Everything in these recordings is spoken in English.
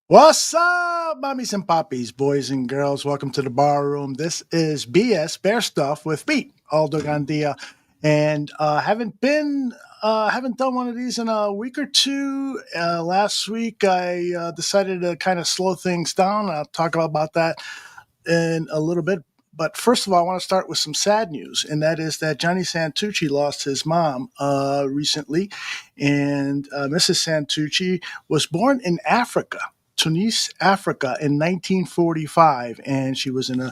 What's up, mommies and poppies, boys and girls? Welcome to the bar room. This is BS Bear Stuff with me, Aldo Gandia, and haven't done one of these in a week or two. Last week, I decided to kind of slow things down. I'll talk about that in a little bit. But first of all, I want to start with some sad news, and that is that Johnny Santucci lost his mom recently, and Mrs. Santucci was born in Africa. Tunis, Africa, in 1945, and she was in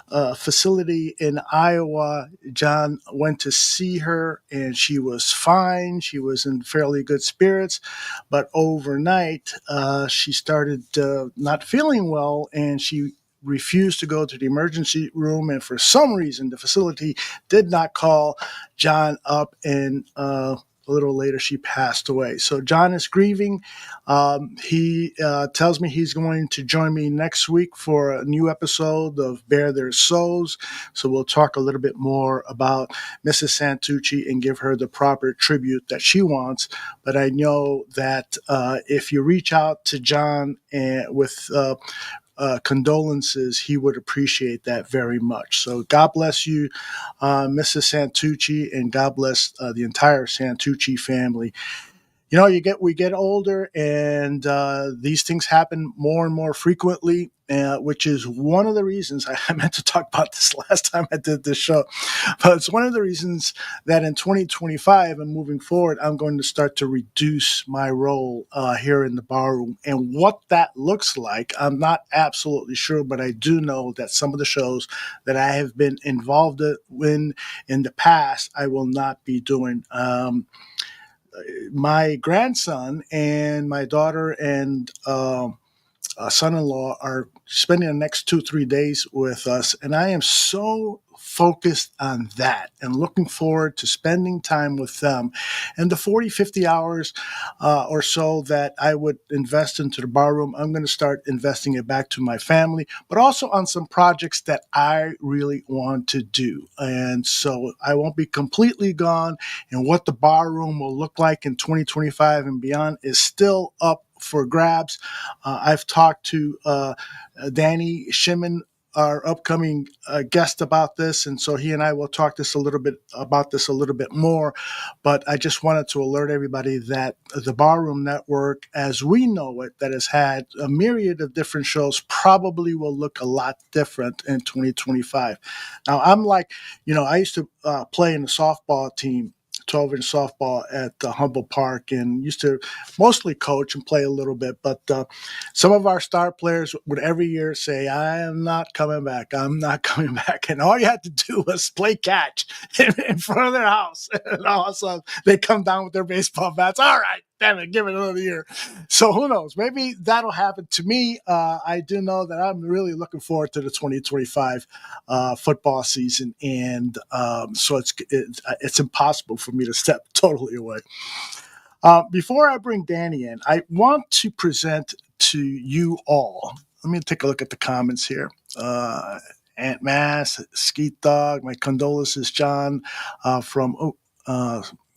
a facility in Iowa. John went to see her, and she was fine. She was in fairly good spirits, but overnight, she started not feeling well, and she refused to go to the emergency room, and for some reason the facility did not call John up, and a little later she passed away. So John is grieving. He tells me he's going to join me next week for a new episode of Bare Their Souls. So we'll talk a little bit more about Mrs. Santucci and give her the proper tribute that she wants. But I know that if you reach out to John with condolences, he would appreciate that very much. So God bless you, Mrs. Santucci, and God bless the entire Santucci family. You know, we get older, and these things happen more and more frequently, which is one of the reasons I meant to talk about this last time I did this show. But it's one of the reasons that in 2025 and moving forward, I'm going to start to reduce my role here in the bar room. And what that looks like, I'm not absolutely sure, but I do know that some of the shows that I have been involved in the past, I will not be doing. My grandson and my daughter and son-in-law are spending the next 2-3 days with us, and I am so focused on that and looking forward to spending time with them. And the 40-50 hours or so that I would invest into the bar room, I'm going to start investing it back to my family, but also on some projects that I really want to do. And so I won't be completely gone, and what the bar room will look like in 2025 and beyond is still up for grabs. I've talked to Danny Shimon, our upcoming guest, about this, and so he and I will talk this a little bit about this a little bit more. But I just wanted to alert everybody that the Barroom Network, as we know it, that has had a myriad of different shows, probably will look a lot different in 2025. Now, I'm like, I used to play in the softball team, 12-inch softball at Humble Park, and used to mostly coach and play a little bit. But some of our star players would every year say, I am not coming back. I'm not coming back. And all you had to do was play catch in front of their house. And also they come down with their baseball bats. All right, damn it, give it another year. So who knows? Maybe that'll happen to me. I do know that I'm really looking forward to the 2025 football season. And so it's impossible for me to step totally away. Before I bring Danny in, I want to present to you all. Let me take a look at the comments here. Aunt Mass, Skeet Dog, my condolences, John,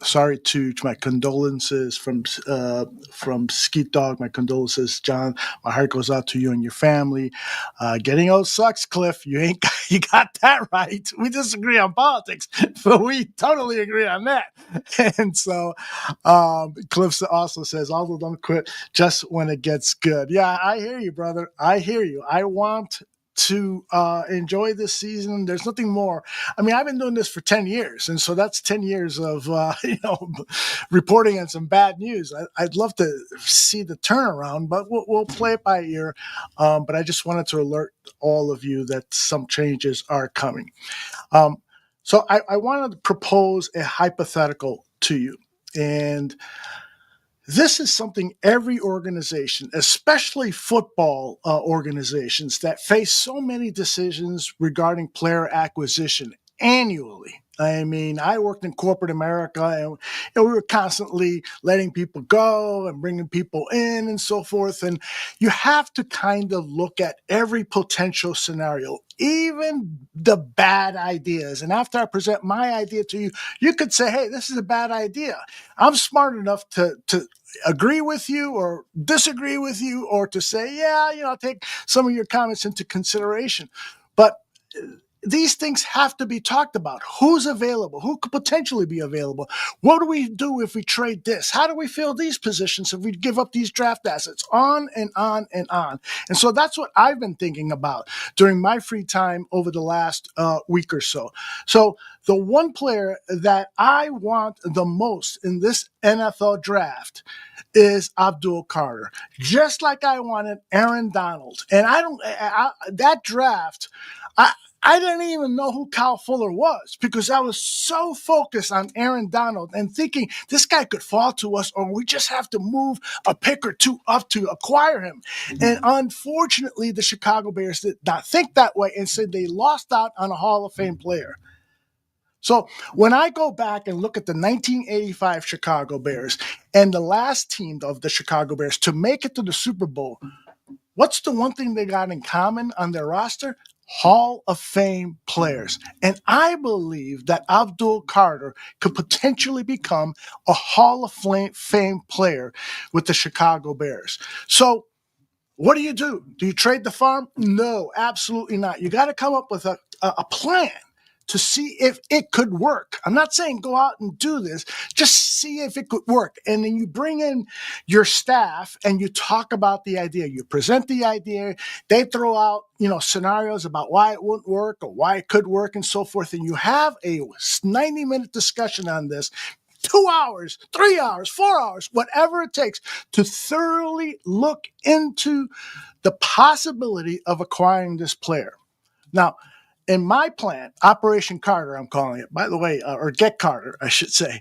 sorry to my condolences from Skeet Dog. My condolences, John. My heart goes out to you and your family. Getting old sucks, Cliff. You got that right. We disagree on politics, but we totally agree on that. And so Cliff also says, "Although don't quit just when it gets good." Yeah, I hear you, brother. I hear you. I want to enjoy this season. There's nothing more. I mean, I've been doing this for 10 years, and so that's 10 years of reporting on some bad news. I'd love to see the turnaround, but we'll play it by ear. But I just wanted to alert all of you that some changes are coming. So I wanted to propose a hypothetical to you, and this is something every organization, especially football organizations that face so many decisions regarding player acquisition annually, I mean, I worked in corporate America, and we were constantly letting people go and bringing people in and so forth. And you have to kind of look at every potential scenario, even the bad ideas. And after I present my idea to you, you could say, "Hey, this is a bad idea." I'm smart enough to agree with you or disagree with you, or to say, "Yeah, I'll take some of your comments into consideration." But these things have to be talked about. Who's available? Who could potentially be available? What do we do if we trade this? How do we fill these positions if we give up these draft assets? On and on and on. And so that's what I've been thinking about during my free time over the last week or so. So the one player that I want the most in this NFL draft is Abdul Carter, just like I wanted Aaron Donald. And that draft, I didn't even know who Kyle Fuller was because I was so focused on Aaron Donald and thinking this guy could fall to us, or we just have to move a pick or two up to acquire him. And unfortunately, the Chicago Bears did not think that way and said they lost out on a Hall of Fame player. So when I go back and look at the 1985 Chicago Bears and the last team of the Chicago Bears to make it to the Super Bowl, what's the one thing they got in common on their roster? Hall of Fame players. And I believe that Abdul Carter could potentially become a Hall of Fame player with the Chicago Bears. So what do? Do you trade the farm? No, absolutely not. You got to come up with a plan to see if it could work. I'm not saying go out and do this, just see if it could work. And then you bring in your staff and you talk about the idea. You present the idea. They throw out, scenarios about why it wouldn't work or why it could work and so forth. And you have a 90-minute discussion on this. 2 hours, 3 hours, 4 hours, whatever it takes to thoroughly look into the possibility of acquiring this player. Now, in my plan, Operation Carter, I'm calling it, by the way, or Get Carter, I should say.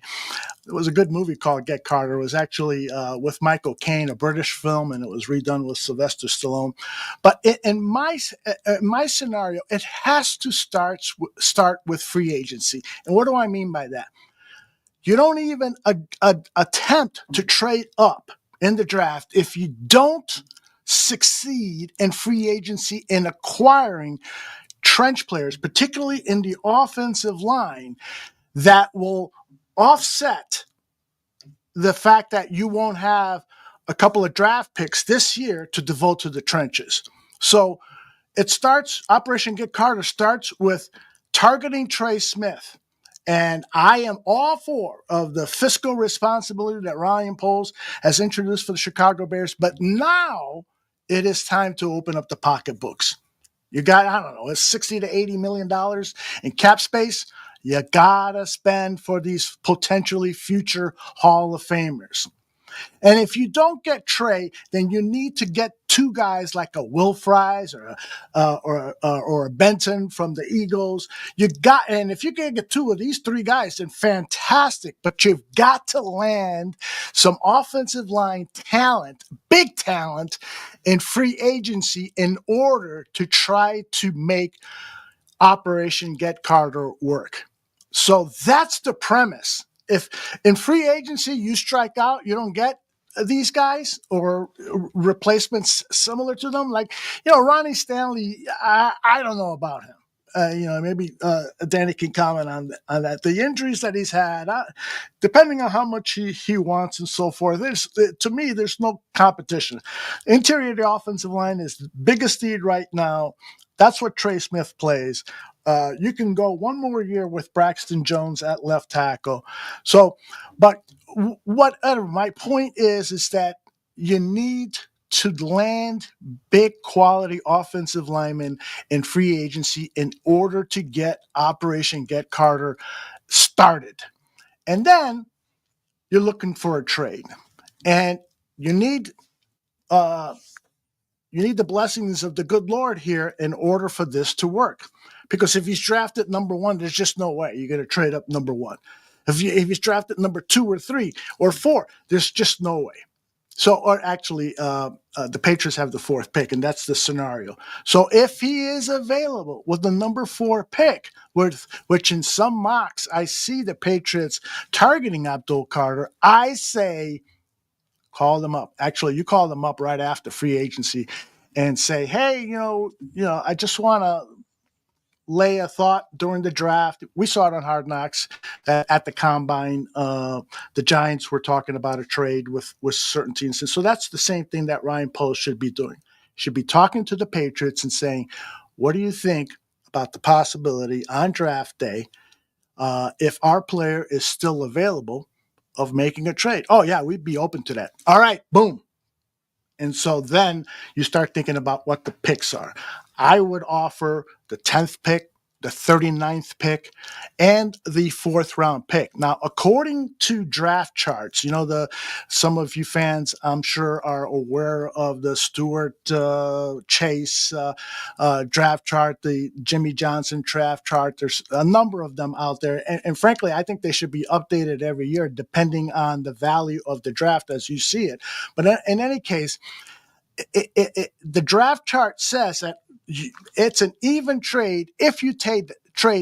There was a good movie called Get Carter. It was actually with Michael Caine, a British film, and it was redone with Sylvester Stallone. But in my scenario, it has to start with free agency. And what do I mean by that? You don't even attempt to trade up in the draft if you don't succeed in free agency in acquiring trench players, particularly in the offensive line, that will offset the fact that you won't have a couple of draft picks this year to devote to the trenches. So Operation Get Carter starts with targeting Trey Smith. And I am all for of the fiscal responsibility that Ryan Poles has introduced for the Chicago Bears. But now it is time to open up the pocketbooks. You got, I don't know, it's $60 to $80 million in cap space. You got to spend for these potentially future Hall of Famers. And if you don't get Trey, then you need to get two guys like a Will Fries or a Benton from the Eagles. And if you can get two of these three guys, then fantastic. But you've got to land some offensive line talent, big talent, in free agency in order to try to make Operation Get Carter work. So that's the premise. If in free agency you strike out, you don't get these guys or replacements similar to them. Like, Ronnie Stanley, I don't know about him. Maybe Danny can comment on that. The injuries that he's had, depending on how much he wants and so forth, to me, there's no competition. Interior of the offensive line is the biggest need right now. That's what Trey Smith plays. You can go one more year with Braxton Jones at left tackle. So, but whatever, my point is that you need to land big quality offensive linemen in free agency in order to get Operation Get Carter started. And then you're looking for a trade. And you need the blessings of the good Lord here in order for this to work. Because if he's drafted number one, there's just no way you're going to trade up number one. If he's drafted number 2 or 3 or 4, there's just no way. So, or actually, the Patriots have the fourth pick, and that's the scenario. So, if he is available with the number 4 pick, which in some mocks I see the Patriots targeting Abdul Carter, I say call them up. Actually, you call them up right after free agency, and say, hey, I just want to lay a thought during the draft. We saw it on Hard Knocks that at the combine, the Giants were talking about a trade with certain teams. And so that's the same thing that Ryan Post should be doing. Should be talking to the Patriots and saying, what do you think about the possibility on draft day, if our player is still available, of making a trade? Oh, yeah, we'd be open to that. All right, boom. And so then you start thinking about what the picks are. I would offer the 10th pick, the 39th pick, and the 4th round pick. Now, according to draft charts, some of you fans, I'm sure, are aware of the Stuart Chase draft chart, the Jimmy Johnson draft chart. There's a number of them out there. And frankly, I think they should be updated every year depending on the value of the draft as you see it. But in any case, the draft chart says that it's an even trade if you trade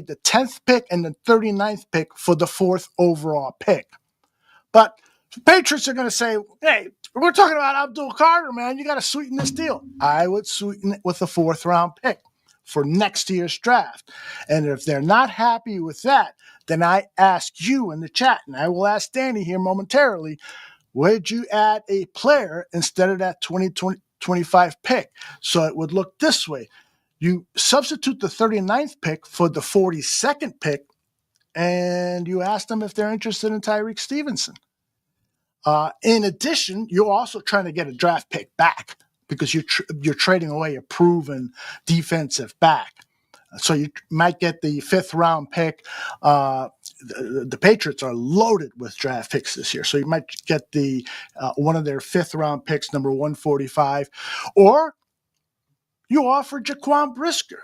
the 10th pick and the 39th pick for the 4th overall pick. But the Patriots are going to say, hey, we're talking about Abdul Carter, man. You got to sweeten this deal. I would sweeten it with a 4th round pick for next year's draft. And if they're not happy with that, then I ask you in the chat, and I will ask Danny here momentarily, would you add a player instead of that 2025 pick? So it would look this way. You substitute the 39th pick for the 42nd pick, and you ask them if they're interested in Tyreek Stevenson. In addition, you're also trying to get a draft pick back because you're trading away a proven defensive back. So you might get the 5th round pick. The Patriots are loaded with draft picks this year. So you might get the one of their 5th round picks, number 145, or you offer Jaquan Brisker.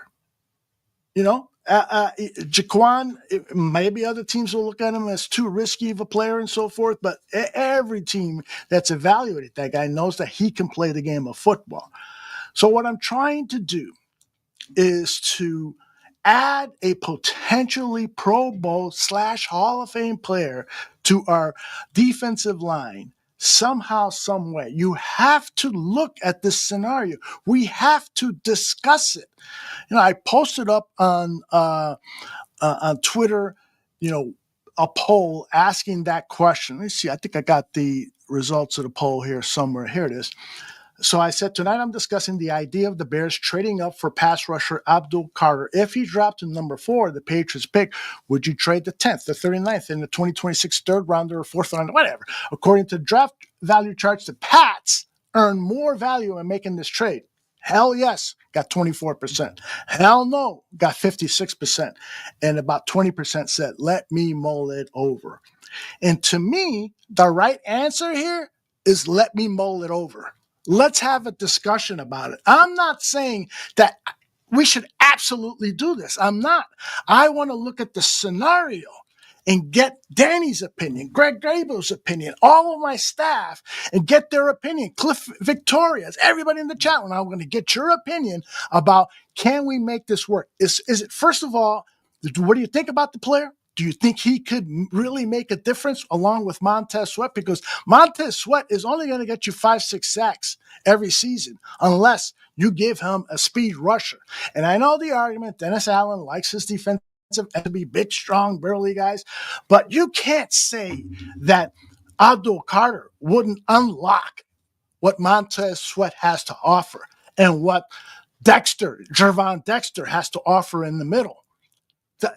Jaquan, maybe other teams will look at him as too risky of a player and so forth, but every team that's evaluated that guy knows that he can play the game of football. So what I'm trying to do is to add a potentially Pro Bowl / Hall of Fame player to our defensive line somehow, some way. You have to look at this scenario. We have to discuss it. I posted up on Twitter, a poll asking that question. Let's see. I think I got the results of the poll here somewhere. Here it is. So I said, tonight I'm discussing the idea of the Bears trading up for pass rusher Abdul Carter. If he dropped to number 4, the Patriots pick, would you trade the 10th, the 39th, and the 2026 3rd rounder or 4th rounder, whatever? According to draft value charts, the Pats earn more value in making this trade. Hell yes, got 24%. Hell no, got 56%. And about 20% said, let me mull it over. And to me, the right answer here is let me mull it over. Let's have a discussion about it. I'm not saying that we should absolutely do this. I'm not. I want to look at the scenario and get Danny's opinion, Greg Grable's opinion, all of my staff, and get their opinion. Cliff Victoria's, everybody in the chat room. I'm going to get your opinion about, can we make this work? Is it, first of all, what do you think about the player? Do you think he could really make a difference along with Montez Sweat? Because Montez Sweat is only going to get you 5-6 sacks every season unless you give him a speed rusher. And I know the argument, Dennis Allen likes his defensive end to be big, strong, burly guys, but you can't say that Abdul Carter wouldn't unlock what Montez Sweat has to offer and what Gervon Dexter has to offer in the middle.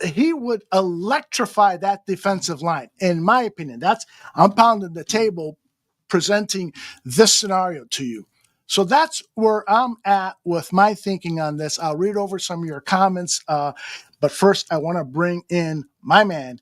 He would electrify that defensive line, in my opinion. I'm pounding the table presenting this scenario to you. So that's where I'm at with my thinking on this. I'll read over some of your comments, but first I want to bring in my man,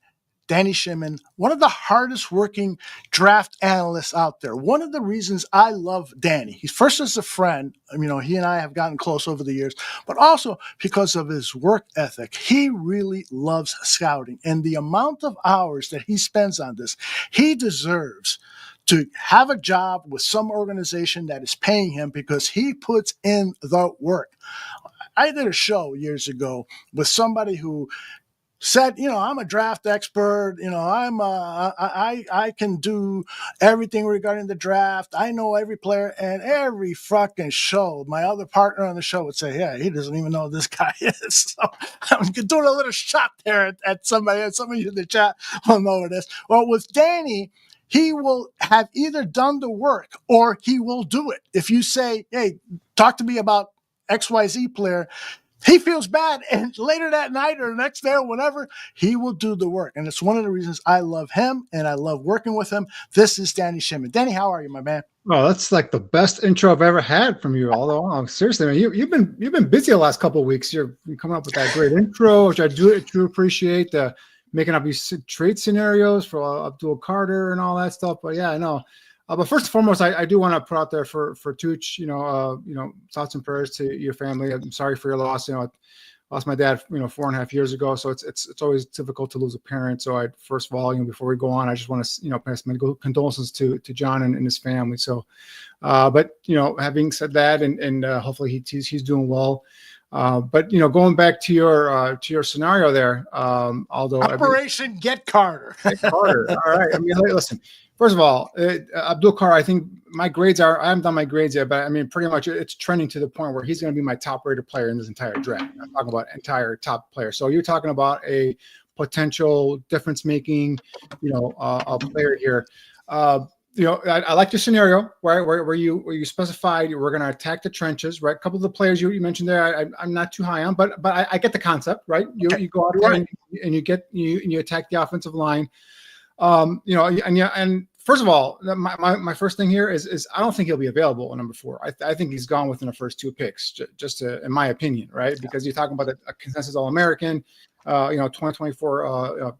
Danny Shimon, one of the hardest working draft analysts out there. One of the reasons I love Danny, he's first as a friend, he and I have gotten close over the years, but also because of his work ethic. He really loves scouting, and the amount of hours that he spends on this, he deserves to have a job with some organization that is paying him because he puts in the work. I did a show years ago with somebody who said, I'm a draft expert. I can do everything regarding the draft. I know every player, and every fucking show, my other partner on the show would say, yeah, he doesn't even know who this guy is. So I'm doing a little shot there at somebody, and somebody in the chat will know what it is. Well, with Danny, he will have either done the work or he will do it. If you say, hey, talk to me about XYZ player, he feels bad, and later that night or the next day or whatever, he will do the work. And it's one of the reasons I love him and I love working with him. This is Danny Shimon. Danny, how are you, my man? Oh, that's like the best intro I've ever had from you, Aldo. Oh, seriously, man, you've been busy the last couple of weeks. You're coming up with that great intro, which I do appreciate. Making up these trade scenarios for Abdul Carter and all that stuff. But yeah, I know. But first and foremost, I do want to put out there for Tooch, thoughts and prayers to your family. I'm sorry for your loss. I lost my dad, 4.5 years ago. So it's always difficult to lose a parent. So first of all, before we go on, I just want to, pass my condolences to John and his family. So, but having said that, and hopefully he's doing well. But going back to your scenario there, Aldo. Operation Get Carter. Get Carter. All right. Listen. First of all, Abdul Carter, I think my grades I haven't done my grades yet, but pretty much it's trending to the point where he's going to be my top rated player in this entire draft. I'm talking about entire top player. So you're talking about a potential difference making, a player here. I like your scenario where you specified we're going to attack the trenches, right? A couple of the players you mentioned there, I'm not too high on, but I get the concept, right? You go out there and you attack the offensive line. And first of all, my first thing here is I don't think he'll be available at number 4. I think he's gone within the first 2 picks, just in my opinion, right? Because you're talking about a consensus All-American, 2024,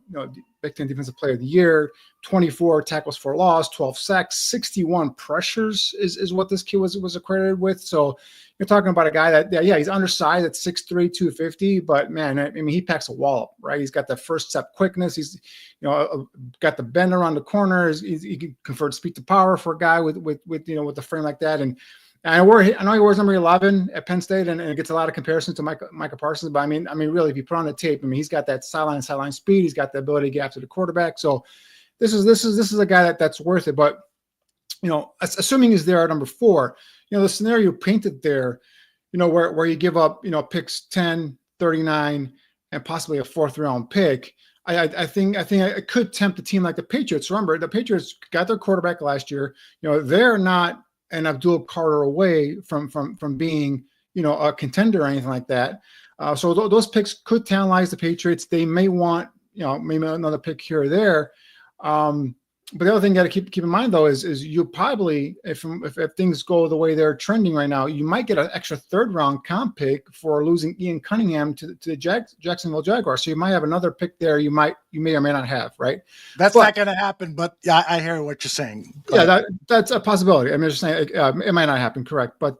Big Ten Defensive Player of the Year, 24 tackles for loss, 12 sacks, 61 pressures is what this kid was accredited with. So you're talking about a guy that, he's undersized at 6'3", 250, but man, he packs a wallop, right? He's got the first step quickness. He's, got the bend around the corners. He can convert speed to power for a guy with the frame like that. And I know he wears number 11 at Penn State, and it gets a lot of comparisons to Micah Parsons. But I mean, really, if you put on the tape, he's got that sideline speed. He's got the ability to get after the quarterback. So this is a guy that's worth it. But assuming he's there at number 4, the scenario painted there, where you give up, picks 10, 39, and possibly a 4th round pick. I think it could tempt a team like the Patriots. Remember, the Patriots got their quarterback last year. They're not an Abdul Carter away from being, a contender or anything like that. So those picks could tantalize the Patriots. They may want, maybe another pick here or there. But the other thing you got to keep in mind, though, is you probably, if things go the way they're trending right now, you might get an extra 3rd round comp pick for losing Ian Cunningham to the Jacksonville Jaguars. So you might have another pick there. You may or may not have, right? That's not going to happen. But yeah, I hear what you're saying. That's a possibility. Just saying it might not happen. Correct. But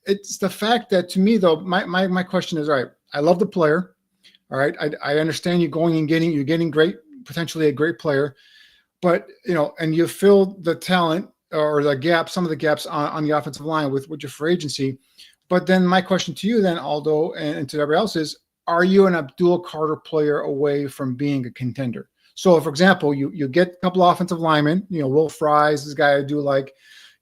it's the fact that, to me, though, my question is, all right, I love the player. All right, I understand you're getting great. Potentially a great player, but and you filled the talent or the gap, some of the gaps on the offensive line with your free agency. But then my question to you then, Aldo, and to everybody else is, are you an Abdul Carter player away from being a contender? So, for example, you get a couple of offensive linemen, Will Fries, this guy I do like,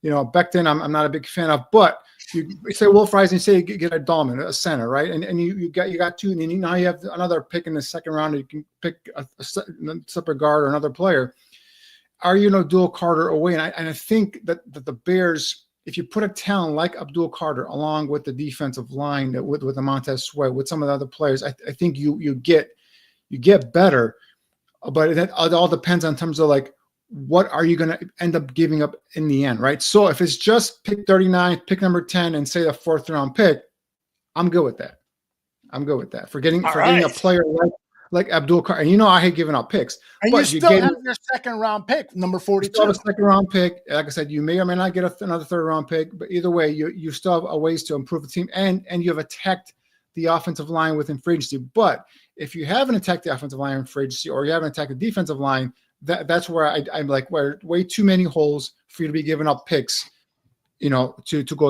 Becton, I'm not a big fan of, but you say Will Fries and you say you get a Dolman, a center, right? And you got 2, and then now you have another pick in the 2nd round. You can pick a separate guard or another player. Are you Abdul Carter away? And I think that the Bears, if you put a talent like Abdul Carter along with the defensive line with the Montez Sweat, with some of the other players, I think you get better. But it all depends on terms of like, what are you going to end up giving up in the end, right? So if it's just pick 39, pick number 10, and say the 4th round pick, I'm good with that. For getting a player like Abdul Carter. And I hate giving up picks. And you still have your 2nd round pick, number 42. You still have a 2nd round pick. Like I said, you may or may not get another 3rd round pick, but either way, you still have ways to improve the team, and you have attacked the offensive line within free agency. But if you haven't attacked the offensive line in free agency, or you haven't attacked the defensive line, that's where I'm like, where way too many holes for you to be giving up picks, to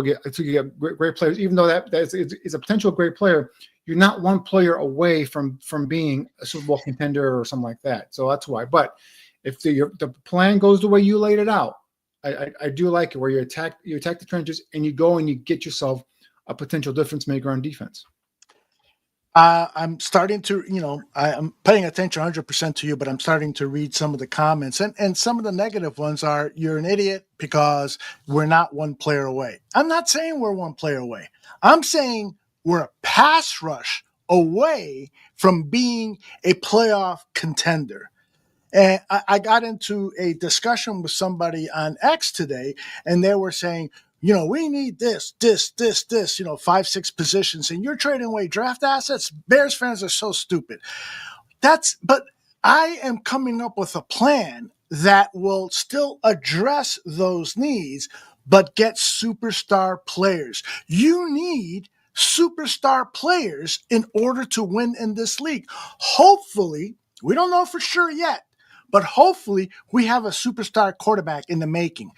get great players. Even though that is a potential great player, you're not one player away from being a Super Bowl contender or something like that. So that's why. But if the plan goes the way you laid it out, I do like it, where you attack the trenches and you go and you get yourself a potential difference maker on defense. I'm starting to, I'm paying attention 100% to you, but I'm starting to read some of the comments, and some of the negative ones are, you're an idiot because we're not one player away. I'm not saying we're one player away. I'm saying we're a pass rush away from being a playoff contender. And I got into a discussion with somebody on X today, and they were saying, we need this, 5, 6 positions, and you're trading away draft assets. Bears fans are so stupid. But I am coming up with a plan that will still address those needs, but get superstar players. You need superstar players in order to win in this league. Hopefully, we don't know for sure yet, but hopefully we have a superstar quarterback in the making.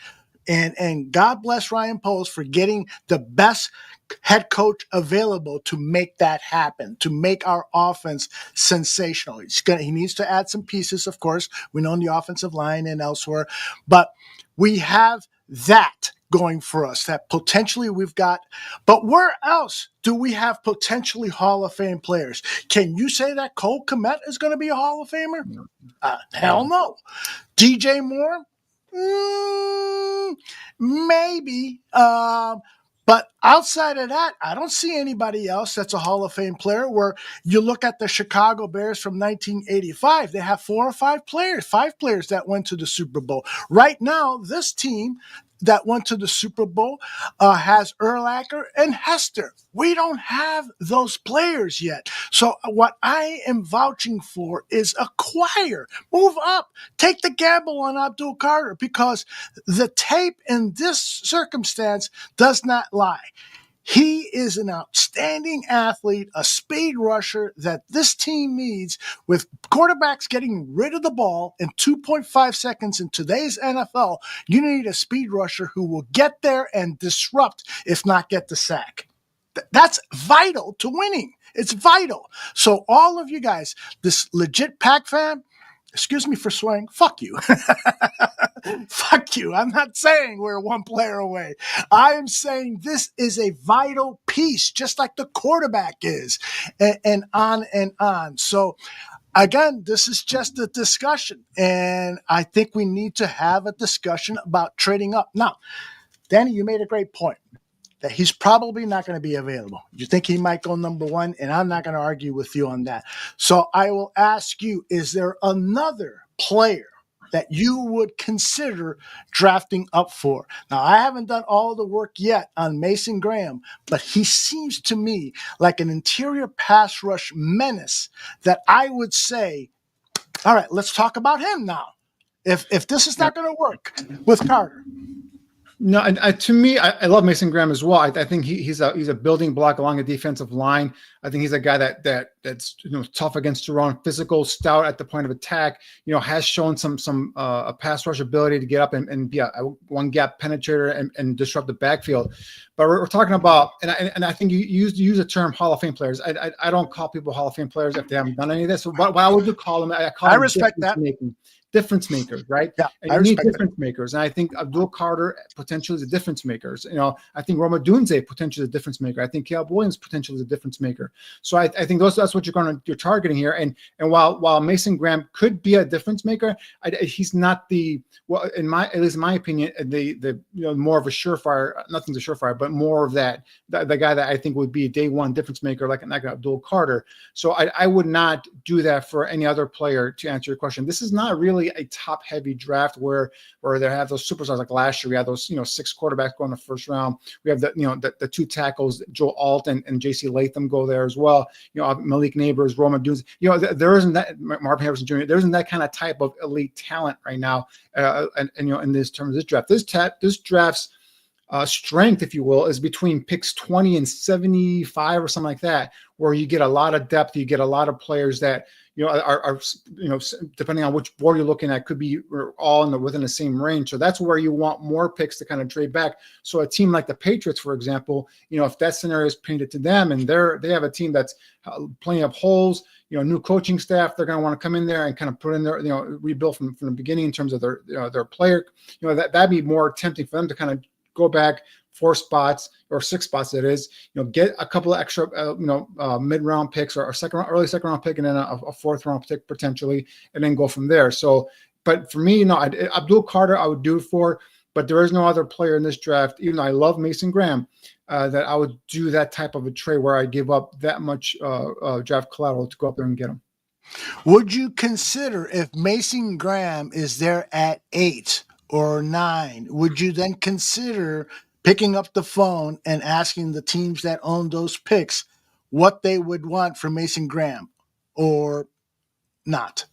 And God bless Ryan Poles for getting the best head coach available to make that happen, to make our offense sensational. He needs to add some pieces, of course. We know on the offensive line and elsewhere, but we have that going for us that potentially we've got. But where else do we have potentially Hall of Fame players? Can you say that Cole Kmet is going to be a Hall of Famer? Hell no. DJ Moore? Maybe. But outside of that, I don't see anybody else that's a Hall of Fame player. Where you look at the Chicago Bears from 1985, they have 4 or 5 players that went to the Super Bowl. Right now, this team that went to the Super Bowl has Urlacher and Hester. We don't have those players yet. So what I am vouching for is acquire, move up, take the gamble on Abdul Carter, because the tape in this circumstance does not lie. He is an outstanding athlete, a speed rusher that this team needs. With quarterbacks getting rid of the ball in 2.5 seconds in today's NFL, you need a speed rusher who will get there and disrupt, if not get the sack. That's vital to winning. It's vital. So all of you guys, this legit Pack fan, excuse me for swearing, fuck you. Fuck you. I'm not saying we're one player away. I am saying this is a vital piece, just like the quarterback is, and on and on. So again, this is just a discussion, and I think we need to have a discussion about trading up. Now, Danny, you made a great point that he's probably not going to be available. You think he might go number 1, and I'm not going to argue with you on that. So I will ask you, is there another player that you would consider drafting up for? Now, I haven't done all the work yet on Mason Graham, but he seems to me like an interior pass rush menace that I would say, all right, let's talk about him now. If this is not going to work with Carter. No, to me, I love Mason Graham as well. I think he's a building block along the defensive line. I think he's a guy that's tough against the run, physical, stout at the point of attack. Has shown some a pass rush ability to get up and be a one gap penetrator and disrupt the backfield. But we're talking about, and I think you use the term Hall of Fame players. I don't call people Hall of Fame players if they haven't done any of this. So why would you call them? I respect that. Difference makers, right? Yeah, and you need difference makers. And I think Abdul Carter potentially is a difference maker. I think Roma Dunze potentially is a difference maker. I think Caleb Williams potentially is a difference maker. So I think that's what you're targeting here. And while Mason Graham could be a difference maker, he's not at least in my opinion, the more of a surefire. Nothing's a surefire, but more of the guy that I think would be a day one difference maker, like Abdul Carter. So I would not do that for any other player. To answer your question, this is not really a top heavy draft where they have those superstars like last year. We had those 6 quarterbacks go in the first round. We have the 2 tackles, Joe Alt and JC Latham go there as well. Malik Neighbors, Roma Dunes. There isn't that Marvin Harrison Jr. There isn't that kind of type of elite talent right now. In this terms of this draft, this draft's strength, if you will, is between picks 20 and 75 or something like that, where you get a lot of depth, you get a lot of players that are depending on which board you're looking at, could be all within the same range. So that's where you want more picks to kind of trade back. So a team like the Patriots, for example, if that scenario is painted to them and they have a team that's plenty of holes, new coaching staff, they're going to want to come in there and kind of put in their, rebuild from the beginning in terms of their player. That'd be more tempting for them to kind of go back 4 spots or 6 spots. That is, get a couple of extra, mid-round picks or early second round pick, and then a 4th round pick potentially, and then go from there. So, but for me, Abdul Carter, I would do it for, but there is no other player in this draft, even though I love Mason Graham, that I would do that type of a trade where I give up that much draft collateral to go up there and get him. Would you consider, if Mason Graham is there at 8 or 9, would you then consider picking up the phone and asking the teams that own those picks what they would want for Mason Graham, or not?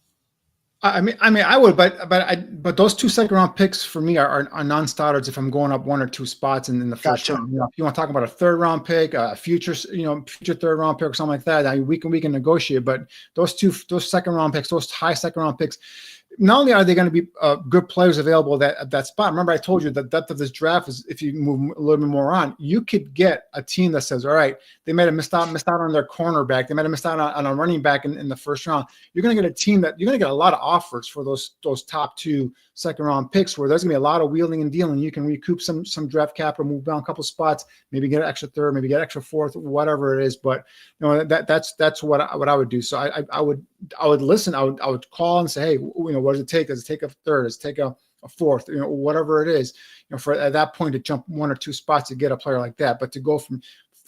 I mean, I would, but those 2 second round picks for me are non-starters if I'm going up 1 or 2 spots in the first Gotcha. round. If you want to talk about a 3rd round pick, a future 3rd round pick or something like that, we can negotiate. But those 2 second round picks, those high second round picks, not only are they going to be good players available at that spot. Remember, I told you the depth of this draft is, if you move a little bit more on, you could get a team that says, all right, they might have missed out on their cornerback, they might have missed out on a running back in the first round. You're going to get a team that you're going to get a lot of offers for those top 2 second round picks, where there's going to be a lot of wheeling and dealing. You can recoup some draft capital, move down a couple spots, maybe get an extra 3rd, maybe get extra 4th, whatever it is. But that's what I would do. So I would listen. I would call and say, hey, what does it take? Does it take a 3rd? Does it take a 4th? Whatever it is. For at that point to jump 1 or 2 spots to get a player like that. But to go from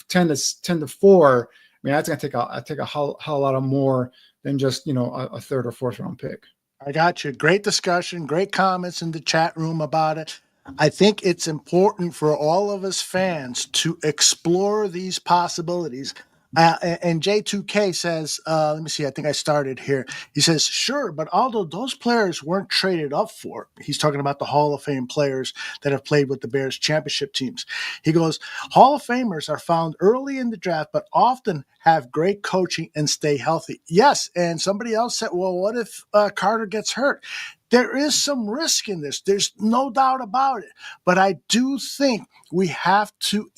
10 to 4, I mean, that's going to take a whole lot of more than just a 3rd or 4th round pick. I got you. Great discussion, great comments in the chat room about it. I think it's important for all of us fans to explore these possibilities. And J2K says, let me see, I think I started here. He says, sure, but although those players weren't traded up for, he's talking about the Hall of Fame players that have played with the Bears championship teams. He goes, Hall of Famers are found early in the draft, but often have great coaching and stay healthy. Yes, and somebody else said, well, what if Carter gets hurt? There is some risk in this. There's no doubt about it. But I do think we have to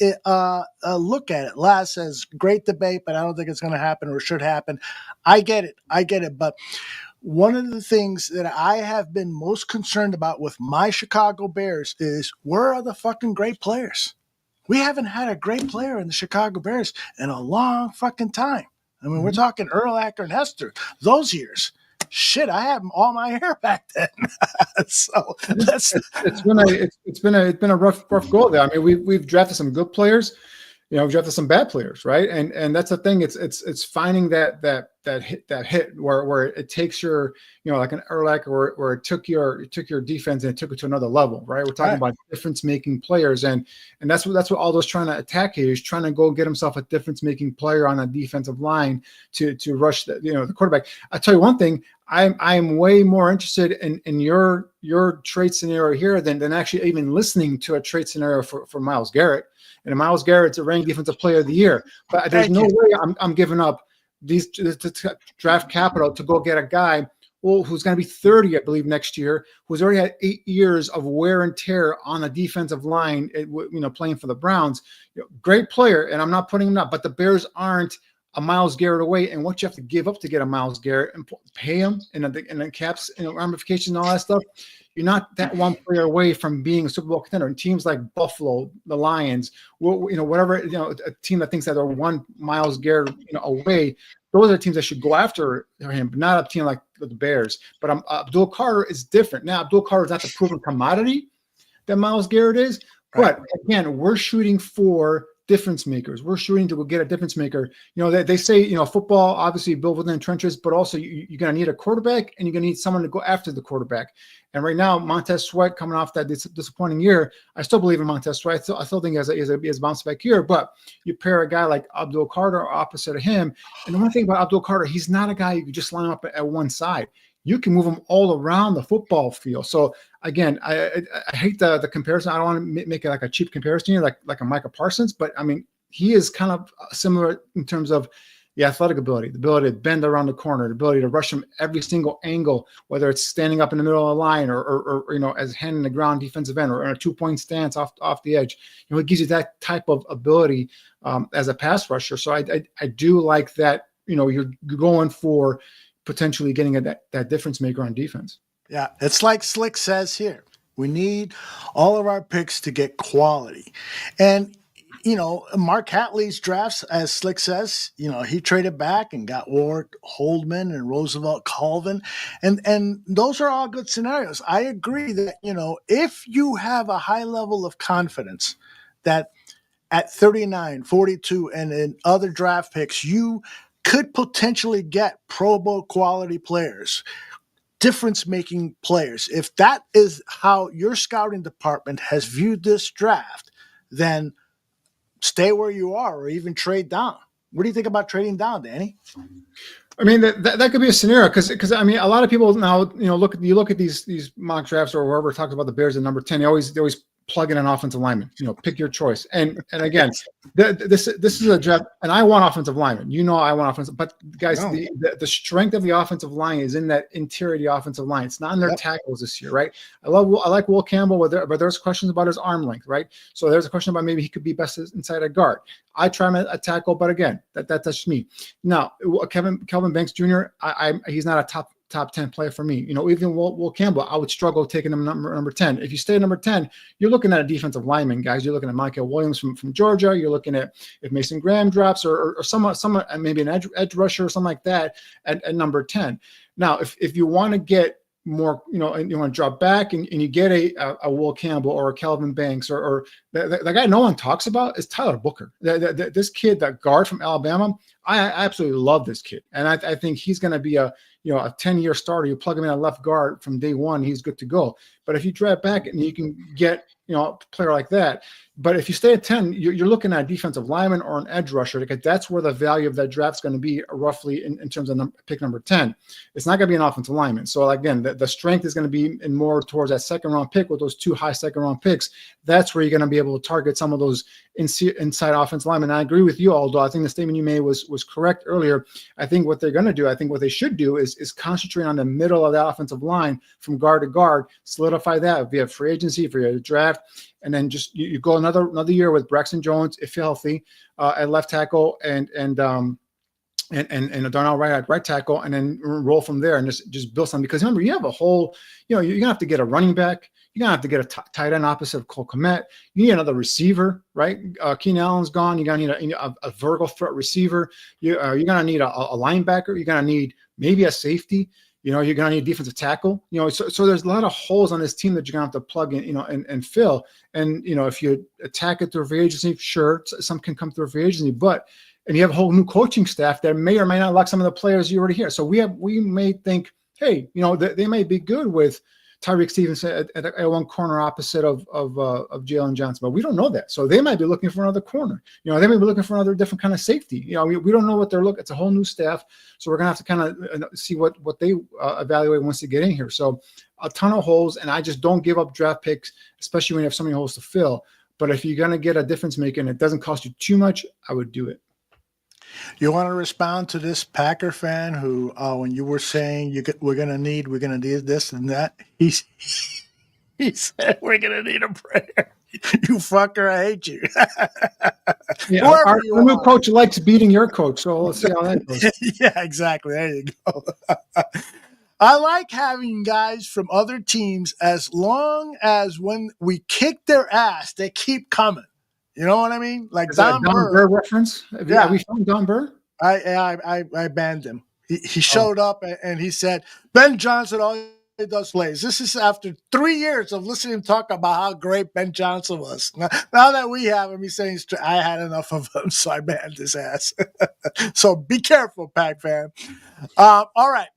look at it. Laz says, great debate, but I don't think it's going to happen or should happen. I get it. But one of the things that I have been most concerned about with my Chicago Bears is, where are the fucking great players? We haven't had a great player in the Chicago Bears in a long fucking time. I mean, we're talking Urlacher and Hester, those years. Shit, I had all my hair back then. So it's been a rough go there. I mean, we've drafted some good players, we've drafted some bad players, right? And that's the thing. It's finding that hit where it takes your, like an Urlacher, where it took your defense and it took it to another level, right? We're talking about difference making players, and that's what Aldo's trying to attack here. He's trying to go get himself a difference making player on a defensive line to rush the quarterback. I tell you one thing. I'm way more interested in your trade scenario here than actually even listening to a trade scenario for Myles Garrett. And Myles Garrett's a ranked defensive player of the year. But there's no way I'm giving up this draft capital to go get a guy who's going to be 30, I believe, next year, who's already had 8 years of wear and tear on the defensive line, playing for the Browns. Great player, and I'm not putting him up, but the Bears aren't a Myles Garrett away, and what you have to give up to get a Myles Garrett and pay him and the caps and ramifications and all that stuff, you're not that one player away from being a Super Bowl contender. And teams like Buffalo, the Lions, whatever, a team that thinks that they're one Myles Garrett away, those are teams that should go after him, but not a team like the Bears. But Abdul Carter is different. Now, Abdul Carter is not the proven commodity that Myles Garrett is, but again, we're shooting for difference makers. We're shooting to go get a difference maker. They say, football obviously built within trenches, but also you're going to need a quarterback and you're going to need someone to go after the quarterback. And right now, Montez Sweat coming off that disappointing year, I still believe in Montez Sweat. I still think he has a bounce back here, but you pair a guy like Abdul Carter opposite of him. And the one thing about Abdul Carter, he's not a guy you can just line up at one side. You can move him all around the football field. So again, I hate the comparison. I don't want to make it like a cheap comparison here, like a Micah Parsons, but I mean, he is kind of similar in terms of the athletic ability, the ability to bend around the corner, the ability to rush from every single angle, whether it's standing up in the middle of the line or as hand in the ground defensive end or in a 2-point stance off the edge. It gives you that type of ability as a pass rusher. So I do like that. You're going for potentially getting that difference maker on defense. Yeah, it's like Slick says here. We need all of our picks to get quality. And, Mark Hatley's drafts, as Slick says, he traded back and got Warwick Holdman and Roosevelt Colvin. And those are all good scenarios. I agree that, if you have a high level of confidence that at 39, 42, and in other draft picks, you could potentially get Pro Bowl quality players, difference-making players. If that is how your scouting department has viewed this draft, then stay where you are or even trade down. What do you think about trading down, Danny? I mean, that could be a scenario because I mean, a lot of people now, look at these mock drafts or wherever talks about the Bears at number 10. They always plug in an offensive lineman. Pick your choice. And again, this is a draft, and I want offensive linemen. I want offensive, but guys, the strength of the offensive line is in that interior of the offensive line. It's not in their tackles this year, right? I like Will Campbell, but there's questions about his arm length, right? So there's a question about maybe he could be best inside a guard. I try him at tackle, but again, that's just me. Now, Kelvin Banks Jr., he's not a top 10 player for me. Even Will Campbell, I would struggle taking him number 10. If you stay at number 10, you're looking at a defensive lineman, guys. You're looking at Michael Williams from Georgia. You're looking at if Mason Graham drops or someone maybe an edge rusher or something like that at number 10. Now, if you want to get more, and you want to drop back and you get a Will Campbell or a Kelvin Banks or the guy no one talks about is Tyler Booker. This kid, that guard from Alabama, I absolutely love this kid. And I think he's going to be a 10-year starter. You plug him in at left guard from day one, he's good to go. But if you draft back and you can get, a player like that. But if you stay at 10, you're looking at a defensive lineman or an edge rusher, because that's where the value of that draft is going to be roughly in terms of pick number 10. It's not going to be an offensive lineman. So again, the strength is going to be in more towards that second round pick with those 2 high second round picks. That's where you're going to be able to target some of those inside offensive linemen. And I agree with you, Aldo. I think the statement you made was correct earlier. I think what they're going to do, I think what they should do is concentrate on the middle of the offensive line from guard to guard, solidify that via free agency, via draft, and then just you go another year with Braxton Jones, if healthy, at left tackle, and Darnell Wright at right tackle, and then roll from there and just build something. Because remember, you have a whole, you're gonna have to get a running back, you're gonna have to get a tight end opposite of Cole Kmet. You need another receiver, right? Keenan Allen's gone. You're gonna need a vertical threat receiver. You're gonna need a linebacker. You're gonna need maybe a safety. You're going to need a defensive tackle. So there's a lot of holes on this team that you're going to have to plug in, and fill. And, if you attack it through free agency, sure, some can come through free agency, and you have a whole new coaching staff that may or may not like some of the players you already hear. So we may think, hey, they may be good with Tyreek Stevenson at one corner opposite of Jalen Johnson, but we don't know that. So they might be looking for another corner. They may be looking for another different kind of safety. We don't know what they're looking. It's a whole new staff, so we're gonna have to kind of see what they evaluate once they get in here. So a ton of holes, and I just don't give up draft picks, especially when you have so many holes to fill. But if you're gonna get a difference maker and it doesn't cost you too much, I would do it. You want to respond to this Packer fan who, when you were saying we're going to need this and that, he said we're going to need a prayer. You fucker, I hate you. Yeah, our new coach likes beating your coach, so let's see how that goes. Yeah, exactly. There you go. I like having guys from other teams as long as when we kick their ass, they keep coming. You know what I mean? Like Don Burr reference? Have we found Don Burr? I banned him. He showed up and he said, Ben Johnson all he does plays. This is after 3 years of listening to him talk about how great Ben Johnson was. Now that we have him, he's saying I had enough of him, so I banned his ass. So be careful, Pac fan. All right.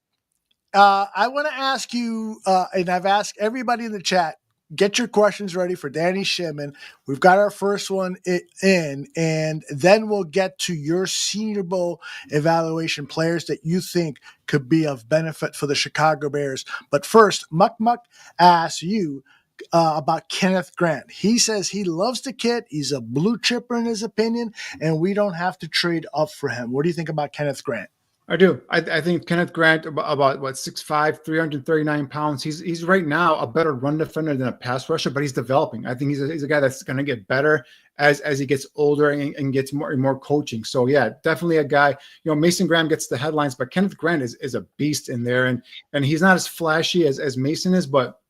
I want to ask you, and I've asked everybody in the chat, get your questions ready for Danny Shimon. We've got our first one in, and then we'll get to your Senior Bowl evaluation players that you think could be of benefit for the Chicago Bears. But first, Muck Muck asks you, about Kenneth Grant. He says he loves the kid. He's a blue chipper in his opinion, and we don't have to trade up for him. What do you think about Kenneth Grant? I do. I think Kenneth Grant about what 6'5", 339 pounds. He's right now a better run defender than a pass rusher, but he's developing. I think he's a guy that's going to get better as he gets older and gets more and more coaching. So yeah, definitely a guy. Mason Graham gets the headlines, but Kenneth Grant is a beast in there, and he's not as flashy as Mason is, but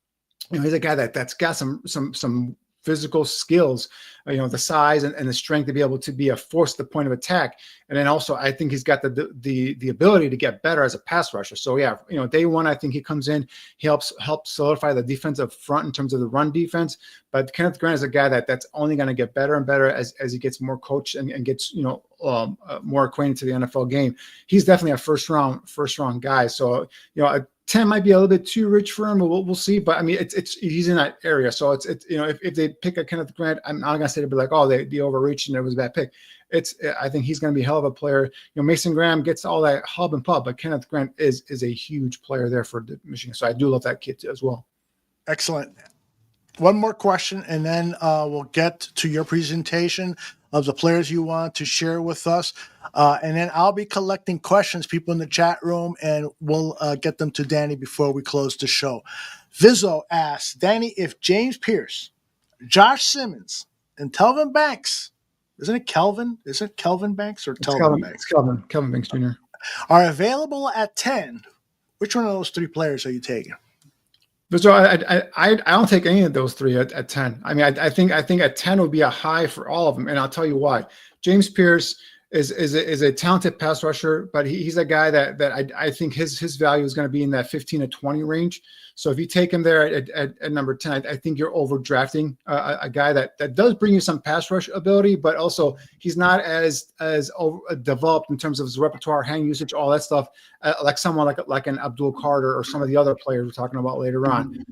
he's a guy that's got some physical skills, the size and the strength to be able to be a force at the point of attack. And then also, I think he's got the ability to get better as a pass rusher. So yeah, day one, I think he comes in, he helps solidify the defensive front in terms of the run defense. But Kenneth Grant is a guy that's only going to get better and better as he gets more coached and gets more acquainted to the NFL game. He's definitely a first round guy. So 10 might be a little bit too rich for him, but we'll see. But I mean, he's in that area. So it's if they pick a Kenneth Grant, I'm not gonna say they'll be like, oh, they overreached and it was a bad pick. I think he's gonna be a hell of a player. Mason Graham gets all that hub and pub, but Kenneth Grant is a huge player there for Michigan. So I do love that kid as well. Excellent. One more question, and then we'll get to your presentation of the players you want to share with us. And then I'll be collecting questions, people in the chat room, and we'll get them to Danny before we close the show. Vizzo asks, Danny, if James Pierce, Josh Simmons, and Telvin Banks, isn't it Kelvin? Is it Kelvin Banks or Telvin Banks? It's Kelvin Banks Jr. Are available at 10, which one of those three players are you taking? So I don't take any of those three at 10. I mean, I think at 10 would be a high for all of them, and I'll tell you why. James Pierce is a talented pass rusher, but he's a guy that I think his value is going to be in that 15 to 20 range. So if you take him there at number 10, I think you're overdrafting a guy that does bring you some pass rush ability, but also he's not as developed in terms of his repertoire, hand usage, all that stuff, like someone like an Abdul Carter or some of the other players we're talking about later on.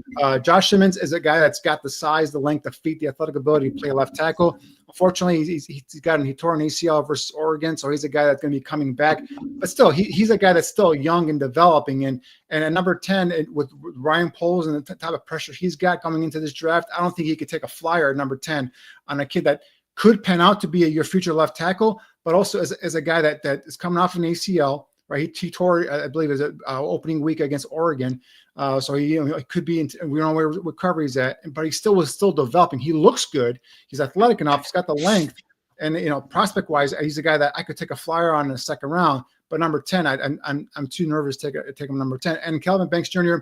Josh Simmons is a guy that's got the size, the length, the feet, the athletic ability to play left tackle. Unfortunately, he tore an ACL versus Oregon, so he's a guy that's going to be coming back. But still, he's a guy that's still young and developing. And at number 10, with Ryan Poles and the type of pressure he's got coming into this draft, I don't think he could take a flyer at number 10 on a kid that could pan out to be your future left tackle, but also as a guy that is coming off an ACL. Right, he tore, I believe, his opening week against Oregon, so he could be. We don't know where recovery is at, but he was still developing. He looks good. He's athletic enough. He's got the length, and prospect wise, he's a guy that I could take a flyer on in the second round. But number 10, I'm too nervous to take him number 10. And Kelvin Banks Jr.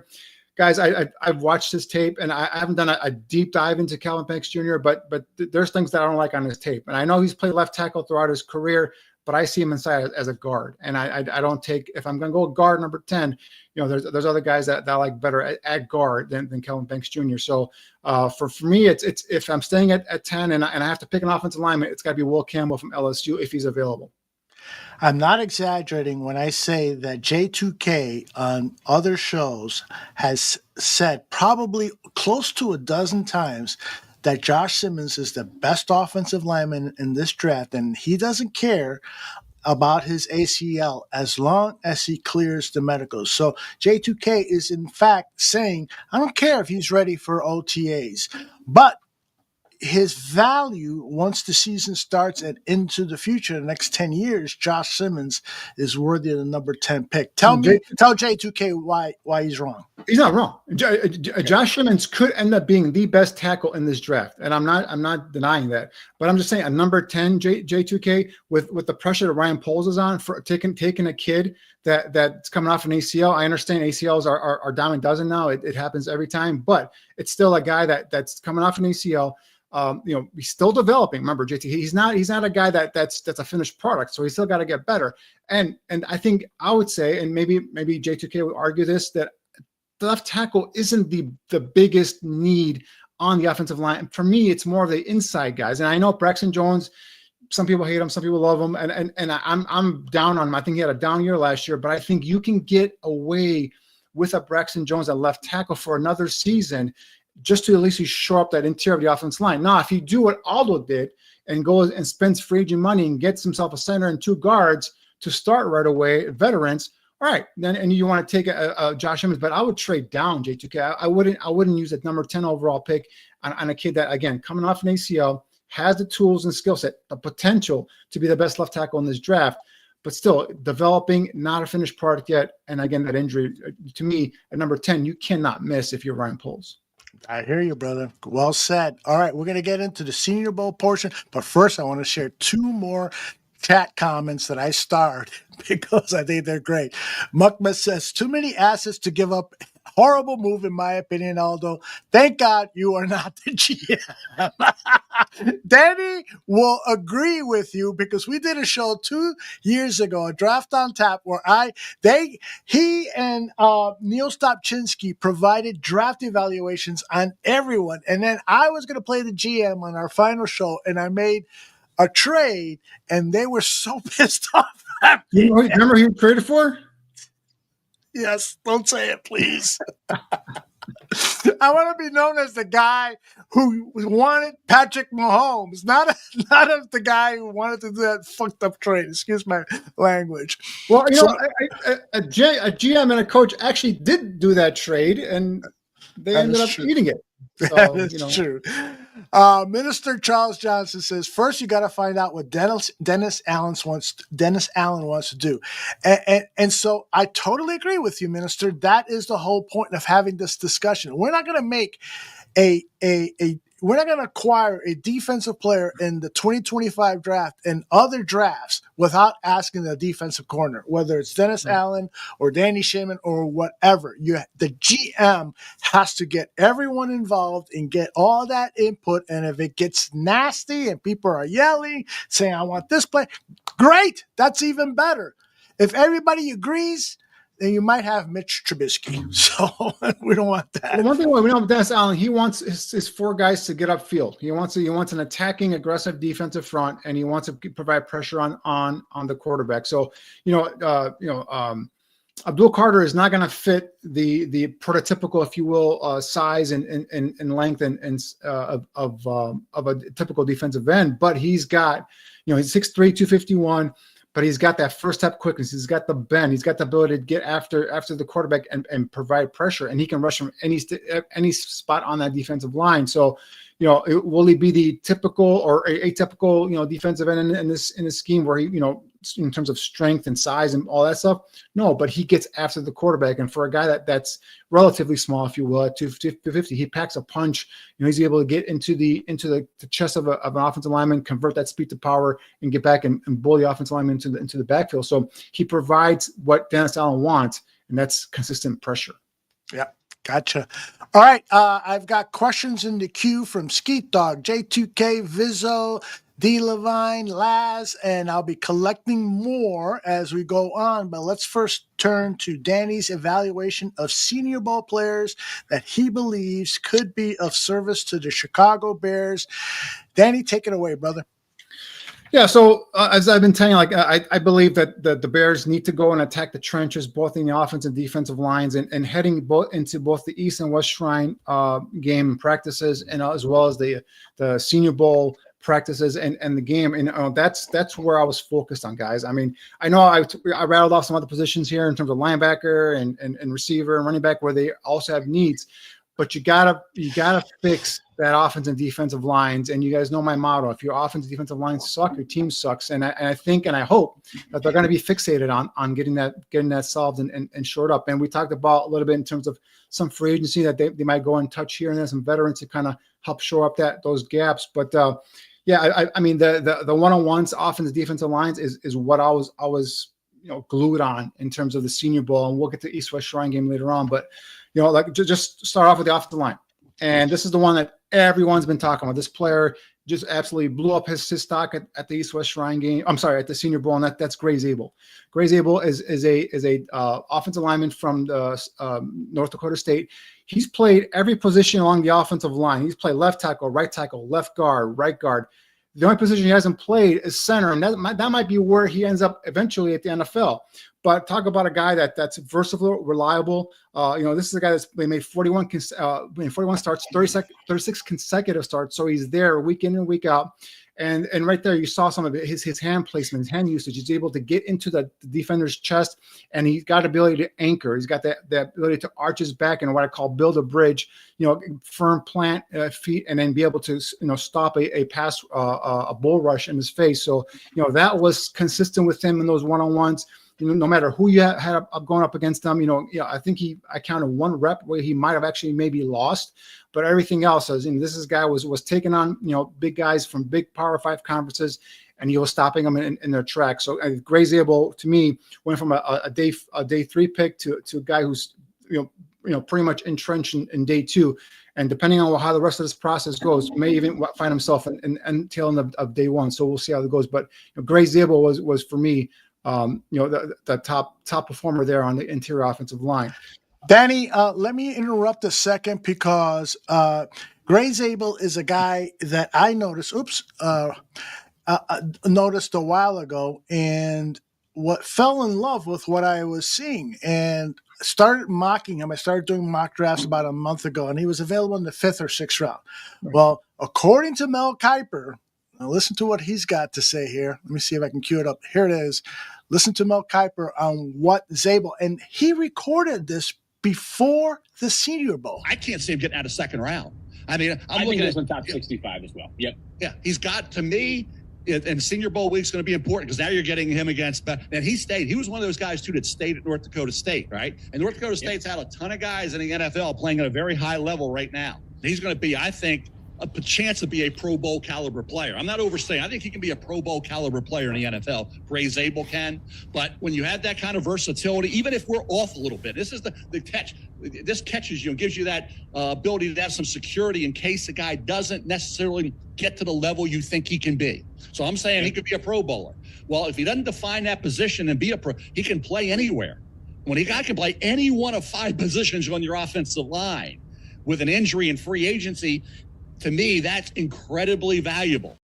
Guys, I've watched his tape, and I haven't done a deep dive into Kelvin Banks Jr. But there's things that I don't like on his tape, and I know he's played left tackle throughout his career. But I see him inside as a guard, and I don't take, if I'm going to go guard number 10, there's other guys that I like better at guard than Kelvin Banks Jr. So for me, it's if I'm staying at 10 and I have to pick an offensive lineman, it's got to be Will Campbell from LSU if he's available. I'm not exaggerating when I say that J2K on other shows has said probably close to a dozen times that Josh Simmons is the best offensive lineman in this draft, and he doesn't care about his ACL as long as he clears the medicals. So J2K is in fact saying, I don't care if he's ready for OTAs, but his value once the season starts and into the future, the next 10 years, Josh Simmons is worthy of the number 10 pick. Tell J2K why he's wrong. He's not wrong. Josh Simmons could end up being the best tackle in this draft, and I'm not denying that. But I'm just saying, a number 10 J2K with the pressure that Ryan Poles is on for taking a kid that's coming off an ACL. I understand ACLs are dime a dozen now. It happens every time, but it's still a guy that's coming off an ACL. He's still developing. Remember, JT, he's not a guy that's a finished product, so he's still got to get better. And I think I would say, and maybe J2K would argue this, that the left tackle isn't the biggest need on the offensive line. For me, it's more of the inside guys. And I know Braxton Jones, some people hate him, some people love him, and I'm down on him. I think he had a down year last year, but I think you can get away with a Braxton Jones at left tackle for another season, just to at least shore up that interior of the offense line. Now, if you do what Aldo did and goes and spends free agent money and gets himself a center and two guards to start right away, veterans, All right, then, and you want to take a Josh Simmons, but I would trade down J2K. I wouldn't use that number 10 overall pick on a kid that, again, coming off an ACL, has the tools and skill set, the potential to be the best left tackle in this draft, but still developing, not a finished product yet. And again, that injury, to me, at number 10, you cannot miss if you're Ryan Poles. I hear you, brother. Well said. All right, we're going to get into the Senior Bowl portion, but first I want to share two more chat comments that I starred because I think they're great. Muckma says, too many assets to give up. Horrible move, in my opinion, Aldo. Thank God you are not the GM. Danny will agree with you because we did a show 2 years ago, a draft on tap, where he and Neil Stopchinski provided draft evaluations on everyone. And then I was going to play the GM on our final show, and I made a trade, and they were so pissed off at me. You remember who you traded for? Yes, don't say it, please. I want to be known as the guy who wanted Patrick Mahomes, not as the guy who wanted to do that fucked up trade. Excuse my language. Well, a GM and a coach actually did do that trade, and they ended up eating it. So, that is true. Minister Charles Johnson says, first you got to find out what Dennis Allen wants to do. And so I totally agree with you, Minister. That is the whole point of having this discussion. We're not going to make we're not going to acquire a defensive player in the 2025 draft and other drafts without asking the defensive corner, whether it's Dennis Allen or Danny Shimon or whatever. The GM has to get everyone involved and get all that input. And if it gets nasty and people are yelling, saying, I want this play, great. That's even better. If everybody agrees, then you might have Mitch Trubisky. So we don't want that. Well, one thing we know about Dennis Allen, he wants his four guys to get upfield. He wants an attacking, aggressive defensive front, and he wants to provide pressure on the quarterback. So, Abdul Carter is not going to fit the prototypical, if you will, size and length and of a typical defensive end. But he's got, he's 6'3", 251. But he's got that first step quickness. He's got the bend. He's got the ability to get after the quarterback and provide pressure. And he can rush from any spot on that defensive line. So, will he be the typical or atypical, defensive end in this scheme where he, in terms of strength and size and all that stuff? No, but he gets after the quarterback. And for a guy that's relatively small, if you will, at 250, he packs a punch. He's able to get into the chest of an offensive lineman, convert that speed to power, and get back and bully the offensive lineman into the backfield. So he provides what Dennis Allen wants, and that's consistent pressure. Yeah. Gotcha. All right. I've got questions in the queue from Skeet Dog, J2K, Vizzo, D. Levine, Laz, and I'll be collecting more as we go on. But let's first turn to Danny's evaluation of Senior Bowl players that he believes could be of service to the Chicago Bears. Danny, take it away, brother. Yeah, so as I've been telling you, I believe that the Bears need to go and attack the trenches, both in the offensive and defensive lines, and heading into both the East and West Shrine game practices, and as well as the Senior Bowl practices and the game. And that's where I was focused on, guys. I mean, I know I rattled off some other positions here in terms of linebacker and receiver and running back where they also have needs, but you gotta fix that offense and defensive lines. And you guys know my motto: if your offensive and defensive lines suck, your team sucks. And I think and I hope that they're going to be fixated on getting that solved and shored up. And we talked about a little bit in terms of some free agency that they might go and touch here and there, some veterans to kind of help shore up those gaps. But I mean the one-on-ones, offensive defensive lines is what I was glued on in terms of the Senior Bowl. And we'll get to East-West Shrine game later on. But just start off with the offensive line. And this is the one that everyone's been talking about. This player just absolutely blew up his stock at the East-West Shrine game. I'm sorry, at the Senior Bowl, and that's Gray Zabel. Gray Zabel is a offensive lineman from North Dakota State. He's played every position along the offensive line. He's played left tackle, left guard, right guard. The only position he hasn't played is center, and that might be where he ends up eventually at the NFL. But talk about a guy that's versatile, reliable. This is a guy that's made 41 starts, 36 consecutive starts. So he's there week in and week out. And right there, you saw some of it, his hand placement, his hand usage. He's able to get into the defender's chest, and he's got the ability to anchor. He's got the ability to arch his back and what I call build a bridge, firm plant feet, and then be able to, stop a pass, a bull rush in his face. So, that was consistent with him in those one-on-ones. No matter who you had going up against them, I think I counted one rep where he might have actually maybe lost, but everything else, this guy was taking on, big guys from big Power 5 conferences, and he was stopping them in their tracks. So Gray Zabel, to me, went from a day 3 pick to a guy who's, pretty much entrenched in day 2. And depending on how the rest of this process goes, may even find himself in tail end of day 1. So we'll see how it goes. But Gray Zabel was for me, the top performer there on the interior offensive line. Danny, let me interrupt a second because Gray Zabel is a guy that I noticed. Noticed a while ago, and what fell in love with what I was seeing, and started mocking him. I started doing mock drafts about a month ago, and he was available in the 5th or 6th round. Right. Well, according to Mel Kiper, now listen to what he's got to say here. Let me see if I can cue it up. Here it is. Listen to Mel Kiper on what Zabel, and he recorded this before the Senior Bowl. I can't see him getting out of 2nd round. I mean, I think he's in top 65 as well. Yep. Yeah, he's got, to me, and Senior Bowl week is going to be important because now you're getting him against, and he stayed. He was one of those guys, too, that stayed at North Dakota State, right? And North Dakota State's had a ton of guys in the NFL playing at a very high level right now. He's going to be, I think, a chance to be a Pro Bowl caliber player. I'm not overstaying. I think he can be a Pro Bowl caliber player in the NFL. Gray Zabel can. But when you have that kind of versatility, even if we're off a little bit, this is the catch. This catches you and gives you that ability to have some security in case a guy doesn't necessarily get to the level you think he can be. So I'm saying he could be a Pro Bowler. Well, if he doesn't define that position and be a pro, he can play anywhere. When a guy can play any one of 5 positions on your offensive line with an injury and free agency, to me, that's incredibly valuable.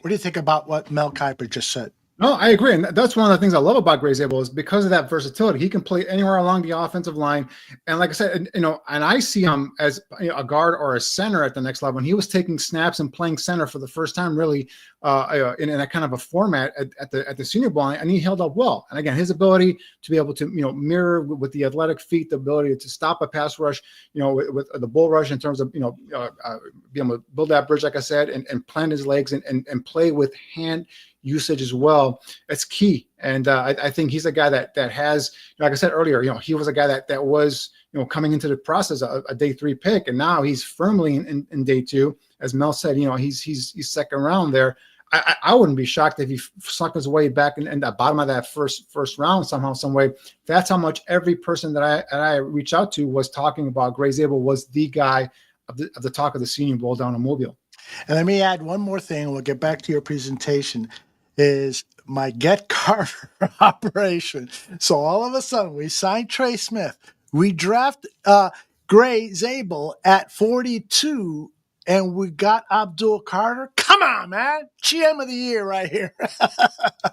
What do you think about what Mel Kiper just said? No, I agree. And that's one of the things I love about Gray Zabel is because of that versatility. He can play anywhere along the offensive line. And like I said, and I see him as a guard or a center at the next level. And he was taking snaps and playing center for the first time, really, in that kind of a format at the Senior Bowl. And he held up well. And again, his ability to be able to, mirror with the athletic feet, the ability to stop a pass rush, with the bull rush in terms of, be able to build that bridge, like I said, and plant his legs and play with hand usage as well. It's key. And I think he's a guy that has, like I said earlier, he was a guy that was, coming into the process a day 3 pick, and now he's firmly in day 2. As Mel said, he's 2nd round there. I wouldn't be shocked if he sucked his way back in the bottom of that first round somehow, some way. That's how much every person that I reached out to was talking about Gray Zabel was the guy of the talk of the Senior Bowl down in Mobile. And let me add one more thing. We'll get back to your presentation. Is my Get Carter operation. So all of a sudden, we signed Trey Smith. We draft Gray Zabel at 42, and we got Abdul Carter. Come on, man. GM of the year right here.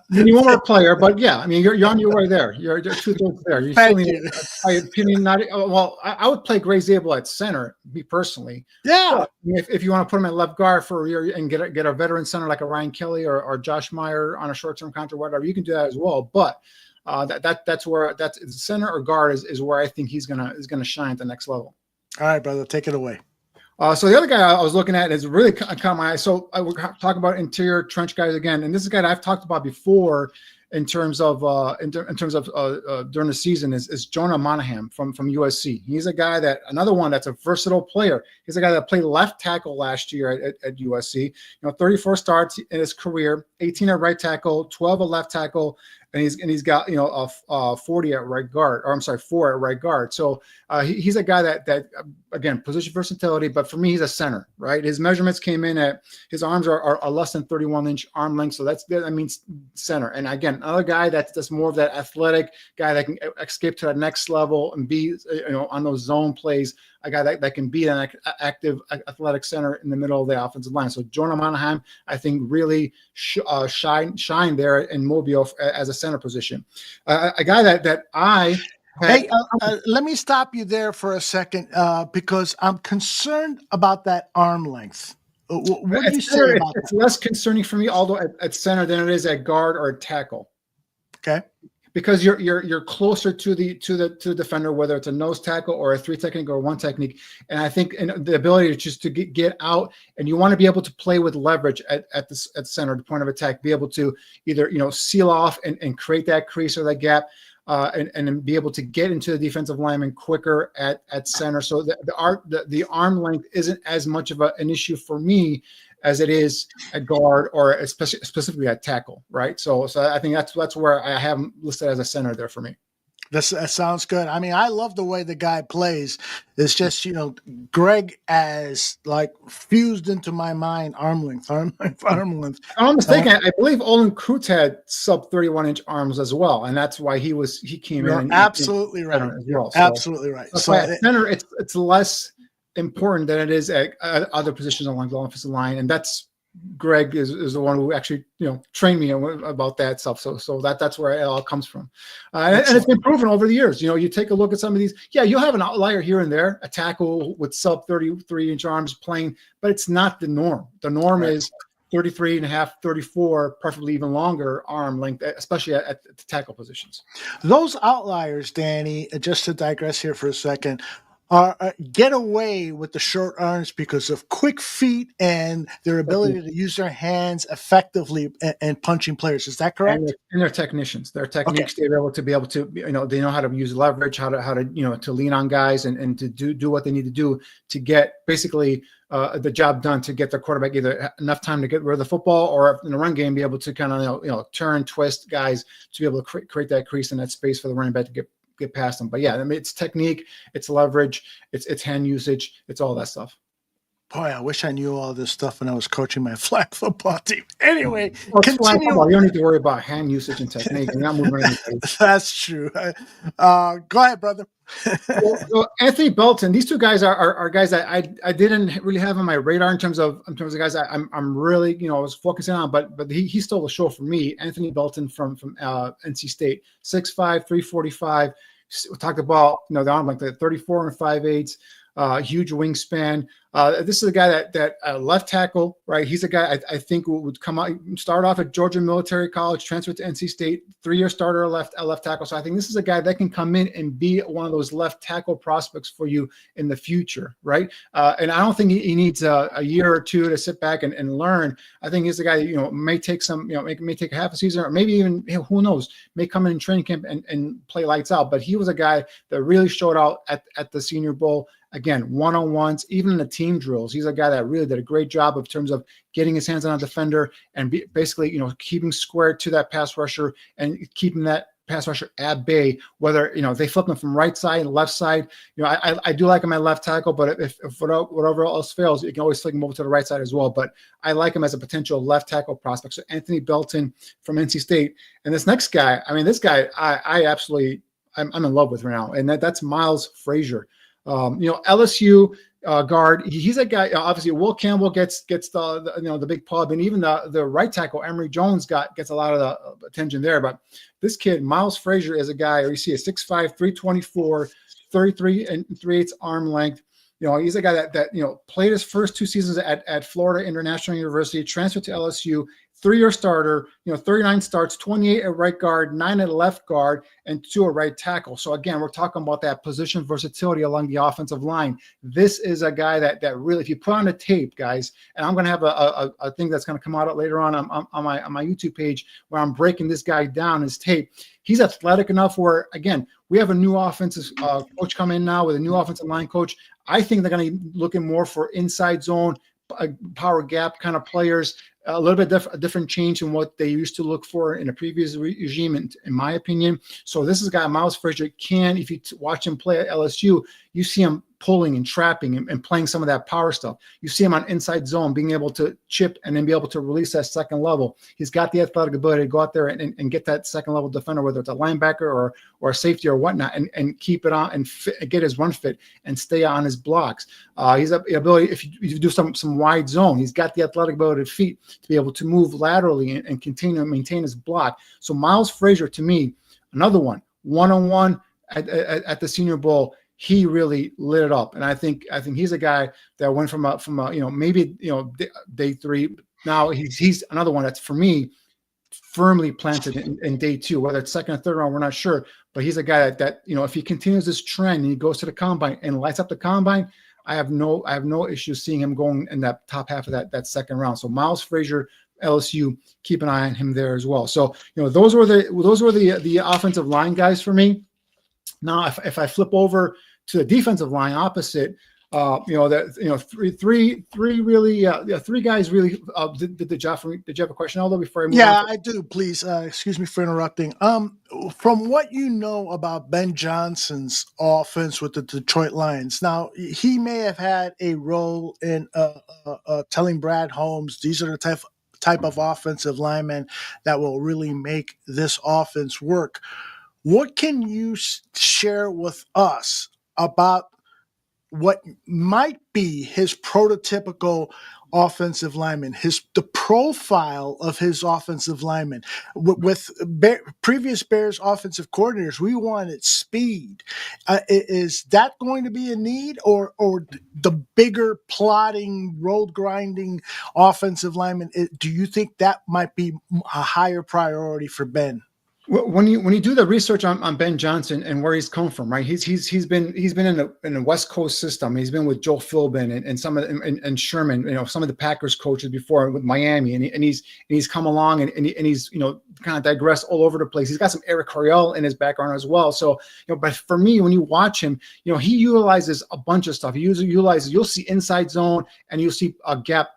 You want a player, but yeah, I mean, you're on your way there. You're 2/3 there. You still need, my opinion, I would play Gray Zabel at center, me personally. Yeah. If you want to put him at left guard for a year and get a veteran center like a Ryan Kelly or Josh Meyer on a short-term contract, whatever, you can do that as well. But that's where center or guard is where I think he's gonna shine at the next level. All right, brother, take it away. So the other guy I was looking at is really caught my eye. So I will talk about interior trench guys again, and this is a guy that I've talked about before in terms of during the season is Jonah Monahan from USC. He's a guy another one that's a versatile player. He's a guy that played left tackle last year at USC. 34 starts in his career, 18 at right tackle, 12 at left tackle. And he's got 40 at right guard, or I'm sorry, 4 at right guard. So he's a guy that again, position versatility, but for me he's a center, right? His measurements came in at his arms are less than 31-inch arm length, so that means center. And again, another guy that's more of that athletic guy that can escape to that next level and be on those zone plays. A guy that can be an active athletic center in the middle of the offensive line. So Jonah Monahan, I think, really shine there in Mobile as a center position. A guy that I had, Hey, let me stop you there for a second because I'm concerned about that arm length. What do you say center, about it's that? less concerning for me, although at center than it is at guard or at tackle. Okay. Because you're closer to the defender, whether it's a nose tackle or a 3 technique or 1 technique, and I think the ability to just to get out, and you want to be able to play with leverage at center, the point of attack, be able to either seal off and create that crease or that gap, and be able to get into the defensive lineman quicker at center. So the arm length isn't as much of an issue for me as it is at guard or specifically at tackle, right? So I think that's where I have him listed as a center there for me. That sounds good. I mean, I love the way the guy plays. It's just, Greg as like fused into my mind, arm length. If I'm not mistaken, I believe Olin Krutz had sub 31-inch arms as well, and that's why he came in. Absolutely right. As well. Absolutely right. So at center, it's less important than it is at other positions along the offensive line, and that's Greg is the one who actually trained me about that stuff. So that's where it all comes from, and it's been proven over the years. You take a look at some of these. Yeah, you'll have an outlier here and there, a tackle with sub 33-inch arms playing, but it's not the norm. The norm is 33 and a half, 34, preferably even longer arm length, especially at the tackle positions. Those outliers, Danny, just to digress here for a second, get away with the short arms because of quick feet and their ability to use their hands effectively and punching players. Is that correct? And they're technicians. Their techniques, they're able to be able to, they know how to use leverage, how to to lean on guys and to do what they need to do to get basically the job done, to get their quarterback either enough time to get rid of the football, or in the run game be able to kind of turn, twist guys to be able to create that crease in that space for the running back to get past them. But yeah, I mean, it's technique, it's leverage, it's hand usage, it's all that stuff. Boy, I wish I knew all this stuff when I was coaching my flag football team. Anyway, continue. You don't need to worry about hand usage and technique. You're not moving anything. That's true. Go ahead, brother. So Anthony Belton, these two guys are guys that I didn't really have on my radar in terms of guys I'm really I was focusing on, but he stole the show for me. Anthony Belton from NC State, 6'5", 345. We talked about the arm length, 34 and 5/8, huge wingspan. This is a guy that left tackle, right? He's a guy I think would come out, start off at Georgia Military College, transfer to NC State, 3-year starter left tackle. So I think this is a guy that can come in and be one of those left tackle prospects for you in the future, right? And I don't think he needs a year or two to sit back and learn. I think he's a guy may take some, may take half a season, or maybe even who knows, may come in training camp and play lights out. But he was a guy that really showed out at the Senior Bowl. Again, one-on-ones, even in the team drills. He's a guy that really did a great job in terms of getting his hands on a defender and basically, keeping square to that pass rusher and keeping that pass rusher at bay, whether, they flip him from right side and left side. I do like him at left tackle, but if whatever else fails, you can always flick him over to the right side as well. But I like him as a potential left tackle prospect. So Anthony Belton from NC State. And this next guy, this guy, I'm in love with right now. And that's Miles Frazier. LSU guard. He's a guy. Obviously, Will Campbell gets the big pub, and even the right tackle Emory Jones gets a lot of the attention there. But this kid, Miles Frazier, is a guy. You see a 6'5", 324, 33 and 3/8 arm length. He's a guy that played his first 2 seasons at Florida International University, transferred to LSU. 3-year starter, 39 starts, 28 at right guard, 9 at left guard, and 2 at right tackle. So again, we're talking about that position versatility along the offensive line. This is a guy that really, if you put on the tape, guys, and I'm going to have a thing that's going to come out later on my YouTube page where I'm breaking this guy down, his tape. He's athletic enough where, again, we have a new offensive coach come in now with a new offensive line coach. I think they're going to be looking more for inside zone, power gap kind of players, a little bit a different change in what they used to look for in a previous regime, in my opinion. So this is a guy, Miles Frazier, if you watch him play at LSU, you see him pulling and trapping and playing some of that power stuff. You see him on inside zone, being able to chip and then be able to release that second level. He's got the athletic ability to go out there and get that second level defender, whether it's a linebacker or a safety or whatnot, and keep it on and get his run fit and stay on his blocks. He's the ability, if you do some wide zone, he's got the athletic ability to be able to move laterally and continue to maintain his block. So Miles Frazier, to me, another one-on-one at the Senior Bowl, he really lit it up. And I think he's a guy that went from a maybe day 3. Now he's another one that's, for me, firmly planted in day 2, whether it's second or third round, we're not sure. But he's a guy that if he continues this trend and he goes to the combine and lights up the combine, I have no issue seeing him going in that top half of that second round. So Miles Frazier, LSU, keep an eye on him there as well. So those were the offensive line guys for me. Now if I flip over to the defensive line opposite, three guys really did the job for me. Did you have a question, Aldo, before I move on? Yeah, I do. Please, excuse me for interrupting. From what you know about Ben Johnson's offense with the Detroit Lions, now he may have had a role in telling Brad Holmes these are the type of offensive linemen that will really make this offense work. What can you share with us about what might be his prototypical offensive lineman, the profile of his offensive lineman? With previous Bears offensive coordinators, we wanted speed. Is that going to be a need, or the bigger plotting, road grinding offensive lineman? Do you think that might be a higher priority for Ben? When you do the research on Ben Johnson and where he's come from, right? He's been in the West Coast system. He's been with Joe Philbin and some of and Sherman, some of the Packers coaches before with Miami, and he's come along and he's kind of digressed all over the place. He's got some Eric Coryell in his background as well. So but for me, when you watch him, he utilizes a bunch of stuff. He utilizes, you'll see inside zone and you'll see a gap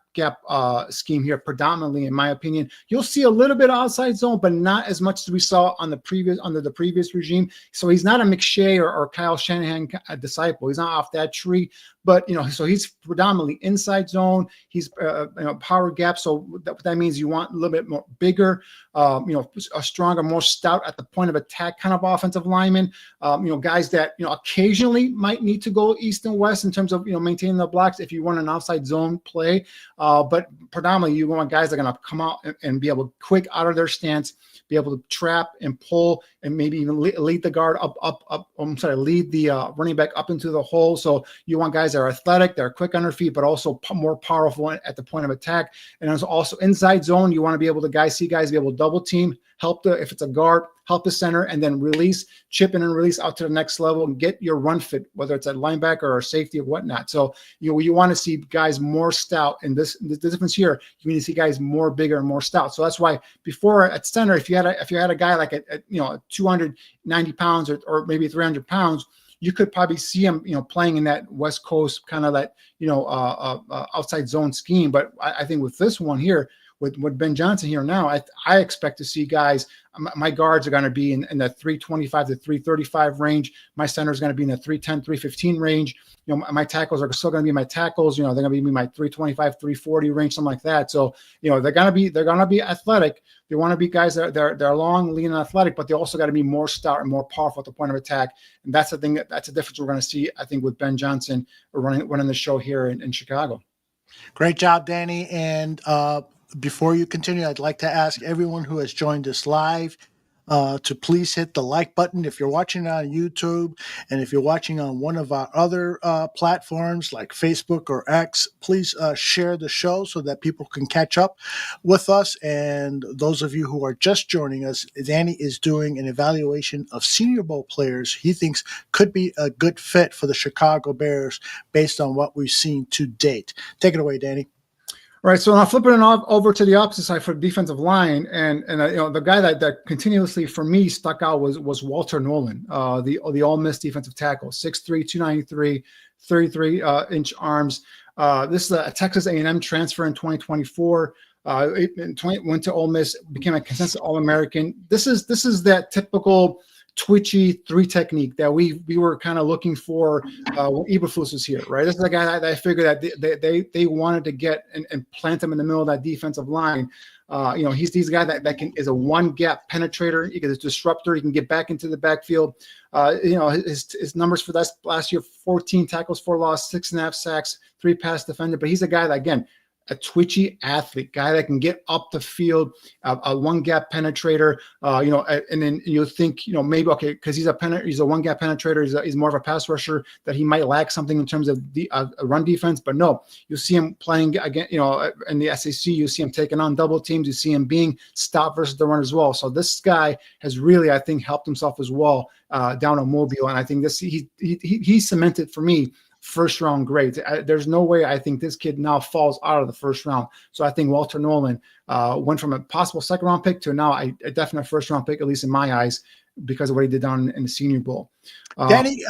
scheme here predominantly, in my opinion. You'll see a little bit outside zone, but not as much as we saw under the previous regime. So he's not a McShay or Kyle Shanahan disciple. He's not off that tree, but so he's predominantly inside zone. He's power gap. So that means you want a little bit more bigger, a stronger, more stout at the point of attack kind of offensive lineman. Guys that occasionally might need to go east and west in terms of maintaining the blocks if you want an outside zone play. But predominantly, you want guys that are going to come out and be able to quick out of their stance, be able to trap and pull, and maybe even lead the guard lead the running back up into the hole. So you want guys that are athletic, that are quick on their feet, but also more powerful at the point of attack. And also inside zone, you want to be able to see guys be able to double team, if it's a guard, help the center, and then chip in and release out to the next level and get your run fit, whether it's a linebacker or safety or whatnot. So you want to see guys more stout. And the difference here, you need to see guys more bigger and more stout. So that's why before at center, if you had a guy like at 290 pounds or maybe 300 pounds, you could probably see him, playing in that West Coast kind of that, outside zone scheme. But I think with this one here, with Ben Johnson here now, I expect to see guys. My guards are going to be in the 325 to 335 range. My center is going to be in the 310, 315 range. My tackles are still going to be my tackles. They're going to be my 325, 340 range, something like that. So, they're going to be athletic. They want to be guys that they're long, lean, and athletic, but they also got to be more stout and more powerful at the point of attack. And that's the thing that's a difference we're going to see, I think, with Ben Johnson running the show here in Chicago. Great job, Danny. And before you continue, I'd like to ask everyone who has joined us live to please hit the like button if you're watching on YouTube, and if you're watching on one of our other platforms like Facebook or X, please share the show so that people can catch up with us. And those of you who are just joining us, Danny is doing an evaluation of Senior Bowl players he thinks could be a good fit for the Chicago Bears based on what we've seen to date. Take it away, Danny. All right, so now flipping it over to the opposite side for defensive line, and the guy that continuously for me stuck out was Walter Nolan, the Ole Miss defensive tackle, 6'3", 293, 33-inch arms. This is a Texas A&M transfer in 2024. Went to Ole Miss, became a consensus All-American. This is that typical twitchy 3 technique that we were kind of looking for when Eberflus was here, right? This is a guy that I figured that they wanted to get and plant him in the middle of that defensive line. He's a guy that is a 1-gap penetrator. He is a disruptor. He can get back into the backfield. His numbers for that last year: 14 tackles for loss, 6.5 sacks, 3 pass defender. But he's a guy that, again, a twitchy athlete, guy that can get up the field, a 1-gap penetrator, and then you think, maybe, okay, because he's a 1-gap penetrator, he's more of a pass rusher, that he might lack something in terms of the run defense. But no, you see him playing again, in the SEC, you see him taking on double teams, you see him being stopped versus the run as well. So this guy has really, I think, helped himself as well down in Mobile, and I think he cemented for me first-round grades. There's no way I think this kid now falls out of the first round. So I think Walter Nolan went from a possible second-round pick to now a definite first-round pick, at least in my eyes, because of what he did down in the Senior Bowl. Danny,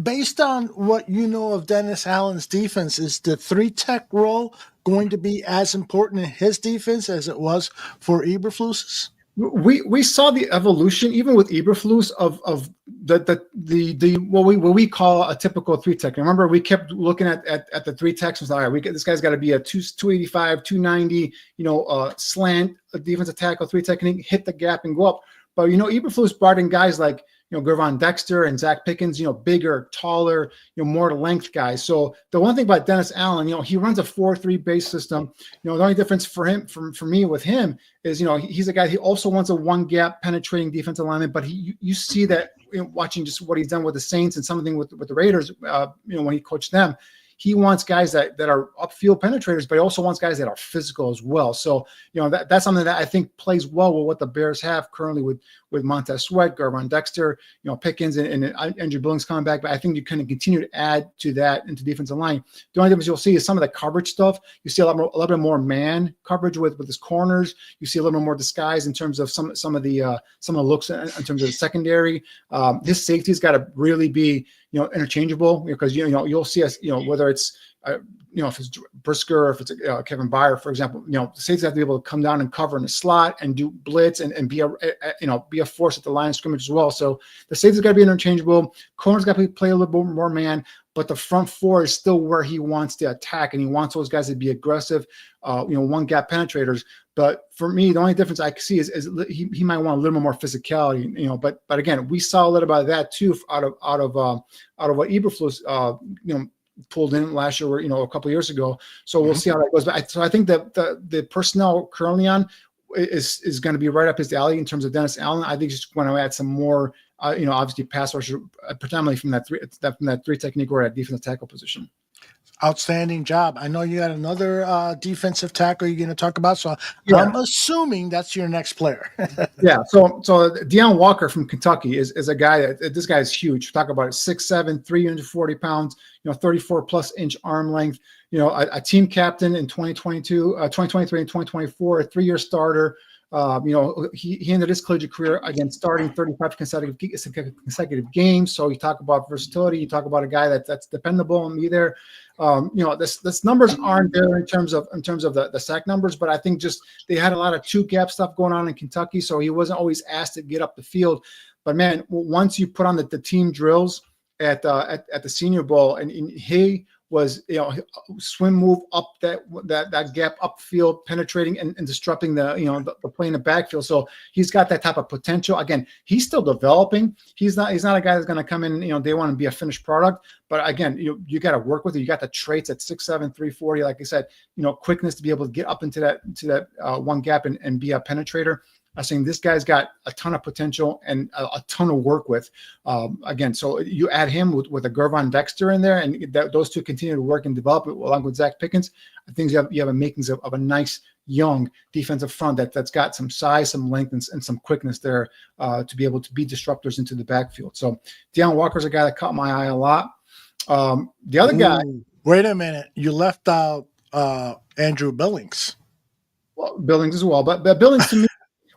based on what you know of Dennis Allen's defense, is the 3-tech role going to be as important in his defense as it was for Eberflus's? We saw the evolution even with Eberflus of the what we call a typical 3-tech. Remember, we kept looking at the 3-techs and was like, all right, this guy's got to be a 285, 290, slant, a defensive tackle, 3 technique, hit the gap and go up. But Eberflus brought in guys like Gervon Dexter and Zach Pickens, bigger, taller, more length guys. So the one thing about Dennis Allen, he runs a 4-3 base system. The only difference for him, for me with him is, he's a guy, he also wants a 1-gap penetrating defensive lineman, but you see that watching just what he's done with the Saints and something with the Raiders, when he coached them. He wants guys that are upfield penetrators, but he also wants guys that are physical as well. So, that's something that I think plays well with what the Bears have currently with Montez Sweat, Gervon Dexter, Pickens, and Andrew Billings coming back. But I think you can continue to add to that into defensive line. The only difference you'll see is some of the coverage stuff. You see a little bit more man coverage with his corners. You see a little bit more disguise in terms of some of the looks in terms of the secondary. His safety's got to really be interchangeable, because you'll see us, whether it's if it's Brisker or if it's Kevin Byer, for example, the safeties have to be able to come down and cover in the slot and do blitz and be a force at the line of scrimmage as well. So the safeties got to be interchangeable. Corners got to play a little bit more man, but the front 4 is still where he wants to attack, and he wants those guys to be aggressive, 1-gap penetrators. But for me, the only difference I see is he might want a little more physicality, But again, we saw a little bit of that too out of what Eberflus pulled in last year, or a couple of years ago. So we'll see how that goes. But I think that the personnel currently on is going to be right up his alley in terms of Dennis Allen. I think he's going to add some more, obviously pass rusher, predominantly from that 3 technique or at defensive tackle position. Outstanding job. I know you got another defensive tackle you're going to talk about, so yeah. I'm assuming that's your next player. Yeah. So Deion Walker from Kentucky is a guy this guy is huge. Talk about it: 6'7", 340 pounds, 34+ inch arm length. A team captain in 2022, 2023, and 2024, a 3-year starter. He ended his collegiate career again starting 35 consecutive games. So you talk about versatility. You talk about a guy that's dependable and be there. This numbers aren't there in terms of the sack numbers, but I think just they had a lot of 2-gap stuff going on in Kentucky, so he wasn't always asked to get up the field. But man, once you put on the team drills at the Senior Bowl, and he was swim move up that gap upfield, penetrating and disrupting the play in the backfield. So he's got that type of potential. Again, he's still developing. He's not a guy that's going to come in day one and be a finished product. But again, you got to work with it. You got the traits at 6'7", 340. Like I said, quickness to be able to get up into that 1 gap and be a penetrator. I'm saying this guy's got a ton of potential and a ton of work with. Again, so you add him with a Gervon Dexter in there, and those two continue to work and develop along with Zach Pickens. I think you have a makings of a nice young defensive front that's got some size, some length, and some quickness there to be able to be disruptors into the backfield. So Deion Walker's a guy that caught my eye a lot. The other guy. Wait a minute, you left out Andrew Billings. Well, Billings as well, but Billings to me.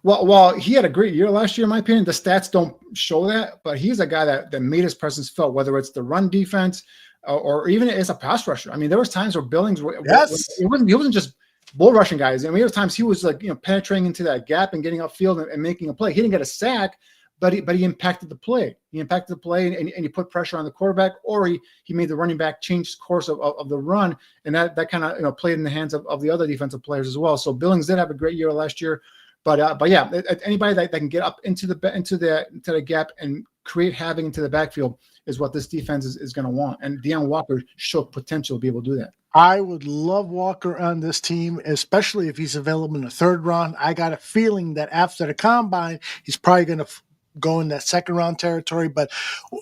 Well, he had a great year last year, in my opinion. The stats don't show that, but he's a guy that made his presence felt, whether it's the run defense or even as a pass rusher. I mean, there was times where Billings, he wasn't just bull rushing guys. I mean, there was times he was like, penetrating into that gap and getting upfield and making a play. He didn't get a sack, but he impacted the play. He impacted the play, and he put pressure on the quarterback, or he made the running back change course of the run, and that kind of played in the hands of the other defensive players as well. So Billings did have a great year last year, but yeah, anybody that can get up into the gap and create havoc into the backfield is what this defense is going to want. And Deion Walker showed potential to be able to do that. I would love Walker on this team, especially if he's available in the third round. I got a feeling that after the combine, he's probably going to go in that second round territory. But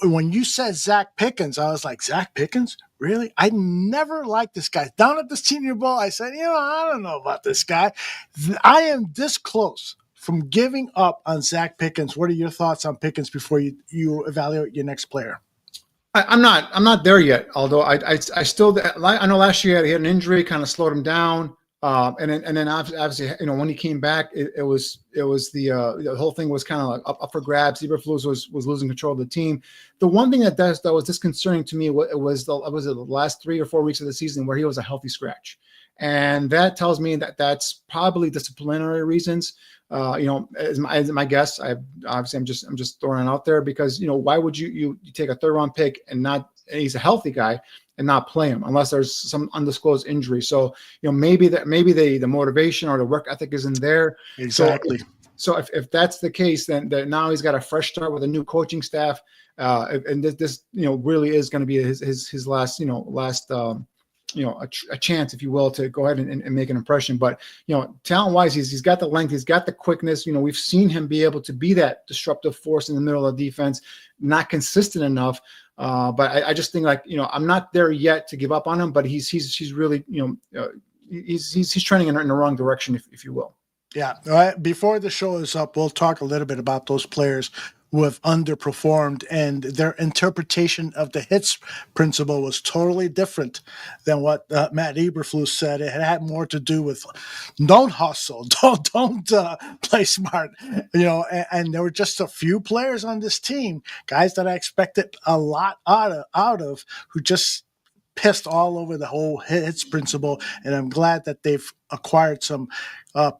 when you said Zach Pickens, I was like, Zach Pickens? Really? I never liked this guy. Down at the Senior Bowl, I said, I don't know about this guy. I am this close from giving up on Zach Pickens. What are your thoughts on Pickens before you evaluate your next player? I'm not there yet. Although I still, I know last year he had an injury, kind of slowed him down. And then obviously, when he came back, it was the whole thing was kind of like up for grabs. Eberflus was losing control of the team. The one thing that was disconcerting to me was the last 3 or 4 weeks of the season where he was a healthy scratch, and that tells me that that's probably disciplinary reasons. As my guess, I'm just throwing it out there because why would you take a third round pick and he's a healthy guy and not play him unless there's some undisclosed injury. So maybe the motivation or the work ethic isn't there. Exactly. So if that's the case, then now he's got a fresh start with a new coaching staff, and this really is going to be his last a chance, if you will, to go ahead and make an impression. But talent wise, he's got the length, he's got the quickness. We've seen him be able to be that disruptive force in the middle of the defense. Not consistent enough, but I just think I'm not there yet to give up on him. But he's really he's trending in the wrong direction, if you will. Yeah. All right. Before the show is up, we'll talk a little bit about those players who have underperformed, and their interpretation of the hits principle was totally different than what Matt Eberflus said. It had more to do with don't hustle, don't play smart, and there were just a few players on this team, guys that I expected a lot out of who just pissed all over the whole hits principle. And I'm glad that they've acquired some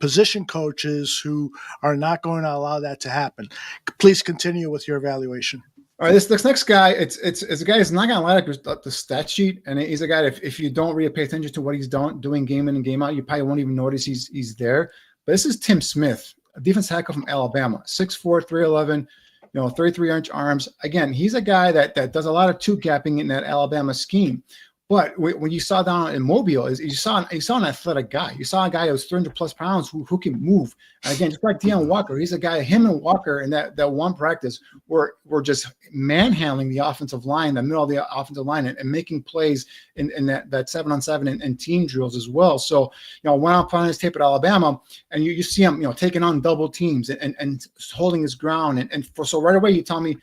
position coaches who are not going to allow that to happen. Please continue with your evaluation. All right, this next guy, it's a guy who's not going to light up the stat sheet, and he's a guy that if you don't really pay attention to what he's doing game in and game out, you probably won't even notice he's there. But this is Tim Smith, a defense tackle from Alabama, 6'4", 311, 33-inch arms. Again, he's a guy that does a lot of two-gapping in that Alabama scheme. But when you saw down in Mobile, you saw an athletic guy. You saw a guy who was 300-plus pounds who can move. And again, just like Deion Walker, he's a guy. Him and Walker in that one practice were just manhandling the offensive line, the middle of the offensive line, and making plays in that 7-on-7 and team drills as well. So when I'm playing his tape at Alabama, and you see him taking on double teams and holding his ground, so right away you tell me.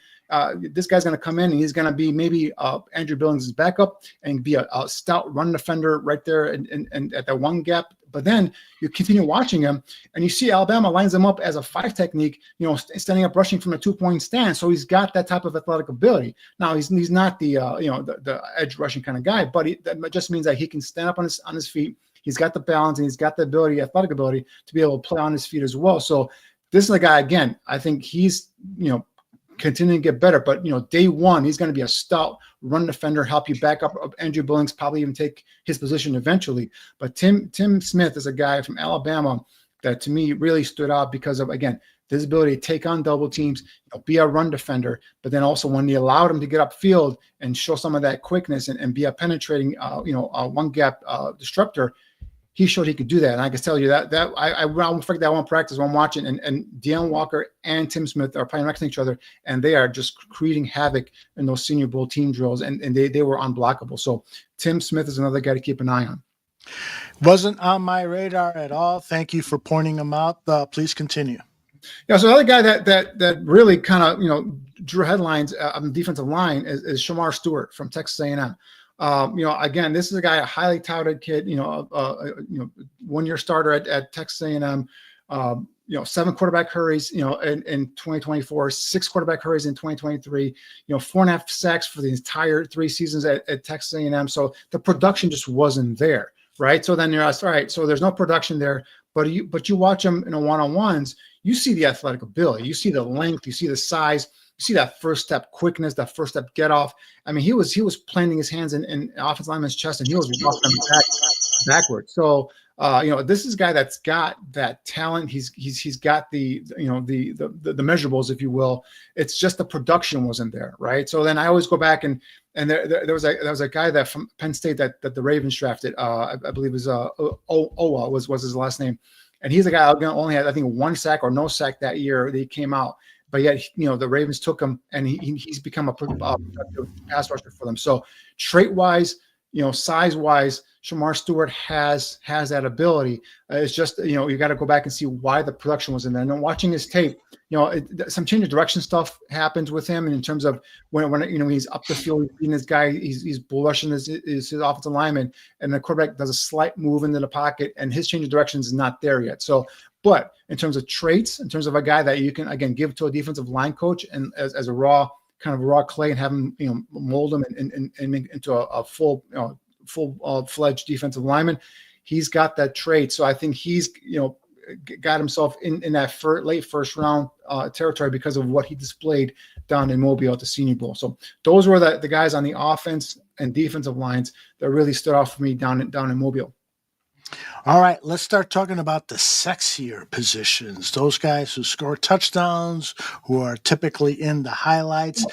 This guy's going to come in and he's going to be maybe Andrew Billings' backup and be a stout run defender right there and at that one gap. But then you continue watching him and you see Alabama lines him up as a 5 technique, standing up rushing from a 2-point stand. So he's got that type of athletic ability. Now he's not the the edge rushing kind of guy, but that just means that he can stand up on his feet. He's got the balance and he's got the athletic ability to be able to play on his feet as well. So this is a guy, again, I think he's continuing to get better, but day one he's going to be a stout run defender, help you back up Andrew Billings, probably even take his position eventually. But Tim Smith is a guy from Alabama that to me really stood out because of, again, his ability to take on double teams, be a run defender, but then also when they allowed him to get upfield and show some of that quickness and be a penetrating one gap disruptor, he showed he could do that. And I can tell you that I won't forget that one practice when I'm watching, and Deion Walker and Tim Smith are playing next to each other, and they are just creating havoc in those Senior Bowl team drills, and they were unblockable. So Tim Smith is another guy to keep an eye on. Wasn't on my radar at all. Thank you for pointing him out. Please continue. Yeah, so another guy that really kind of drew headlines on the defensive line is Shamar Stewart from Texas A&M. Again, this is a guy, a highly touted kid, 1-year starter at Texas A&M, 7 quarterback hurries, in 2024, 6 quarterback hurries in 2023, 4.5 sacks for the entire 3 seasons at Texas A&M. So the production just wasn't there, right? So then you're asked, all right, so there's no production there, but you watch him in one-on-ones, you see the athletic ability, you see the length, you see the size, you see that first step quickness, that first step get off. I mean, he was planting his hands in offensive lineman's chest, and he was walking them backwards. So this is a guy that's got that talent. He's got the measurables, if you will. It's just the production wasn't there, right? So then I always go back and there was a guy that from Penn State that the Ravens drafted. I believe was Owa was his last name, and he's a guy who only had, I think, 1 sack or no sack that year that he came out. But yet, the Ravens took him, and he's become a productive pass rusher for them. So trait-wise, size-wise, Shamar Stewart has that ability. It's just, you got to go back and see why the production was in there. And then watching his tape, some change of direction stuff happens with him, and in terms of when he's up the field, he's beating this guy, he's bull rushing his offensive lineman, and the quarterback does a slight move into the pocket, and his change of direction is not there yet. So, but in terms of traits, in terms of a guy that you can again give to a defensive line coach and as a raw clay and have him mold him and into a full-fledged defensive lineman, he's got that trait. So I think he's got himself in that late first round territory because of what he displayed down in Mobile at the Senior Bowl. So those were the guys on the offense and defensive lines that really stood out for me down in Mobile. All right, let's start talking about the sexier positions. Those guys who score touchdowns, who are typically in the highlights.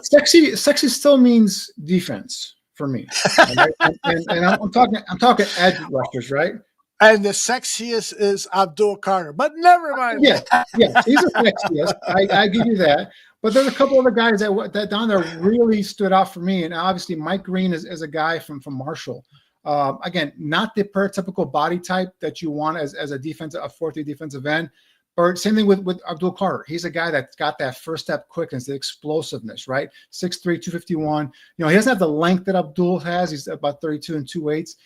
Sexy still means defense for me. Right? and I'm talking edge rushers, right? And the sexiest is Abdul Carter, but never mind. Yeah, he's the sexiest. I give you that. But there's a couple other guys that down there really stood out for me, and obviously Mike Green is a guy from Marshall. Again, not the prototypical body type that you want as a 4-3 defensive end. Or same thing with Abdul Carter. He's a guy that's got that first step quickness, the explosiveness, right? 6'3", 251. He doesn't have the length that Abdul has. He's about 32 and 2/8.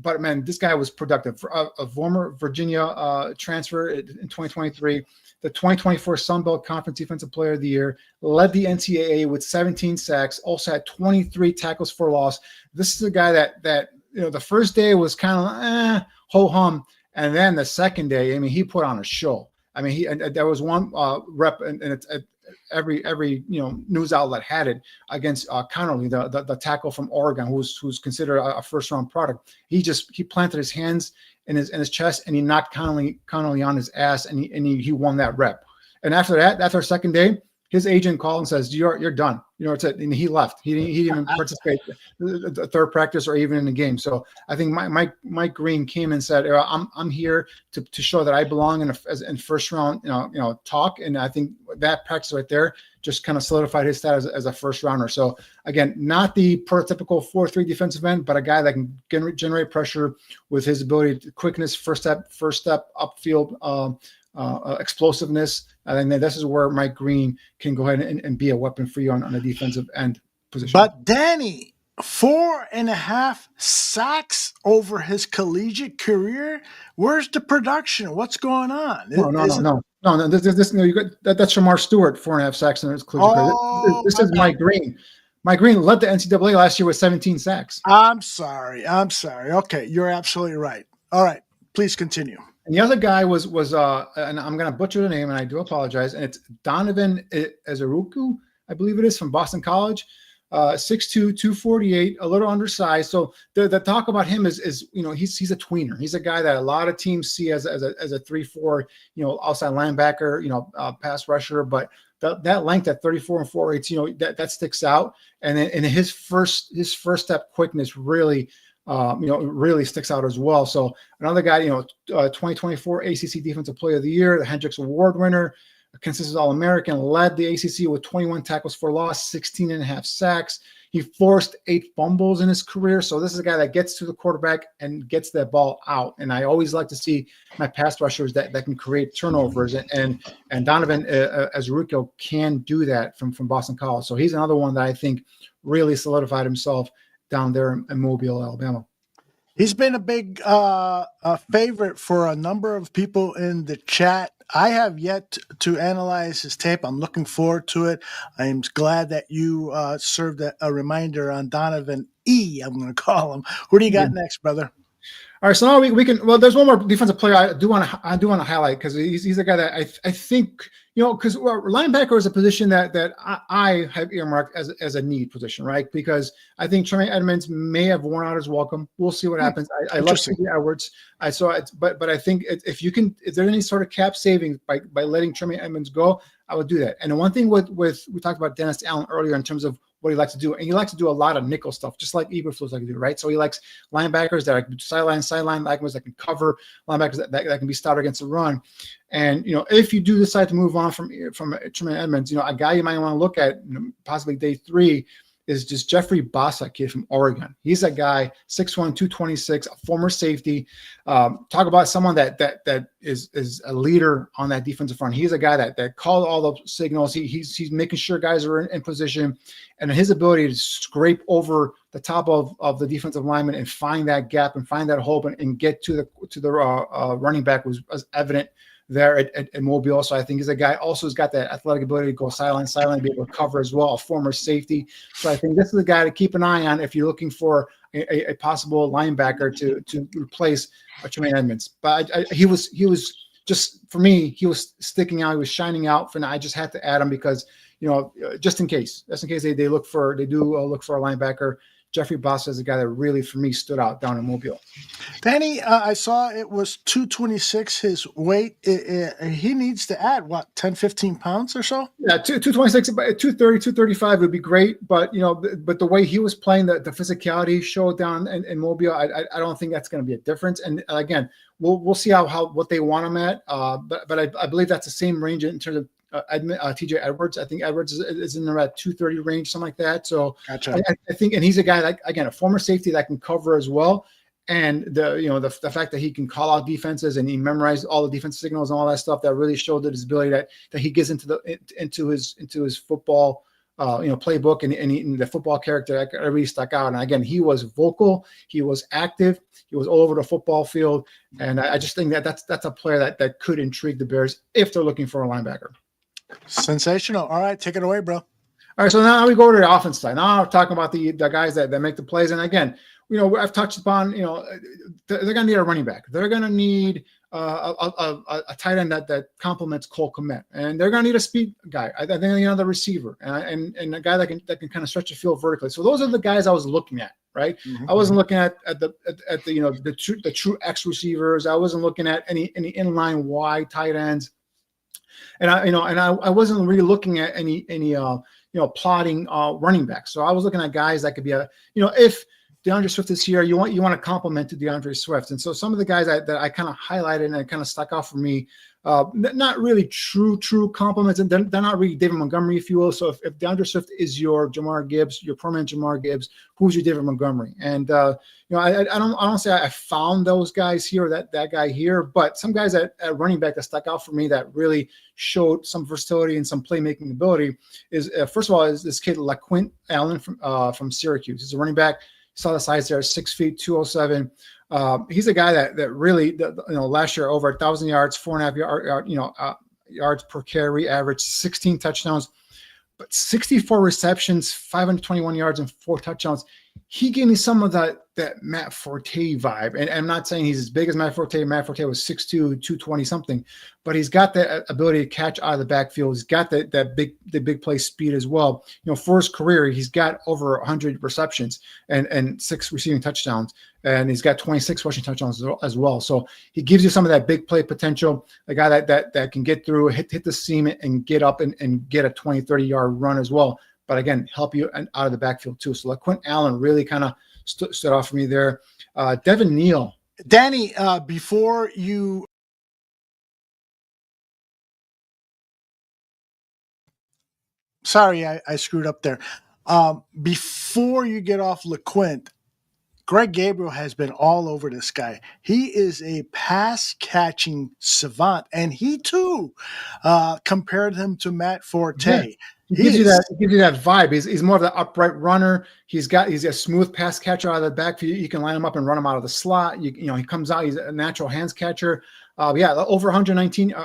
But man, this guy was productive. A former Virginia transfer in 2023, the 2024 Sun Belt Conference Defensive Player of the Year, led the NCAA with 17 sacks, also had 23 tackles for loss. This is a guy that the first day was kind of ho-hum. And then the second day, I mean, he put on a show. I mean, there was one rep, and it's every news outlet had it against Connerly, the tackle from Oregon, who's considered a first round product. He planted his hands in his chest, and he knocked Connerly on his ass, and he won that rep. And after that, second day, his agent called and says, "You're done." It's it, and he left. He didn't even participate the third practice or even in the game. So I think Mike Green came and said, "I'm here to show that I belong in first round talk." And I think that practice right there just kind of solidified his status as a first rounder. So again, not the prototypical 4-3 defensive end, but a guy that can generate pressure with his ability to quickness, first step upfield. Explosiveness. I think this is where Mike Green can go ahead and be a weapon for you on a defensive end position. But Danny, 4.5 sacks over his collegiate career. Where's the production? What's going on? No. You got that's Shamar Stewart, 4.5 sacks in his collegiate career. This is Mike Green. Mike Green led the NCAA last year with 17 sacks. I'm sorry. Okay, you're absolutely right. All right, please continue. And the other guy was and I'm going to butcher the name, and I do apologize. And it's Donovan Ezeruku, I believe it is, from Boston College, 6'2", 248, a little undersized. So the talk about him is he's a tweener. He's a guy that a lot of teams see as a 3-4, outside linebacker, pass rusher, but that length at 34 and 4/8, that sticks out. And then in his first step quickness really sticks out as well. So another guy, 2024 ACC Defensive Player of the Year, the Hendricks Award winner, a consistent All-American, led the ACC with 21 tackles for loss, 16.5 sacks. He forced 8 fumbles in his career. So this is a guy that gets to the quarterback and gets that ball out. And I always like to see my pass rushers that can create turnovers. And Donovan Ezeruku can do that from Boston College. So he's another one that I think really solidified himself down there in Mobile, Alabama. He's been a big favorite for a number of people in the chat. I have yet to analyze his tape. I'm looking forward to it. I'm glad that you served a reminder on Donovan E. I'm going to call him. Who do you got next, brother? All right, so now we can. Well, there's one more defensive player I do want to highlight because he's a guy that I think because linebacker is a position that I have earmarked as a need position, right? Because I think Tremaine Edmonds may have worn out his welcome. We'll see what happens. I love C.J. Edwards. I saw it, but I think if there's any sort of cap savings by letting Tremaine Edmonds go, I would do that. And the one thing with we talked about Dennis Allen earlier in terms of what he likes to do. And he likes to do a lot of nickel stuff, just like Eberflus like to do, right? So he likes linebackers that are sideline linebackers that can cover, linebackers that can be stout against the run. And, if you do decide to move on from Tremaine Edmonds, a guy you might want to look at possibly day 3 is just Jeffrey Bassa, kid from Oregon. He's a guy, 6'1", 226, a former safety. Talk about someone that is a leader on that defensive front. He's a guy that called all the signals. He's making sure guys are in position, and his ability to scrape over the top of the defensive lineman and find that gap and find that hole and get to the running back was evident there at Mobile. So I think he's a guy also who's got that athletic ability to go sideline, be able to cover as well, a former safety. So I think this is a guy to keep an eye on if you're looking for a possible linebacker to replace Tremaine Edmonds. But he was just, for me, he was sticking out, he was shining out, and I just had to add him because, just in case they do look for a linebacker. Jeffrey Bassa is a guy that really, for me, stood out down in Mobile. Danny, I saw it was 226 his weight. He needs to add, 10, 15 pounds or so? Yeah, 226, 230, 235 would be great. But, but the way he was playing, the physicality showed down in Mobile, I don't think that's going to be a difference. And again, we'll see what they want him at. But I believe that's the same range in terms of TJ Edwards. I think Edwards is in around 230 range, something like that. So gotcha. I think, and he's a guy that, again, a former safety that can cover as well. And the fact that he can call out defenses and he memorized all the defense signals and all that stuff, that really showed his ability that he gets into his football playbook and the football character that really stuck out. And again, he was vocal, he was active, he was all over the football field. And I just think that's a player that could intrigue the Bears if they're looking for a linebacker. Sensational. All right, take it away, bro. All right, so now we go to the offense side. Now I'm talking about the guys that make the plays. And again, I've touched upon, they're going to need a running back. They're going to need a tight end that complements Cole Kmet, and they're going to need a speed guy. I think they need another receiver and a guy that can kind of stretch the field vertically. So those are the guys I was looking at, right? Mm-hmm. I wasn't looking at the true X receivers. I wasn't looking at any inline wide tight ends. And I wasn't really looking at any plotting running backs. So I was looking at guys that could be if DeAndre Swift is here, you want to compliment to DeAndre Swift. And so some of the guys that I kind of highlighted and kind of stuck out for me, not really true compliments, and they're not really David Montgomery, if you will. So if DeAndre Swift is your Jamar Gibbs, your permanent Jamar Gibbs, who's your David Montgomery? And I don't say I found those guys here or that guy here, but some guys at running back that stuck out for me that really showed some versatility and some playmaking ability is first of all is this kid LaQuint Allen from Syracuse. He's a running back. Saw the size there, 6 feet, 207. He's a guy that really, last year over 1,000 yards, 4.5 yards per carry, average 16 touchdowns, but 64 receptions, 521 yards, and 4 touchdowns. He gave me some of that Matt Forte vibe. And I'm not saying he's as big as Matt Forte. Matt Forte was 6'2", 220 something, but he's got that ability to catch out of the backfield. He's got the big play speed as well. For his career, he's got over 100 receptions and 6 receiving touchdowns, and he's got 26 rushing touchdowns as well. So he gives you some of that big play potential, a guy that can get through, hit the seam and get up and get a 20, 30-yard run as well. But again, help you out of the backfield too. So LaQuint Allen really kind of stood off for me there. Devin Neal. Danny, before you – sorry, I screwed up there. Before you get off LaQuint, Greg Gabriel has been all over this guy. He is a pass-catching savant, and he too compared him to Matt Forte. Yeah. He gives you that vibe. He's more of the upright runner. He's a smooth pass catcher out of the backfield. You can line him up and run him out of the slot. He comes out. He's a natural hands catcher. Over 119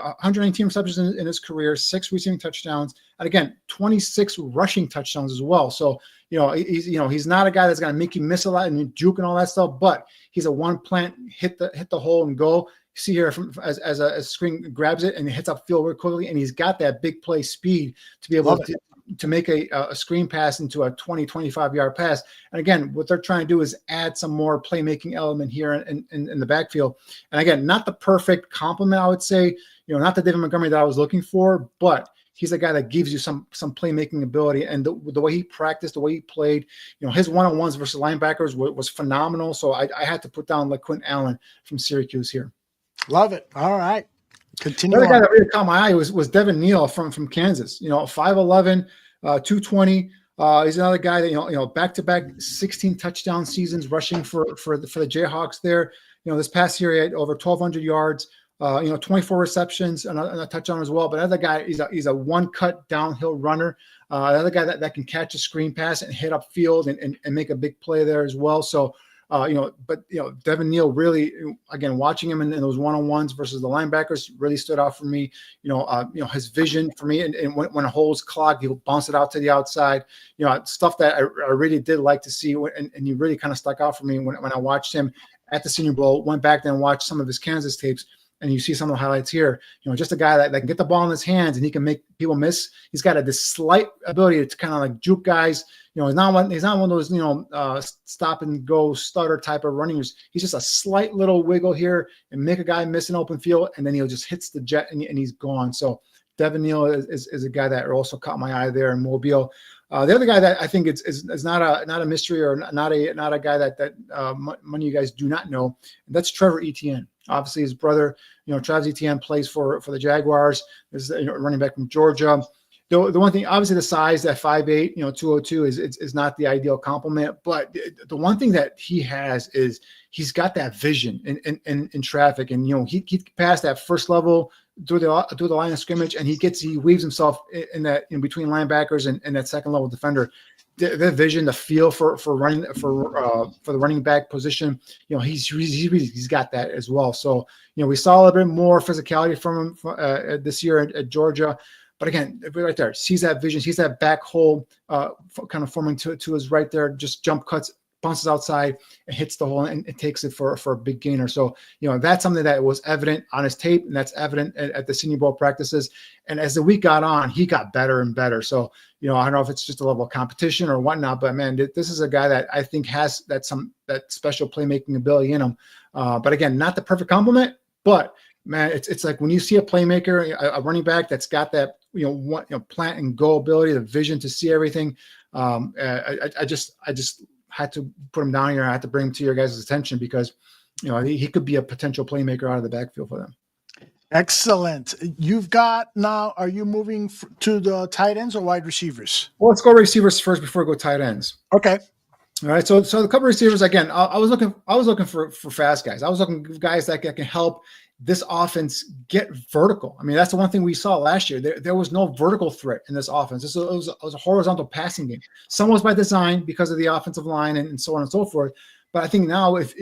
receptions in his career, 6 receiving touchdowns, and again 26 rushing touchdowns as well. So He's not a guy that's going to make you miss a lot and juke and all that stuff, but he's a one plant, hit the hole and go. See here as a screen grabs it and hits up field very quickly, and he's got that big play speed to be able to make a screen pass into a 20-25 yard pass. And again, what they're trying to do is add some more playmaking element here in the backfield. And again, not the perfect complement, I would say, not the David Montgomery that I was looking for, but he's a guy that gives you some playmaking ability. And the way he practiced, the way he played, his one-on-ones versus linebackers was phenomenal. So I had to put down Quentin Allen from Syracuse here. Love it. All right. Continue. The other guy that really caught my eye was Devin Neal from Kansas. 5'11", 220. He's another guy that back-to-back 16 touchdown seasons rushing for the Jayhawks there. This past year he had over 1,200 yards. 24 receptions and a touchdown as well. But another guy, he's a one-cut downhill runner. Another guy that can catch a screen pass and hit up field and make a big play there as well. So. Devin Neal really, again, watching him in those one-on-ones versus the linebackers really stood out for me. His vision for me, and when a hole's clogged, he'll bounce it out to the outside. Stuff that I really did like to see, and he really kind of stuck out for me when I watched him at the Senior Bowl. Went back then and watched some of his Kansas tapes. And you see some of the highlights here, just a guy that can get the ball in his hands and he can make people miss. He's got this slight ability to kind of like juke guys. He's not one of those, stop and go stutter type of runners. He's just a slight little wiggle here and make a guy miss an open field. And then he'll just hits the jet and he's gone. So Devin Neal is a guy that also caught my eye there in Mobile. The other guy that I think is not a mystery or not a guy that many of you guys do not know, and that's Trevor Etienne. Obviously, his brother, Travis Etienne, plays for the Jaguars. Is running back from Georgia. The one thing, obviously, the size, that 5'8", 202 is not the ideal complement. But the one thing that he has is he's got that vision in traffic, and he passed that first level through the line of scrimmage, and he weaves himself in between linebackers and that second level defender. The vision, the feel for running for the running back position, he's got that as well. So we saw a little bit more physicality from him this year at Georgia. But again, right there, sees that vision, sees that back hole kind of forming to his right there, just jump cuts, bounces outside and hits the hole and takes it for a big gainer. So, that's something that was evident on his tape, and that's evident at the Senior Bowl practices. And as the week got on, he got better and better. So, I don't know if it's just a level of competition or whatnot, but man, this is a guy that I think has that special playmaking ability in him. But again, not the perfect complement, but man, it's like when you see a playmaker, a running back that's got that, plant and go ability, the vision to see everything. I just had to put him down here. I had to bring him to your guys' attention because, he could be a potential playmaker out of the backfield for them. Excellent. You've got now, are you moving to the tight ends or wide receivers? Well, let's go receivers first before we go tight ends. Okay. All right. So the couple receivers, again, I was looking for fast guys. I was looking for guys that can help this offense get vertical. I mean, that's the one thing we saw last year. There was no vertical threat in this offense. It was a horizontal passing game. Some was by design because of the offensive line and so on and so forth. But I think now, if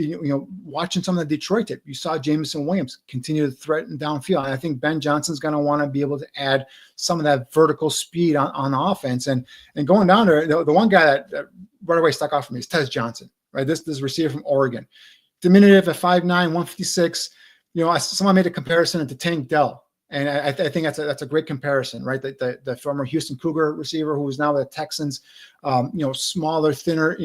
watching some of the Detroit tape, you saw Jameson Williams continue to threaten downfield. And I think Ben Johnson's going to want to be able to add some of that vertical speed on offense. And going down there, the one guy that right away stuck out for me is Tez Johnson, right? This receiver from Oregon, diminutive at 5'9", 156. Someone made a comparison to Tank Dell, and I think that's a great comparison, right? The former Houston Cougar receiver who is now the Texans, smaller, thinner,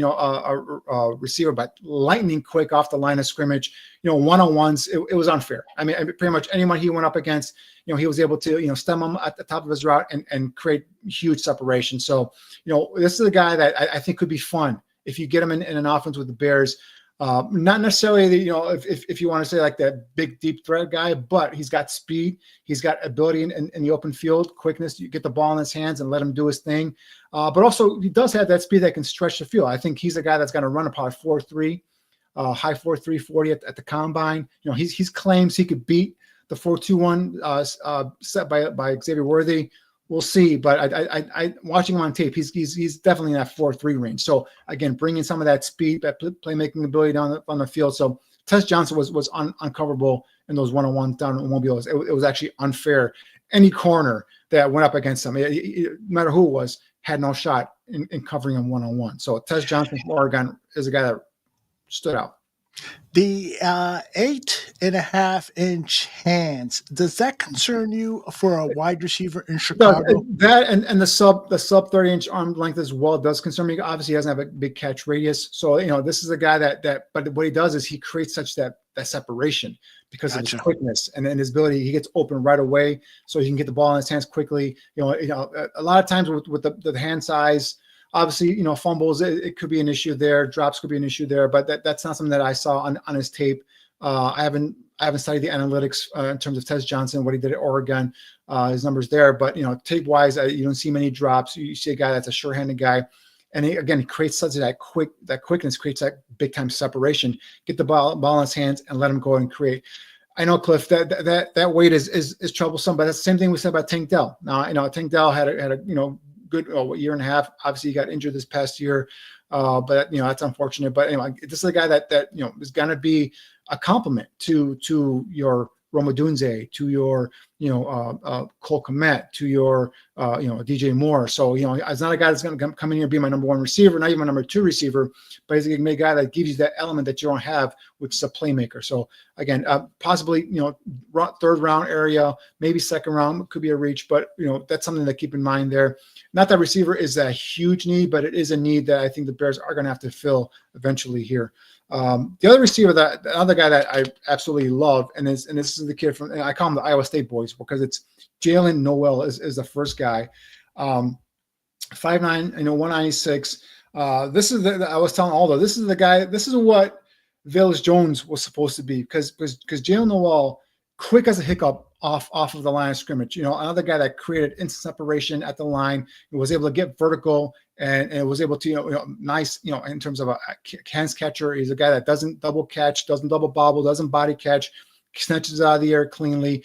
receiver, but lightning quick off the line of scrimmage. One-on-ones, it was unfair. I mean, pretty much anyone he went up against, he was able to, stem him at the top of his route and create huge separation. So, this is a guy that I think could be fun if you get him in an offense with the Bears. Not necessarily, if you want to say like that big deep threat guy, but he's got speed, he's got ability in the open field, quickness. You get the ball in his hands and let him do his thing. But also he does have that speed that can stretch the field. I think he's a guy that's going to run about 4.3, high 4.3 40 at the combine. He's claims he could beat the 4.21 set by Xavier Worthy. We'll see, but I watching him on tape, he's definitely in that 4.3 range. So again, bringing some of that speed, that playmaking ability on the field. So Tez Johnson was uncoverable in those one-on-ones down in Mobile. It was actually unfair. Any corner that went up against him, no matter who it was, had no shot in covering him one-on-one. So Tez Johnson from Oregon is a guy that stood out. The 8.5-inch hands, does that concern you for a wide receiver in Chicago? That and the sub 30-inch arm length as well does concern me. Obviously, he doesn't have a big catch radius. So, this is a guy that but what he does is he creates such that separation because of his quickness and his ability. He gets open right away, so he can get the ball in his hands quickly. A lot of times with the hand size, obviously, fumbles, it could be an issue there. Drops could be an issue there, but that's not something that I saw on his tape. I haven't studied the analytics in terms of Tez Johnson, what he did at Oregon, his numbers there. But, tape wise, you don't see many drops. You see a guy that's a sure-handed guy. And he creates such that quickness, creates that big time separation. Get the ball in his hands and let him go and create. I know, Cliff, that weight is troublesome, but that's the same thing we said about Tank Dell. Now, Tank Dell had a good year and a half. Obviously, he got injured this past year, but that's unfortunate. But anyway, this is a guy that is going to be a compliment to your Rome Odunze, to your Cole Kmet, to your DJ Moore. So it's not a guy that's going to come in here and be my number one receiver, not even my number two receiver, but he's going to be a guy that gives you that element that you don't have, which is a playmaker. So again, possibly third round area, maybe second round could be a reach, but that's something to keep in mind there. Not that receiver is a huge need, but it is a need that I think the Bears are going to have to fill eventually here. The other receiver, the other guy that I absolutely love, and this is the kid from, I call him the Iowa State boys because it's Jalen Noel is the first guy. 5'9", 196. This is I was telling Aldo, this is the guy, this is what Velus Jones was supposed to be because Jalen Noel, quick as a hiccup off of the line of scrimmage. Another guy that created instant separation at the line, was able to get vertical and was able to, nice, in terms of a hands catcher. He's a guy that doesn't double catch, doesn't double bobble, doesn't body catch, snatches out of the air cleanly,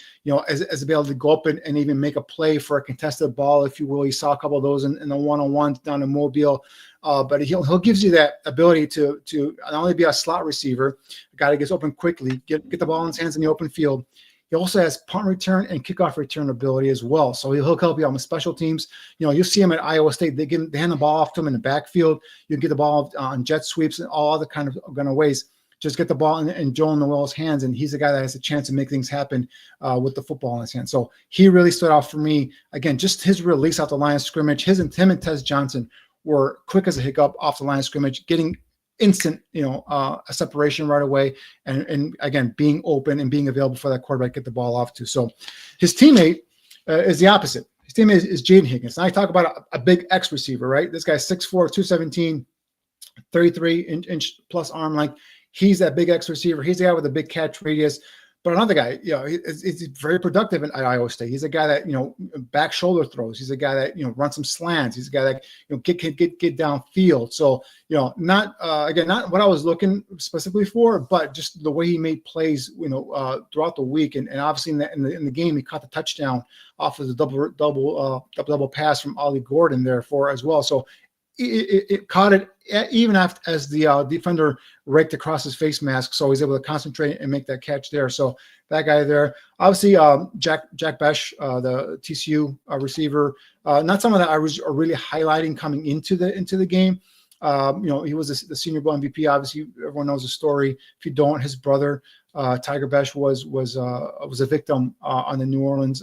as to be able to go up and even make a play for a contested ball, if you will. You saw a couple of those in the one-on-ones down in Mobile. But he'll gives you that ability to not only be a slot receiver, a guy that gets open quickly, get the ball in his hands in the open field. He also has punt return and kickoff return ability as well. So he'll help you on the special teams. You'll see him at Iowa State. They hand the ball off to him in the backfield. You can get the ball on jet sweeps and all other kind of ways. Just get the ball in Joel Noel's hands, and he's a guy that has a chance to make things happen with the football in his hand. So he really stood out for me. Again, just his release off the line of scrimmage. Him and Tez Johnson were quick as a hiccup off the line of scrimmage, getting instant, a separation right away, and again, being open and being available for that quarterback to get the ball off to. So his teammate is the opposite. His teammate is Jaden Higgins. Now I talk about a big X receiver, right? This guy's 6'4", 217, 33-inch plus arm length. He's that big X receiver. He's the guy with a big catch radius. But another guy, he's very productive at Iowa State. He's a guy that, back shoulder throws. He's a guy that, runs some slants. He's a guy that, get downfield. So, not what I was looking specifically for, but just the way he made plays, throughout the week. And obviously in the game, he caught the touchdown off of the double pass from Ollie Gordon there for as well. So it caught it even after as the defender raked across his face mask, so he's able to concentrate and make that catch there. So that guy there, obviously, Jack Besh, the TCU receiver, not someone that I was really highlighting coming into the game. He was the Senior Bowl MVP. Obviously, everyone knows the story. If you don't, his brother Tiger Besh was a victim on the New Orleans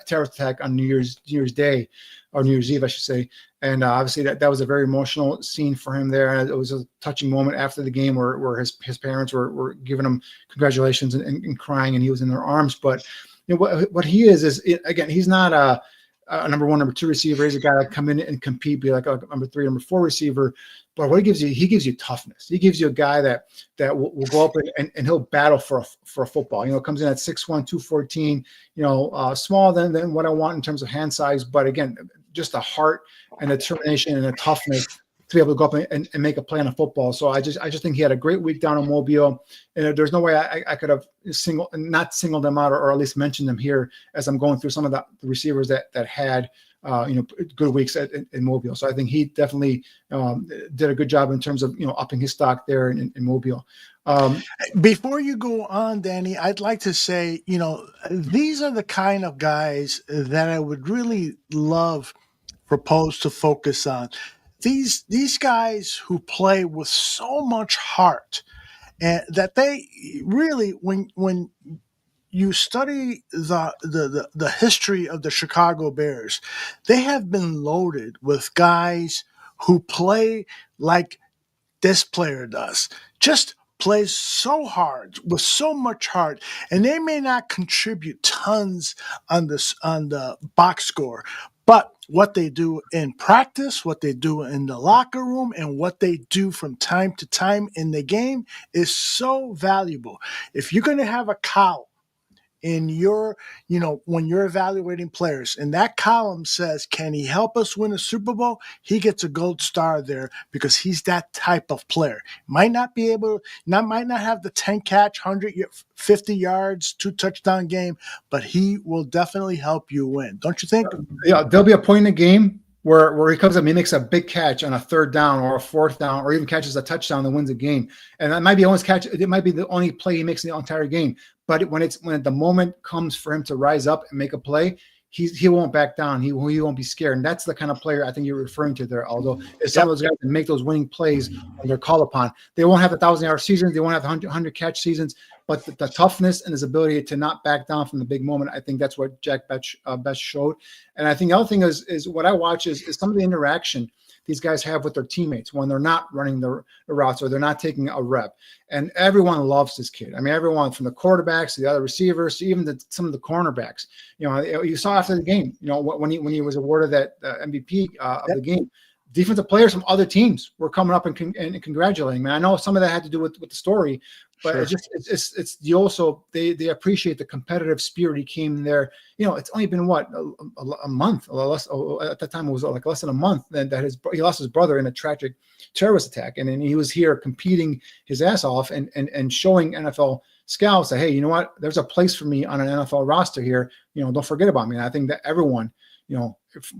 terror attack on New Year's Day, or New Year's Eve, I should say. And obviously that was a very emotional scene for him there. And it was a touching moment after the game where his parents were giving him congratulations and crying, and he was in their arms. But what he is again, he's not a number one, number two receiver. He's a guy that come in and compete, be like a number three, number four receiver. But what he gives you toughness. He gives you a guy that will go up and he'll battle for a football. Comes in at 6'1", 214, smaller than what I want in terms of hand size. But again, just a heart and a determination and a toughness to be able to go up and make a play on a football. So I just think he had a great week down in Mobile, and there's no way I could have not singled them out or at least mentioned them here as I'm going through some of the receivers that had good weeks in Mobile. So I think he definitely did a good job in terms of upping his stock there in Mobile. Before you go on, Danny, I'd like to say, these are the kind of guys that I would really love propose to focus on. These guys who play with so much heart, and that they really, when you study the history of the Chicago Bears, they have been loaded with guys who play like this player does. Just plays so hard with so much heart, and they may not contribute tons on the box score, but what they do in practice, what they do in the locker room, and what they do from time to time in the game is so valuable. If you're going to have a column in your, when you're evaluating players, and that column says, can he help us win a Super Bowl? He gets a gold star there because he's that type of player. Might not be able, might not have the 10 catch, 150 yards, 2 touchdown game, but he will definitely help you win. Don't you think? Yeah, there'll be a point in the game where he comes up and he makes a big catch on a 3rd down or a 4th down, or even catches a touchdown that wins a game. And that might be almost catch. It might be the only play he makes in the entire game. But when the moment comes for him to rise up and make a play, he won't back down. He won't be scared. And that's the kind of player I think you're referring to there, Aldo, is some of those guys that make those winning plays when they're called upon. They won't have the 1,000-yard seasons. They won't have the 100 catch seasons. But the toughness and his ability to not back down from the big moment, I think that's what Jack Best showed. And I think the other thing is what I watch is some of the interaction these guys have with their teammates when they're not running the routes or they're not taking a rep. And everyone loves this kid. I mean, everyone from the quarterbacks to the other receivers to even some of the cornerbacks. You saw after the game, when he was awarded that MVP of the game, defensive players from other teams were coming up and congratulating him. And I know some of that had to do with the story, but Sure. it's you also they appreciate the competitive spirit he came there. It's only been a month. At that time it was like less than a month that he lost his brother in a tragic terrorist attack, and then he was here competing his ass off and showing NFL scouts that, hey, you know what, there's a place for me on an NFL roster here. Don't forget about me. And I think that everyone,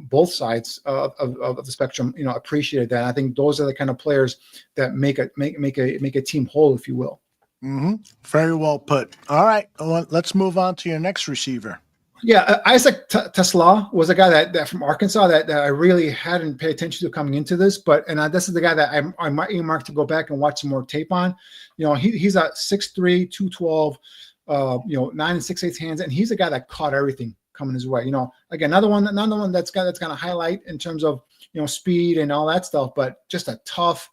both sides of the spectrum, appreciated that. And I think those are the kind of players that make a team whole, if you will. Mm-hmm. Very well put. All right, let's move on to your next receiver. Yeah, Isaac Tesla was a guy that from Arkansas that I really hadn't paid attention to coming into this, this is the guy that I might earmark to go back and watch some more tape on. He's a 6'3", 212, 9 6/8 hands, and he's a guy that caught everything coming his way. Again, another one that's going to highlight in terms of speed and all that stuff, but just a tough,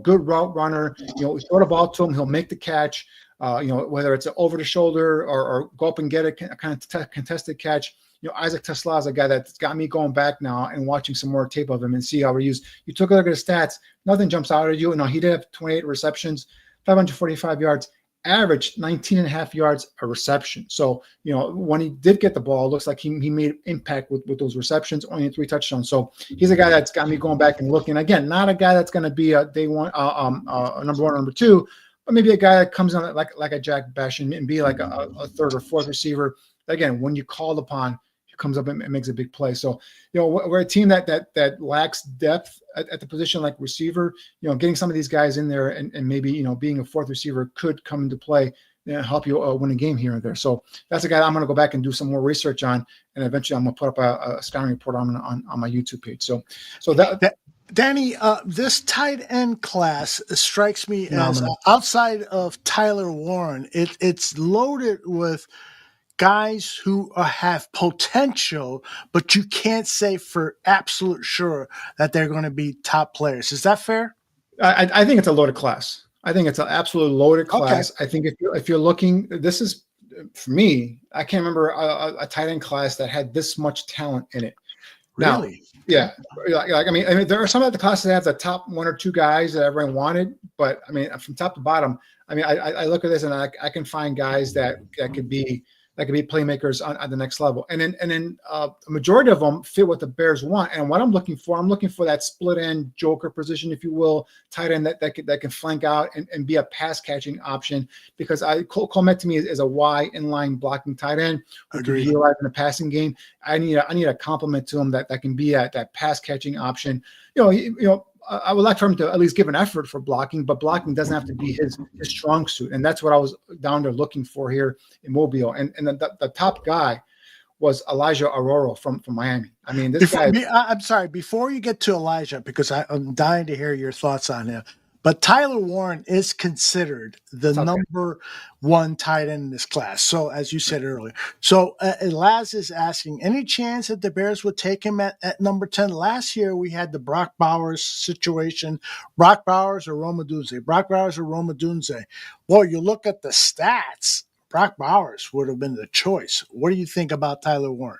good route runner. We throw the ball to him, he'll make the catch. Whether it's an over the shoulder or go up and get a kind of contested catch. Isaac Tesla is a guy that's got me going back now and watching some more tape of him and see how we're used. You took a look at his stats, nothing jumps out at you. He did have 28 receptions, 545 yards, averaged 19.5 yards a reception. So, when he did get the ball, it looks like he made impact with those receptions, only 3 touchdowns. So he's a guy that's got me going back and looking. Again, not a guy that's going to be a day one, number 1 or number 2, but maybe a guy that comes on like a Jack Bash and be like a 3rd or 4th receiver. Again, when you called upon, he comes up and makes a big play. So, we're a team that lacks depth at the position like receiver. Getting some of these guys in there and maybe, being a 4th receiver could come into play and help you win a game here and there. So that's a guy I'm going to go back and do some more research on, and eventually I'm going to put up a scouting report on my YouTube page. So that Danny, this tight end class strikes me as phenomenal. Outside of Tyler Warren, it's loaded with guys who have potential, but you can't say for absolute sure that they're going to be top players. Is that fair? I think it's a loaded class. I think it's an absolutely loaded class. Okay. I think if you're looking, this is, for me, I can't remember a tight end class that had this much talent in it. Really? Now, yeah. I mean, there are some of the classes that have the top 1 or 2 guys that everyone wanted, but I mean, from top to bottom, I mean, I look at this and I can find guys that could be playmakers on the next level. And then a majority of them fit what the Bears want. And what I'm looking for that split end joker position, if you will, tight end that can flank out and be a pass catching option, because Cole Met to me is a Y inline blocking tight end who can be utilized in the passing game. I need a complement to him that can be that pass catching option. I would like for him to at least give an effort for blocking, but blocking doesn't have to be his strong suit. And that's what I was down there looking for here in Mobile. And the top guy was Elijah Aurora from Miami. I mean, this guy. I'm sorry, before you get to Elijah, because I'm dying to hear your thoughts on him. But Tyler Warren is considered the number one tight end in this class. So, as you said earlier, so Laz is asking, any chance that the Bears would take him at number 10? Last year, we had the Brock Bowers situation. Brock Bowers or Roma Dunze? Brock Bowers or Roma Dunze? Well, you look at the stats, Brock Bowers would have been the choice. What do you think about Tyler Warren?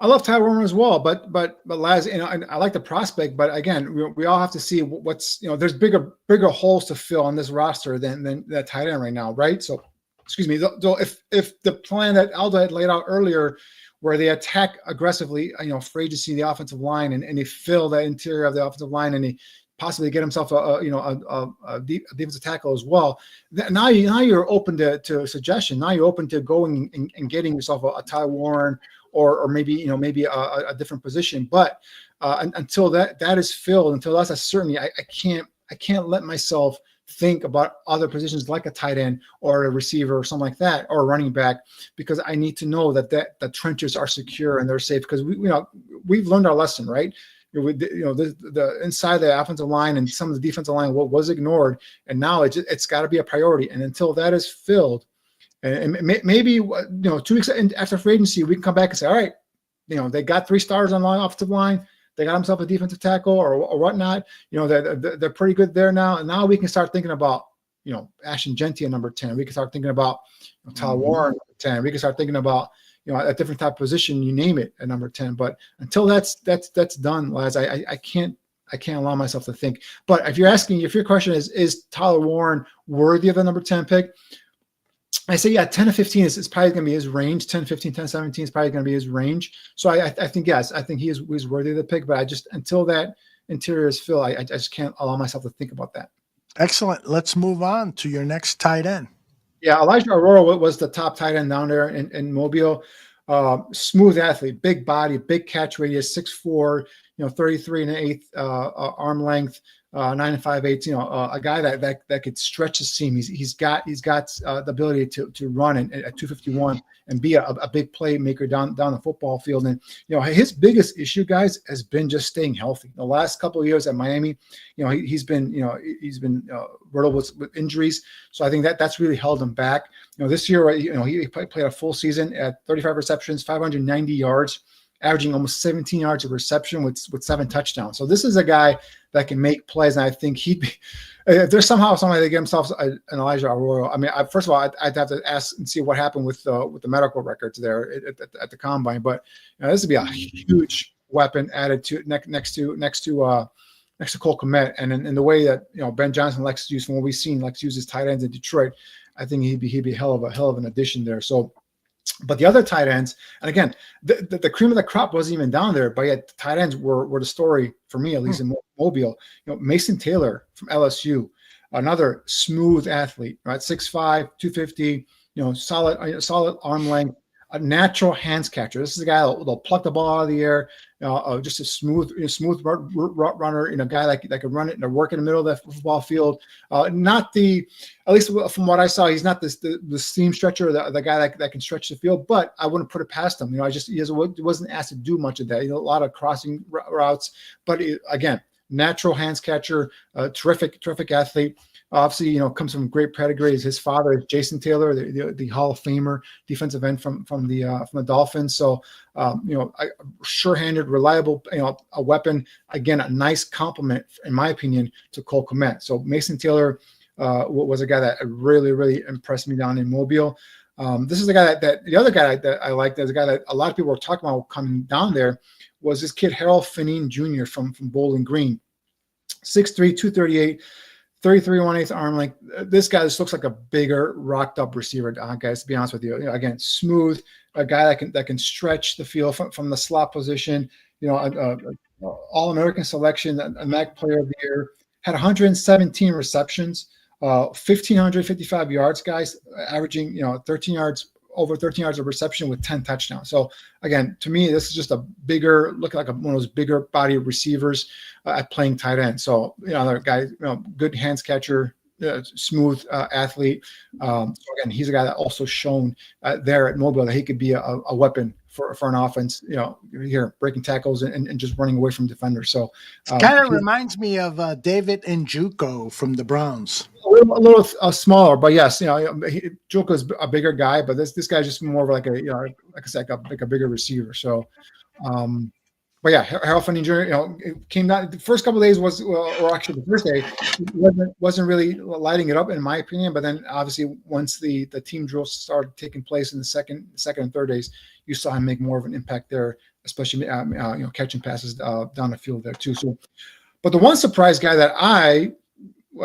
I love Tyler Warren as well, but Laz, I like the prospect, but again, we all have to see what's, there's bigger holes to fill on this roster than that tight end right now, right? So, excuse me. So if the plan that Aldo had laid out earlier, where they attack aggressively, for agency the offensive line and they fill that interior of the offensive line and they possibly get himself a defensive tackle as well. Now you're open to suggestion. Now you're open to going and getting yourself a Tyler Warren. Or maybe a different position, but until that is filled, until that's a certainty, I can't let myself think about other positions like a tight end or a receiver or something like that, or a running back, because I need to know that the trenches are secure and they're safe, because we've learned our lesson, right? The inside the offensive line and some of the defensive line was ignored, and now it's got to be a priority, and until that is filled. And maybe 2 weeks after free agency, we can come back and say, all right, they got 3 stars on the offensive line, they got themselves a defensive tackle or whatnot. They're pretty good there now. And now we can start thinking about Ashton Genty at number 10. We can start thinking about Tyler Warren at 10. We can start thinking about a different type of position, you name it, at number 10. But until that's done, Laz, I can't allow myself to think. But if your question is Tyler Warren worthy of a number 10 pick? I say, 10 to 15 is probably going to be his range. 10, 15, 10, 17 is probably going to be his range. So I think, yes, I think he's worthy of the pick. But until that interior is filled, I just can't allow myself to think about that. Excellent. Let's move on to your next tight end. Yeah, Elijah Aurora was the top tight end down there in Mobile. Smooth athlete, big body, big catch radius, 6'4", 33 and an eighth arm length. 9 5/8, a guy that could stretch the seam. He's got the ability to run at 251 and be a big playmaker down the football field. And his biggest issue, guys, has been just staying healthy. The last couple of years at Miami, he's been riddled with injuries. So I think that's really held him back. This year, he played a full season at 35 receptions, 590 yards, averaging almost 17 yards of reception with 7 touchdowns. So this is a guy that can make plays, and I think he'd be. If there's somehow somebody that get himself an Elijah Aurora, I mean, first of all, I'd have to ask and see what happened with the medical records there at the combine. But this would be a huge weapon added to next to Cole Kmet, and in the way that Ben Johnson likes to use, from what we've seen, likes to use his tight ends in Detroit. I think he'd be hell of an addition there. So. But the other tight ends, and again, the cream of the crop wasn't even down there, but yet the tight ends were the story for me, at least in Mobile. Mason Taylor from LSU, another smooth athlete, right? 6'5", 250, solid arm length, a natural hands catcher. This is a guy that'll pluck the ball out of the air, just a smooth runner, guy that can run it and work in the middle of that football field. At least from what I saw, he's not the seam stretcher, the guy that can stretch the field, but I wouldn't put it past him. He wasn't asked to do much of that. A lot of crossing routes, but again, natural hands catcher, terrific athlete. Obviously, comes from great pedigree. His father is Jason Taylor, the Hall of Famer defensive end from the Dolphins. So, sure-handed, reliable, a weapon. Again, a nice compliment, in my opinion, to Cole Kmet. So Mason Taylor was a guy that really, really impressed me down in Mobile. This is the guy the other guy that I like. There's a guy that a lot of people were talking about coming down there, was this kid Harold Finine Jr. from Bowling Green, 6'3", 238. 33 1/8 arm length. This guy just looks like a bigger, rocked up receiver, guys. To be honest with you, again, smooth, a guy that can stretch the field from the slot position. All American selection, a MAC Player of the Year. Had 117 receptions, 1,555 yards, guys, averaging 13 yards. Over 13 yards of reception with 10 touchdowns. So again, to me, this is just looking like one of those bigger body receivers at playing tight end. So, another guy, good hands catcher, smooth athlete. So again, he's a guy that also shown there at Mobile that he could be a weapon for an offense, here breaking tackles and just running away from defenders. So Kind of reminds me of David Njoku from the Browns. a little smaller, but yes, Joko's a bigger guy, but this guy's just more of like like I said, like a bigger receiver. So, but yeah, Harold Fanning Jr. It came down. The first couple of days or actually the first day, wasn't really lighting it up in my opinion. But then obviously once the team drills started taking place in the second and third days, you saw him make more of an impact there, especially catching passes down the field there too. So, but the one surprise guy that I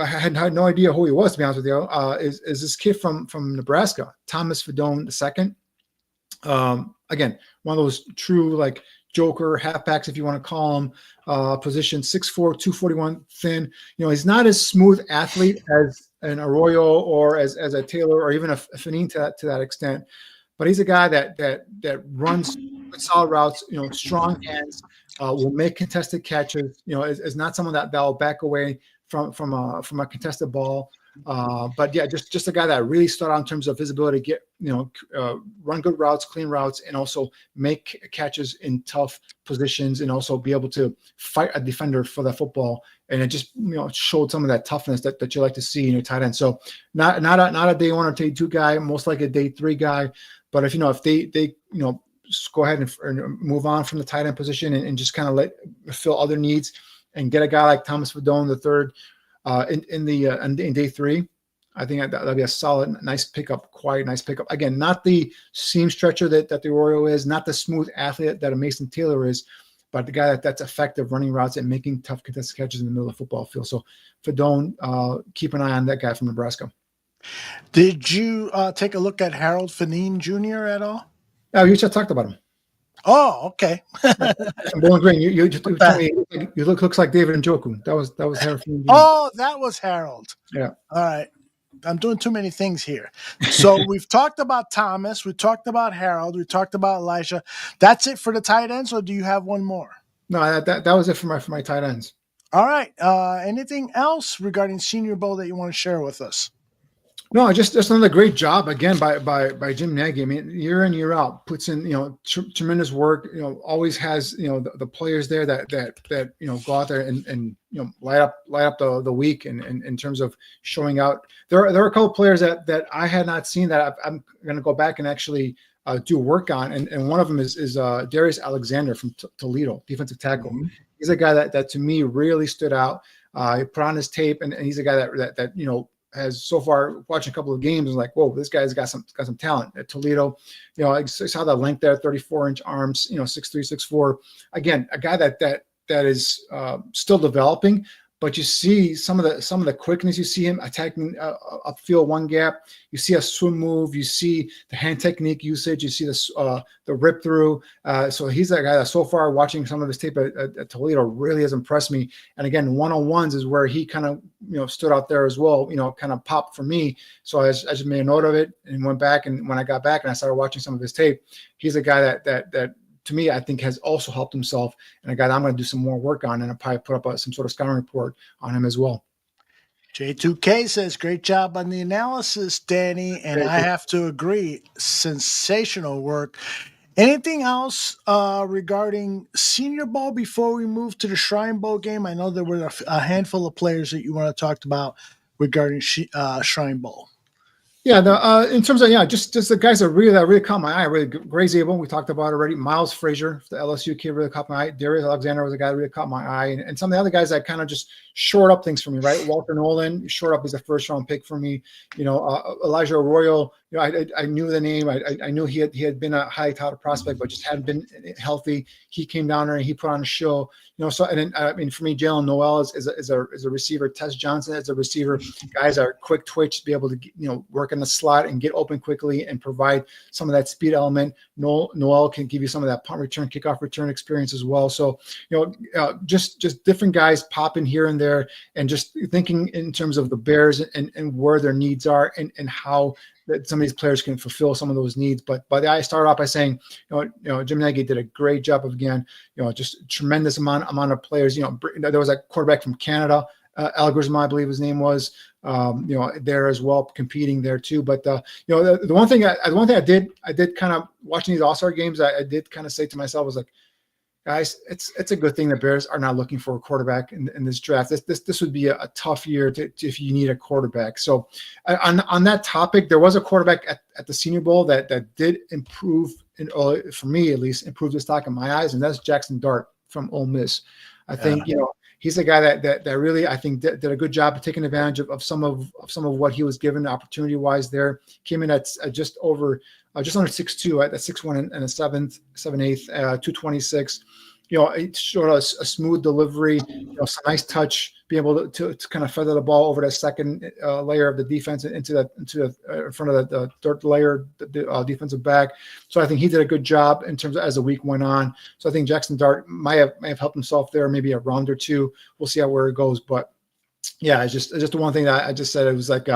had no idea who he was, to be honest with you, is this kid from Nebraska, Thomas Fedone II. Again, one of those true like joker halfbacks, if you want to call him, position 6'4", 241 thin. He's not as smooth athlete as an Arroyo or as a Taylor or even a Fanning to that extent, but he's a guy that runs solid routes, strong hands, will make contested catches, is not someone that will back away from a contested ball. But yeah, just a guy that really stood out in terms of his ability to get, run good routes, clean routes, and also make catches in tough positions, and also be able to fight a defender for the football. And it just, showed some of that toughness that you like to see in your tight end. So not a day 1 or day 2 guy, most like a day 3 guy. But if they go ahead and move on from the tight end position and just kind of fill other needs and get a guy like Thomas Fedone III in day 3, I think that'd be a solid, nice pickup, quiet, nice pickup. Again, not the seam stretcher that the Arroyo is, not the smooth athlete that a Mason Taylor is, but the guy that's effective running routes and making tough contested catches in the middle of the football field. So Fedone, keep an eye on that guy from Nebraska. Did you take a look at Harold Fanning Jr. at all? Oh, you just talked about him. Oh, okay. Bowling Green, you told me you looks like David Njoku. That was Harold. Oh, that was Harold. Yeah. All right. I'm doing too many things here. So we've talked about Thomas. We talked about Harold. We talked about Elijah. That's it for the tight ends, or do you have one more? No, that was it for my tight ends. All right. Anything else regarding Senior Bowl that you want to share with us? No, just another great job again by Jim Nagy. I mean, year in, year out, puts in tremendous work. Always has the players there that go out there and light up the week and in terms of showing out. There are a couple of players that I had not seen that I'm going to go back and actually do work on, and one of them is Darius Alexander from Toledo, defensive tackle. Mm-hmm. He's a guy that to me really stood out. He put on his tape, and he's a guy that has so far watching a couple of games is like, whoa, this guy's got some talent at Toledo. I saw that length there, 34-inch arms, 6'3", 6'4". Again, a guy that is still developing, but you see some of the quickness. You see him attacking upfield one gap. You see a swim move. You see the hand technique usage. You see the rip through. So he's that guy that so far watching some of his tape at Toledo really has impressed me. And again, one-on-ones is where he kind of stood out there as well. Kind of popped for me. So I just made a note of it and went back. And when I got back and I started watching some of his tape, he's a guy that to me, I think has also helped himself, and a guy that I'm going to do some more work on, and I'll probably put up some sort of scouting report on him as well. J2K says, great job on the analysis, Danny, and I have to agree, sensational work. Anything else regarding Senior Bowl before we move to the Shrine Bowl game? I know there were a handful of players that you want to talk about regarding Shrine Bowl. Yeah, in terms of just the guys that really caught my eye. Really, Gray Zabel, we talked about already. Miles Frazier, the LSU kid, really caught my eye. Darius Alexander was a guy that really caught my eye, and some of the other guys that kind of just shored up things for me. Right, Walter Nolan shored up as a first-round pick for me. Elijah Arroyo. I knew the name. I knew he had been a highly touted prospect, but just hadn't been healthy. He came down there and he put on a show. So and then for me, Jalen Noel is a receiver. Tess Johnson is a receiver. Guys are quick twitch to be able to work in the slot and get open quickly and provide some of that speed element. Noel can give you some of that punt return, kickoff return experience as well. So just different guys popping here and there, and just thinking in terms of the Bears and where their needs are and how that some of these players can fulfill some of those needs. But I started off by saying, Jim Nagy did a great job of, again, just tremendous amount of players. There was a quarterback from Canada, Elgersma, I believe his name was, there as well, competing there too. But the one thing I did kind of watching these All-Star games, I did kind of say to myself was like, guys, it's a good thing the Bears are not looking for a quarterback in this draft. This would be a tough year if you need a quarterback. So on that topic, there was a quarterback at the Senior Bowl that did improve, for me at least, improve the stock in my eyes, and that's Jackson Dart from Ole Miss. I think he's a guy that really, I think, did a good job of taking advantage of some of what he was given opportunity wise. There came in at just under 6'2", at 6'1" and a 7/8, 226. It showed us a smooth delivery, some nice touch, be able to kind of feather the ball over that second layer of the defense into the front of the third layer, the defensive back. So I think he did a good job in terms of as the week went on. So I think Jackson Dart might have helped himself there, maybe a round or two. We'll see where it goes. But yeah, it's just the one thing that I just said. It was like,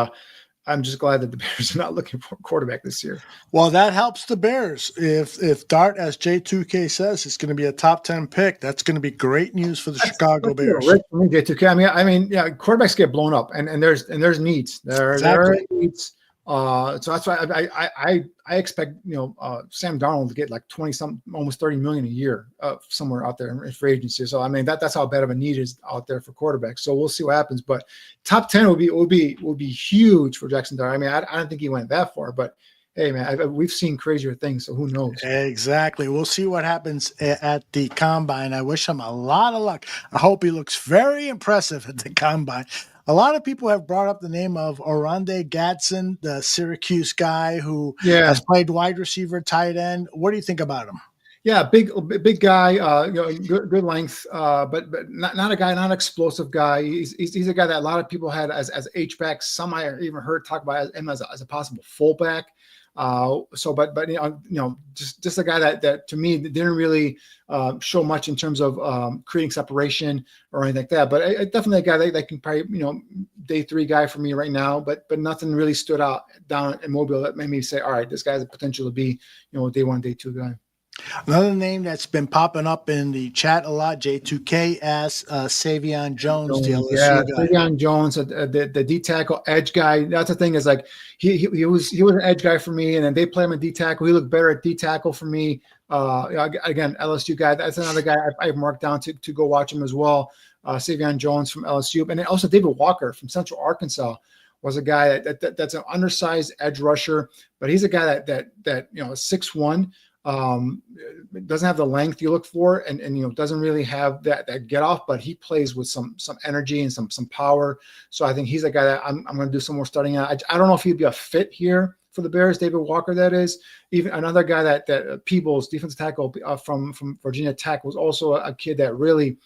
I'm just glad that the Bears are not looking for a quarterback this year. Well, that helps the Bears. If Dart, as J2K says, is going to be a top 10 pick, that's going to that's great news for the Chicago Bears. J2K. I mean, yeah, quarterbacks get blown up, and there's needs. There are needs. So that's why I expect Sam Darnold to get like 20-something, almost 30 million a year somewhere out there in free agency. So I mean that's how bad of a need is out there for quarterbacks. So we'll see what happens. But top 10 would be huge for Jackson Dart. I mean I don't think he went that far, but hey man, we've seen crazier things. So who knows? Exactly. We'll see what happens at the combine. I wish him a lot of luck. I hope he looks very impressive at the combine. A lot of people have brought up the name of Oronde Gadsden, the Syracuse guy who has played wide receiver, tight end. What do you think about him? Yeah, big guy, good length, but not a guy, not an explosive guy. He's a guy that a lot of people had as H-back. Some I even heard talk about him as a possible fullback. But just a guy that to me didn't really show much in terms of creating separation or anything like that. But definitely a guy that can probably day 3 guy for me right now. But nothing really stood out down in Mobile that made me say, all right, this guy has the potential to be day 1, day 2 guy. Another name that's been popping up in the chat a lot, J2K asks Savion Jones, the LSU guy. Savion Jones, the D tackle edge guy. That's the thing is like he was an edge guy for me, and then they play him at D tackle. He looked better at D tackle for me. Again, LSU guy. That's another guy I've marked down to go watch him as well. Savion Jones from LSU, and then also David Walker from Central Arkansas was a guy that's an undersized edge rusher, but he's a guy that 6'1". Doesn't have the length you look for, and doesn't really have that get off, but he plays with some energy and some power. So I think he's a guy that I'm going to do some more studying on. I don't know if he'd be a fit here for the Bears. David Walker, that is. Even another guy that Peebles, defensive tackle from Virginia Tech, was also a kid that really,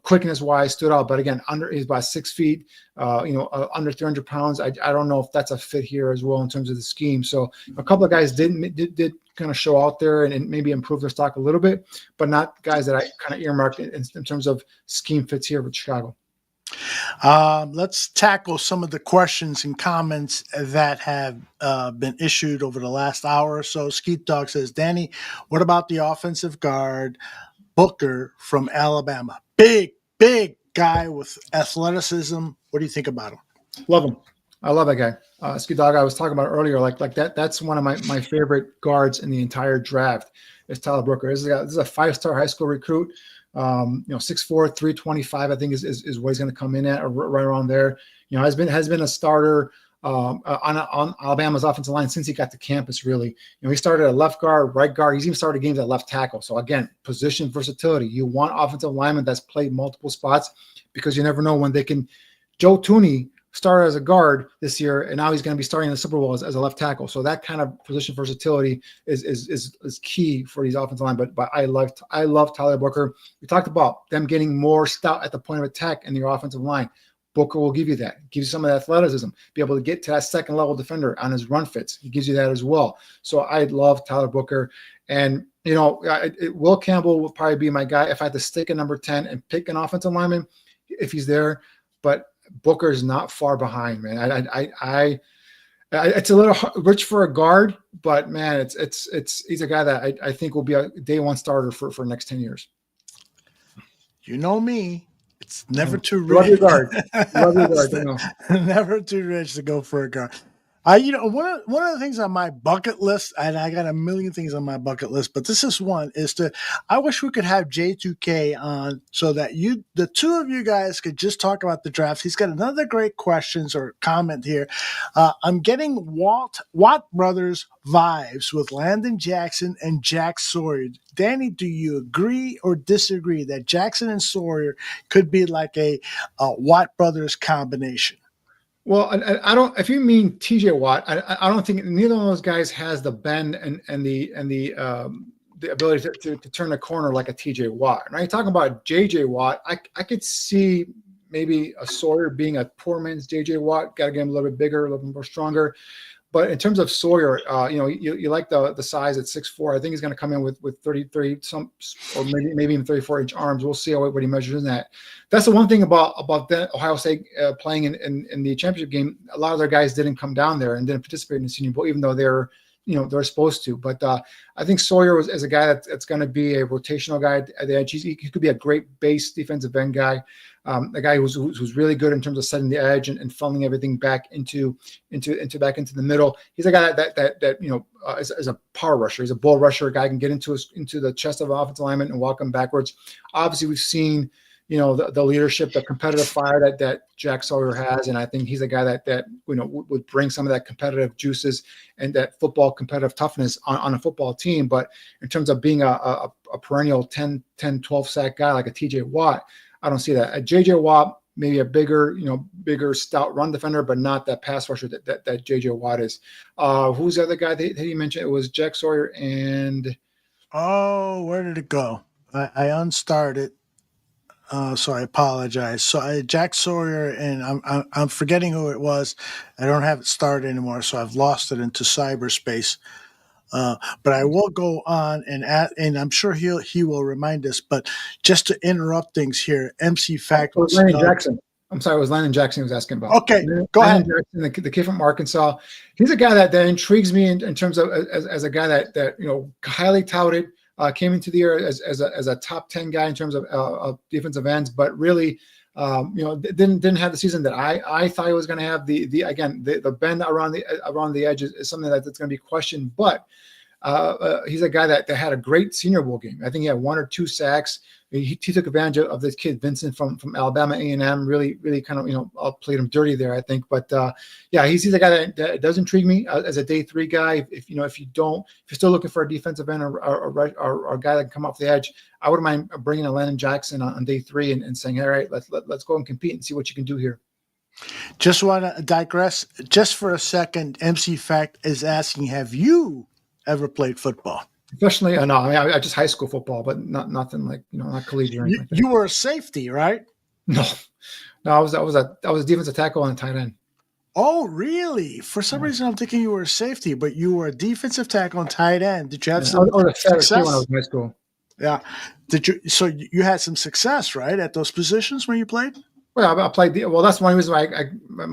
quickness wise stood out. But again, he's about 6 feet, under 300 pounds. I don't know if that's a fit here as well in terms of the scheme. So a couple of guys did kind of show out there and maybe improve their stock a little bit, but not guys that I kind of earmarked in terms of scheme fits here with Chicago. Let's tackle some of the questions and comments that have been issued over the last hour or so. Skeet Dog says, Danny, what about the offensive guard Booker from Alabama? Big guy with athleticism. What do you think about him? Love him. I love that guy. Skeet Dog, I was talking about earlier, like that. That's one of my favorite guards in the entire draft is Tyler Booker. This is a 5-star high school recruit. 6'4", 325, I think is what he's going to come in at, or right around there. Has been a starter on Alabama's offensive line since he got to campus. Really, he started at left guard, right guard. He's even started games at left tackle. So again, position versatility. You want offensive lineman that's played multiple spots because you never know when they can. Joe Thuney started as a guard this year, and now he's going to be starting in the Super Bowl as a left tackle. So that kind of position versatility is key for these offensive line. But I love Tyler Booker. We talked about them getting more stout at the point of attack in their offensive line. Booker will give you that. Gives you some of that athleticism, be able to get to that second level defender on his run fits. He gives you that as well. So I love Tyler Booker. And, Will Campbell will probably be my guy if I had to stick at number 10 and pick an offensive lineman if he's there. But Booker is not far behind, man. It's a little rich for a guard, but man, he's a guy that I think will be a day 1 starter for the next 10 years. You know me. It's never too Love your rich. guard. Love your guard. I know. Never too rich to go for a guard. One of the things on my bucket list, and I got a million things on my bucket list, but this is one, is I wish we could have J2K on so that the two of you guys could just talk about the draft. He's got another great questions or comment here. I'm getting Watt Brothers vibes with Landon Jackson and Jack Sawyer. Danny, do you agree or disagree that Jackson and Sawyer could be like a Watt Brothers combination? Well, I don't. If you mean T.J. Watt, I don't think neither of those guys has the bend and the ability to turn a corner like a T.J. Watt. Now you're talking about J.J. Watt. I could see maybe a Sawyer being a poor man's J.J. Watt. Got to get him a little bit bigger, a little bit more stronger. But in terms of Sawyer, you like the size at 6'4". I think he's going to come in with 33 some, or maybe even 34-inch arms. We'll see what he measures in that. That's the one thing about the Ohio State playing in the championship game. A lot of their guys didn't come down there and didn't participate in the Senior Bowl, even though they're supposed to. But I think Sawyer is a guy that's going to be a rotational guy at the edge. He could be a great base defensive end guy. A guy who's really good in terms of setting the edge and funneling everything back into the middle. He's a guy that is a power rusher. He's a bull rusher. A guy can get into the chest of an offensive lineman and walk him backwards. Obviously, we've seen the leadership, the competitive fire that Jack Sawyer has, and I think he's a guy that would bring some of that competitive juices and that football competitive toughness on a football team. But in terms of being a perennial 10, 12 sack guy like a T.J. Watt, I don't see that. A J.J. Watt, maybe a bigger stout run defender, but not that pass rusher that J.J. Watt is. Who's the other guy that he mentioned? It was Jack Sawyer and where did it go? I unstarted. So I apologize. So Jack Sawyer, and I'm forgetting who it was. I don't have it started anymore, so I've lost it into cyberspace. But I will go on and I'm sure he will remind us. But just to interrupt things here, MC Fact. It was Landon Jackson. I'm sorry, it was Landon Jackson who was asking about. Okay, go ahead. Jackson, the kid from Arkansas. He's a guy that intrigues me in terms of as a guy that highly touted. Came into the year as a top 10 guy in terms of defensive ends, but really, didn't have the season that I thought he was going to have. The bend around the edge is something that's going to be questioned. But he's a guy that had a great Senior Bowl game. I think he had 1 or 2 sacks. He took advantage of this kid Vincent from Alabama A&M. Really kind of played him dirty there, I think. But he's a guy that does intrigue me as a day 3 guy. If you're still looking for a defensive end or a guy that can come off the edge, I wouldn't mind bringing a Landon Jackson on day 3 and saying, all right, let's go and compete and see what you can do here. Just want to digress just for a second. MC Fact is asking, have you ever played football? Especially, no, I just high school football, but nothing like not collegiate or anything like that. You were a safety, right? No, I was a defensive tackle and a tight end. Oh, really? For some reason, I'm thinking you were a safety, but you were a defensive tackle and tight end. Did you have some success when I was in high school? Yeah. Did you? So you had some success, right, at those positions when you played? Well, I played. Well, that's one reason why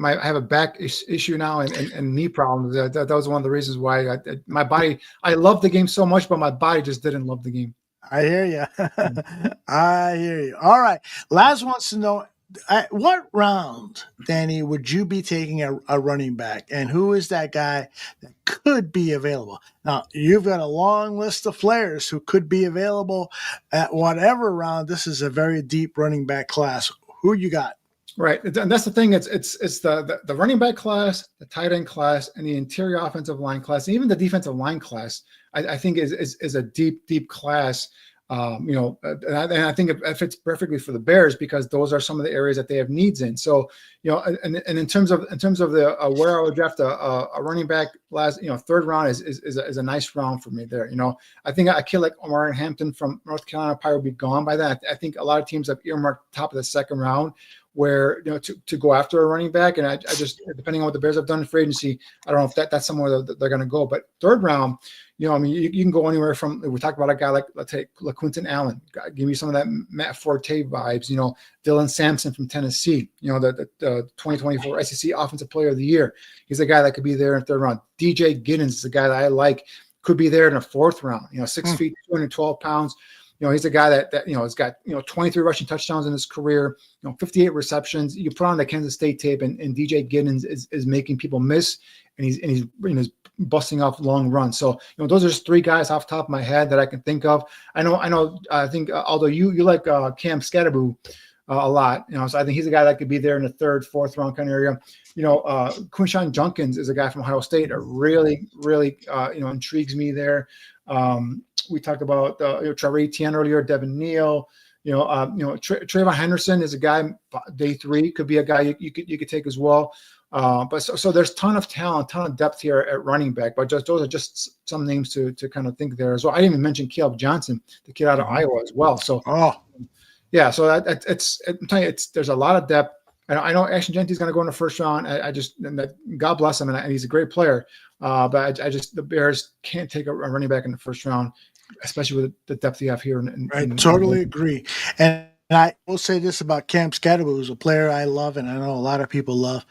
I have a back issue now and knee problems. That was one of the reasons why my body. I loved the game so much, but my body just didn't love the game. I hear you. I hear you. All right. Laz wants to know, what round, Danny, would you be taking a running back, and who is that guy that could be available? Now, you've got a long list of players who could be available at whatever round. This is a very deep running back class. Who you got? Right, and that's the thing. It's the running back class, the tight end class, and the interior offensive line class, and even the defensive line class. I think is a deep class. And I think it fits perfectly for the Bears because those are some of the areas that they have needs in. So, and in terms of the where I would draft a running back last, 3rd round is a nice round for me there. I think a kid like Omar Hampton from North Carolina probably would be gone by that. I think a lot of teams have earmarked top of the 2nd round where to go after a running back, and I just, depending on what the Bears have done in free agency, I don't know if that's somewhere that they're going to go. But 3rd round, you can go anywhere from. We talked about a guy like, let's take LaQuinton Allen. Give me some of that Matt Forte vibes. Dylan Sampson from Tennessee. The 2024 SEC Offensive Player of the Year. He's a guy that could be there in 3rd round. DJ Giddens is a guy that I like. Could be there in a 4th round. 6 feet, 212 pounds. He's a guy that has got 23 rushing touchdowns in his career, 58 receptions. You put on the Kansas State tape, and DJ Giddens is making people miss, and he's busting off long runs. So those are just three guys off the top of my head that I can think of. I think Aldo, you like Cam Scatterbo a lot, so I think he's a guy that could be there in the third, fourth round kind of area. Quinshawn Junkins is a guy from Ohio State that really intrigues me there. We talked about Trevor Etienne earlier, Devin Neal. Trayvon Henderson is a guy. Day 3 could be a guy you could take as well. But so there's ton of talent, ton of depth here at running back. But those are just some names to kind of think there as well. I didn't even mention Caleb Johnson, the kid out of Iowa as well. So yeah, so I'm telling you, there's a lot of depth. I know Ashton Genty's going to go in the first round. God bless him, and he's a great player. But the Bears can't take a running back in the first round, especially with the depth you have here. I totally agree. And I will say this about Cam Scatterbo, who's a player I love, and I know a lot of people love.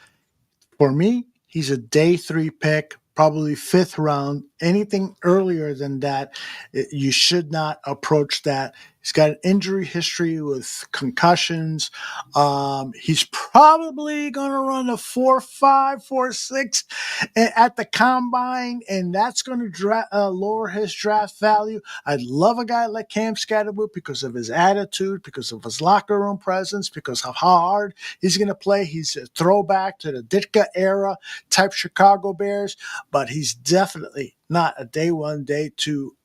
For me, he's a day 3 pick, probably 5th round. Anything earlier than that, you should not approach that. He's got an injury history with concussions. He's probably going to run a 4.5, 4.6 at the combine, and that's going to lower his draft value. I'd love a guy like Cam Scatterbo because of his attitude, because of his locker room presence, because of how hard he's going to play. He's a throwback to the Ditka era type Chicago Bears, but he's definitely not a day 1, day 2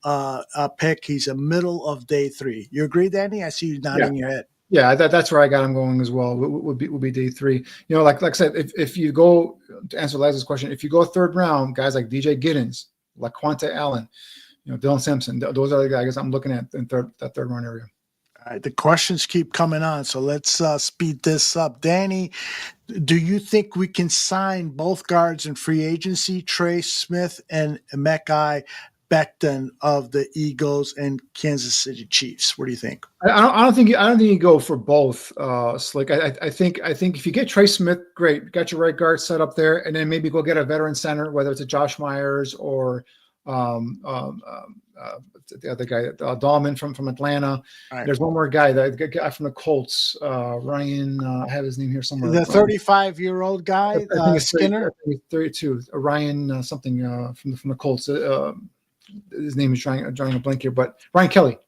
pick. He's a middle of day 3. You agree, Danny? I see you nodding your head. Yeah, that's where I got him going as well. Would be day 3. Like I said, if you go to answer Lazar's question, if you go 3rd round, guys like DJ Giddens, LaQuanta Allen, Dylan Simpson, those are the guys I'm looking at in that 3rd round area. All right, the questions keep coming on, so let's speed this up. Danny, do you think we can sign both guards in free agency, Trey Smith and Mekhi Becton of the Eagles and Kansas City Chiefs? What do you think? I don't think you go for both, Slick. I think if you get Trey Smith, great, got your right guard set up there, and then maybe go get a veteran center, whether it's a Josh Myers or the other guy, Dahlman from Atlanta. Right. There's one more guy, the guy from the Colts, Ryan. I have his name here somewhere. The 35-year-old guy, Skinner. 32. Ryan something from the Colts. His name is drawing a blank here, but Ryan Kelly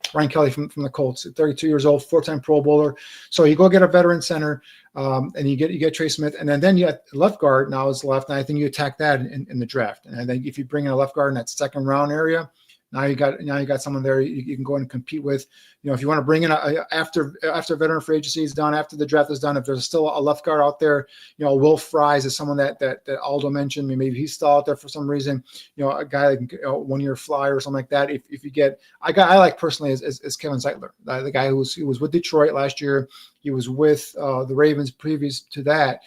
from the Colts, 32 years old, 4-time Pro Bowler. So you go get a veteran center, and you get Trey Smith, and then you have left guard now is left, and I think you attack that in the draft. And I think if you bring in a left guard in that 2nd round area, now you got someone there you can go and compete with. If you want to bring in after veteran free agency is done, after the draft is done, if there's still a left guard out there, Will Fries is someone that Aldo mentioned. Maybe he's still out there for some reason. A guy like 1-year flyer or something like that. If you get a guy I like personally is Kevin Zeitler, the guy who was with Detroit last year. He was with the Ravens previous to that.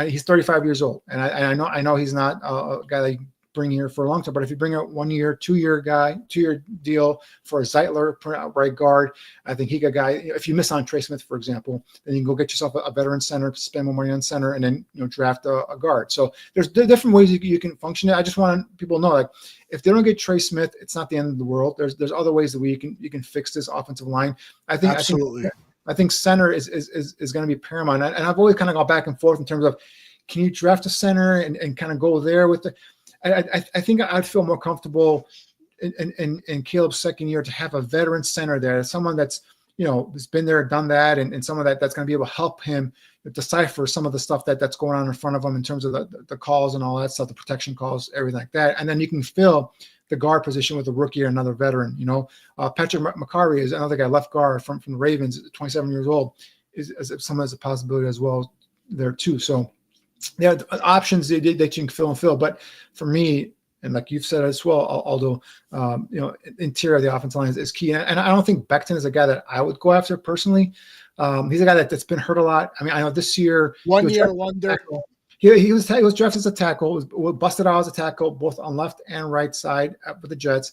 He's 35 years old, and I know he's not a guy that bring here for a long time, but if you bring a 1-year, 2-year deal for a Zeitler right guard, I think he got a guy. If you miss on Trey Smith, for example, then you can go get yourself a veteran center, spend more money on center, and then draft a guard. So there's different ways you can function it. I just want people to know, like, if they don't get Trey Smith, it's not the end of the world. There's other ways that you can fix this offensive line. I think absolutely. I think center is going to be paramount, and I've always kind of gone back and forth in terms of, can you draft a center and kind of go there with the. I think I'd feel more comfortable in Caleb's 2nd year to have a veteran center there, someone that's has been there, done that, and someone that's going to be able to help him decipher some of the stuff that's going on in front of him in terms of the calls and all that stuff, the protection calls, everything like that, and then you can fill the guard position with a rookie or another veteran. Patrick McCarry is another guy, left guard from the Ravens, 27 years old, is someone has a possibility as well there too. So. Yeah, options that you can fill. But for me, and like you've said as well, Aldo, interior of the offensive line is key. And I don't think Becton is a guy that I would go after personally. He's a guy that's been hurt a lot. I mean, I know this year, 1 year wonder. He was drafted as a tackle, was busted out as a tackle, both on left and right side with the Jets.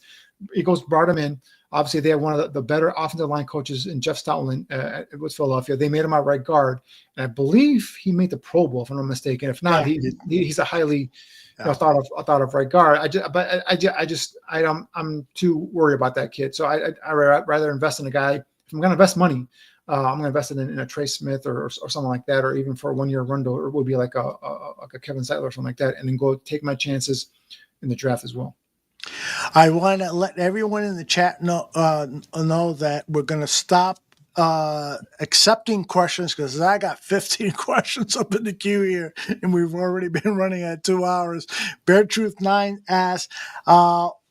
Eagles brought him in. Obviously, they have one of the better offensive line coaches in Jeff Stoutland with Philadelphia. They made him our right guard, and I believe he made the Pro Bowl, if I'm not mistaken. If not, he's a highly thought of right guard. I'm too worried about that kid. So I rather invest in a guy. If I'm going to invest money, I'm going to invest it in a Trey Smith or something like that, or even for a 1 year Rundle, or it would be like a Kevin Seidler or something like that, and then go take my chances in the draft as well. I want to let everyone in the chat know that we're going to stop accepting questions because I got 15 questions up in the queue here, and we've already been running at 2 hours. Bear Truth 9 asks,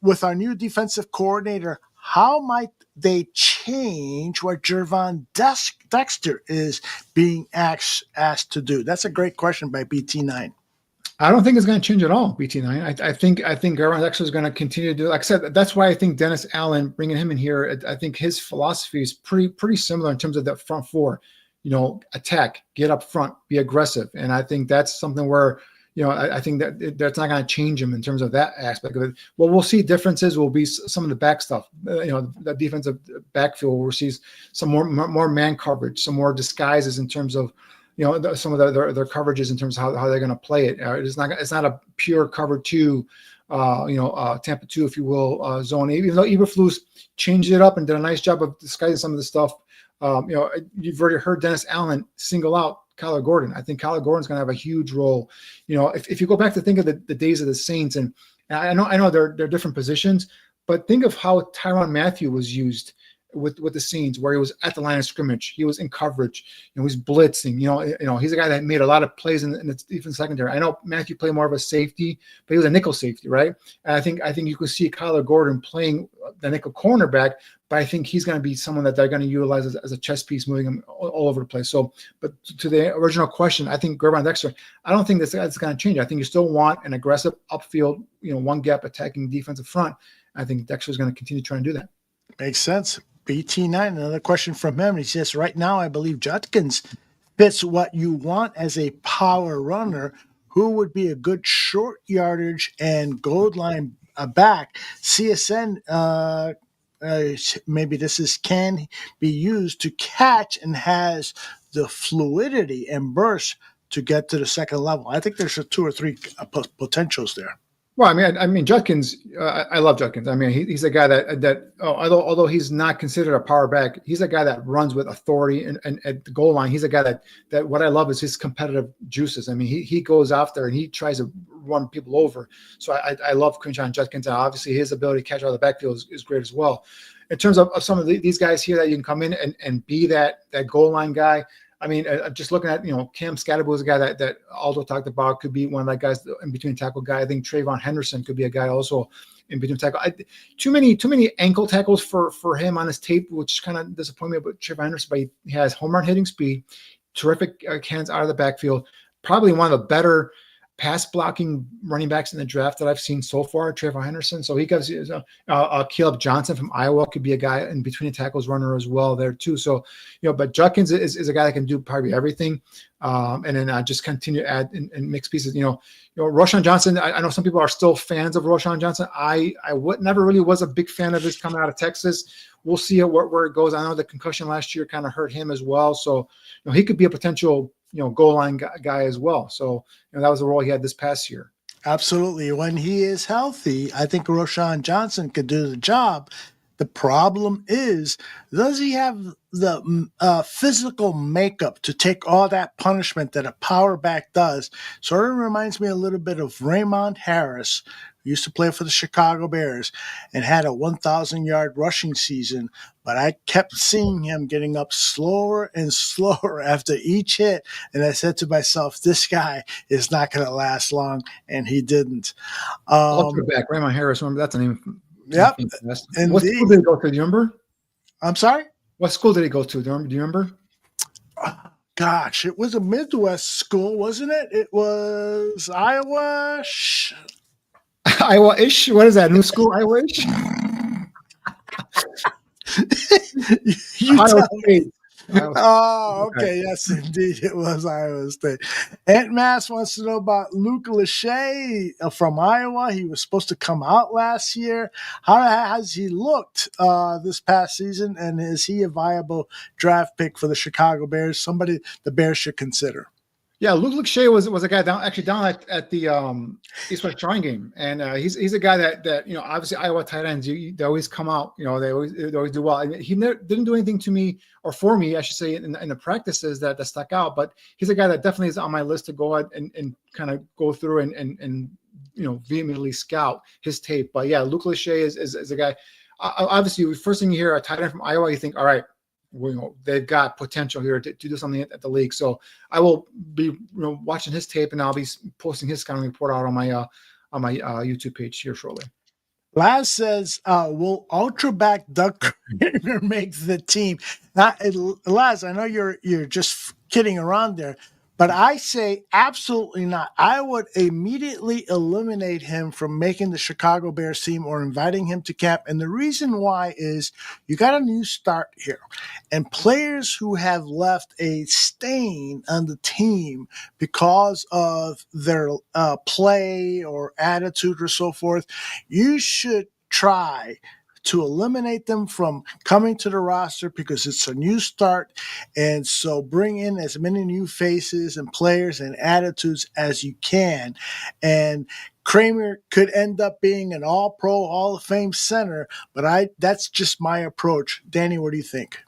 with our new defensive coordinator, how might they change what Jervon Dexter is being asked to do? That's a great question by BT9. I don't think it's going to change at all, BT9. I think Gervon Dexter is going to continue to do. Like I said, that's why I think Dennis Allen, bringing him in here, I think his philosophy is pretty similar in terms of that front four. Attack, get up front, be aggressive, and I think that's something where I think that's not going to change him in terms of that aspect of it. What we'll see differences will be some of the back stuff. The defensive backfield will see some more man coverage, some more disguises in terms of. Some of their coverages in terms of how they're going to play it. It's not a pure cover two, Tampa 2, if you will, zone. Even though Eberflus changed it up and did a nice job of disguising some of the stuff. You've already heard Dennis Allen single out Kyler Gordon. I think Kyler Gordon's going to have a huge role. If you go back to think of the days of the Saints, and I know they're different positions, but think of how Tyrann Mathieu was used with the scenes where he was at the line of scrimmage, he was in coverage, he was blitzing. He's a guy that made a lot of plays in the defense secondary. I know Matthew played more of a safety, but he was a nickel safety, right? And I think you could see Kyler Gordon playing the nickel cornerback, but I think he's going to be someone that they're going to utilize as a chess piece, moving him all over the place. So, but to the original question, I think Gervon Dexter, I don't think that's going to change. I think you still want an aggressive upfield, one gap attacking defensive front. I think Dexter is going to continue trying to do that. Makes sense. BT9, another question from him. He says, right now, I believe Judkins fits what you want as a power runner. Who would be a good short yardage and goal line back? CSN, maybe this can be used to catch and has the fluidity and burst to get to the second level. I think there's 2 or 3 potentials there. Well, I mean, Judkins. I love Judkins. I mean, he's a guy that although he's not considered a power back, he's a guy that runs with authority and at the goal line. He's a guy that what I love is his competitive juices. I mean, he goes after and he tries to run people over. So I love Quinshon Judkins. And obviously, his ability to catch out of the backfield is great as well. In terms of some of these guys here that you can come in and be that goal line guy. I mean, just looking at, Cam Scatterbo is a guy that Aldo talked about, could be one of that guys in between tackle guy. I think Trayvon Henderson could be a guy also in between tackle. Too many ankle tackles for him on his tape, which kind of disappointed me about Trayvon Henderson, but he has home run hitting speed, terrific hands out of the backfield, probably one of the better pass blocking running backs in the draft that I've seen so far, Trayvon Henderson. So he gives Caleb Johnson from Iowa could be a guy in between the tackles runner as well there too. So, but Judkins is a guy that can do probably everything. And then just continue to add and mix pieces. Roschon Johnson, I know some people are still fans of Roschon Johnson. I never really was a big fan of his coming out of Texas. We'll see where it goes. I know the concussion last year kind of hurt him as well. So, he could be a potential goal line guy as well. So, that was the role he had this past year. Absolutely. When he is healthy, I think Roschon Johnson could do the job. The problem is, does he have the physical makeup to take all that punishment that a power back does? Sort of reminds me a little bit of Raymond Harris, who used to play for the Chicago Bears and had a 1,000-yard rushing season, but I kept seeing him getting up slower and slower after each hit, and I said to myself, this guy is not going to last long, and he didn't. Back, Raymond Harris, remember that's a name. Yep. What school did he go to? Do you remember? I'm sorry? What school did he go to? Do you remember? Gosh, it was a Midwest school, wasn't it? It was Iowa. Iowa-ish? What is that? New school? Iowa-ish? Iowa State. Oh, okay. Yes, indeed. It was Iowa State. Aunt Mass wants to know about Luke Lachey from Iowa. He was supposed to come out last year. How has he looked this past season, and is he a viable draft pick for the Chicago Bears? Somebody the Bears should consider. Yeah, Luke Shea was a guy down at the East West Shrine game, and he's a guy that obviously Iowa tight ends they always come out, they always do well. And he didn't do anything to me or for me, I should say, in the practices that stuck out. But he's a guy that definitely is on my list to go ahead and kind of go through and vehemently scout his tape. But yeah, Luke Shea is a guy. Obviously, first thing you hear a tight end from Iowa, you think, all right, they've got potential here to do something at the league. So I will be watching his tape, and I'll be posting his scouting report out on my YouTube page here shortly. Laz says, will ultra-back Doug Kramer make the team? Now, Laz, I know you're just kidding around there, but I say absolutely not. I would immediately eliminate him from making the Chicago Bears team or inviting him to camp. And the reason why is you got a new start here. And players who have left a stain on the team because of their play or attitude or so forth, you should try to eliminate them from coming to the roster because it's a new start. And so bring in as many new faces and players and attitudes as you can. And Kramer could end up being an all-pro, Hall of Fame center, but that's just my approach. Danny, what do you think?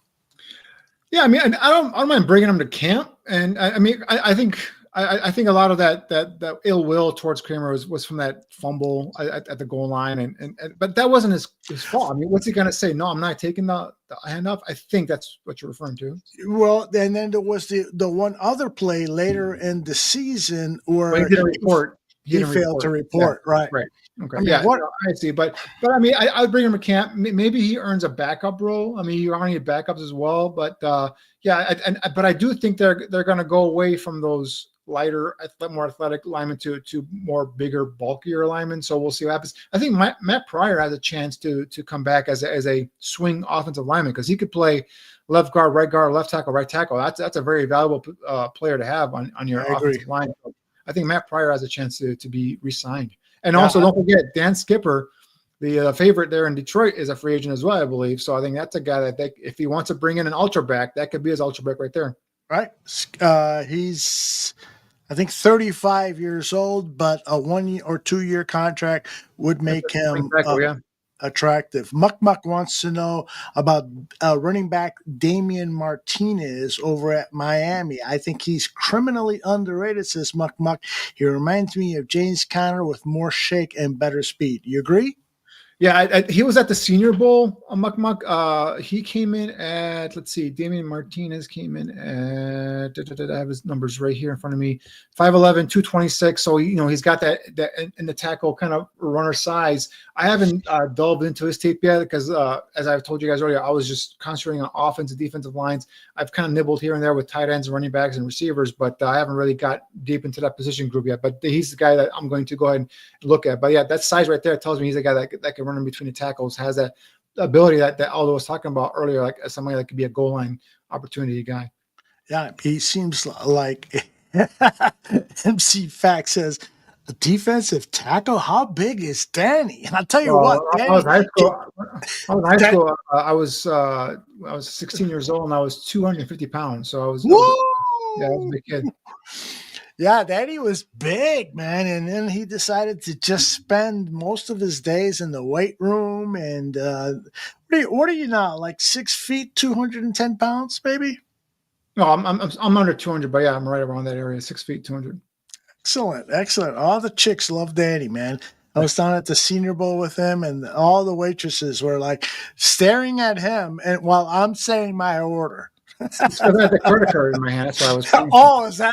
Yeah, I mean, I don't mind bringing him to camp. And I think a lot of that ill will towards Kramer was from that fumble at the goal line, but that wasn't his fault. I mean, what's he gonna say? No, I'm not taking the hand off. I think that's what you're referring to. Well, and then there was the one other play later in the season where he didn't report. He failed to report. Yeah, right. Okay. I mean, I see. But I mean, I would bring him to camp. Maybe he earns a backup role. I mean, you already need backups as well. But but I do think they're going to go away from those lighter, more athletic linemen to more bigger, bulkier linemen. So we'll see what happens. I think Matt Pryor has a chance to come back as a swing offensive lineman because he could play left guard, left tackle, right tackle. That's a very valuable player to have on your offensive line. So I think Matt Pryor has a chance to be re-signed. And also, don't forget, Dan Skipper, the favorite there in Detroit, is a free agent as well, I believe. So I think that's a guy that if he wants to bring in an ultra back, that could be his ultra back right there. Right. He's, I think, 35 years old, but a 1 or 2 year contract would make him attractive. Muck wants to know about running back Damian Martinez over at Miami. I think he's criminally underrated, says Muck. He reminds me of James Conner with more shake and better speed. You agree? Yeah, he was at the Senior Bowl, Muck. He came in at, let's see, Damian Martinez came in at, I have his numbers right here in front of me, 5'11", 226. So, he's got that in the tackle kind of runner size. I haven't delved into his tape yet because, as I've told you guys earlier, I was just concentrating on offense and defensive lines. I've kind of nibbled here and there with tight ends and running backs and receivers, but I haven't really got deep into that position group yet. But he's the guy that I'm going to go ahead and look at. But yeah, that size right there tells me he's a guy that can run in between the tackles, has that ability that Aldo was talking about earlier, like somebody that could be a goal line opportunity guy. Yeah, he seems like MC Fact says, a defensive tackle. How big is Danny? And I'll tell you what, Danny, I was high school. I was 16 years old and I was 250 pounds. So I was a big kid. Yeah, Danny was big, man. And then he decided to just spend most of his days in the weight room. And what are you now? Like 6 feet, 210 pounds, maybe? No, I'm under 200, but yeah, I'm right around that area, 6 feet, 200. Excellent. All the chicks love Danny, man. I was down at the Senior Bowl with him, and all the waitresses were like staring at him, and while I'm saying my order. I had the credit card in my hand. That's why I was. Oh, is that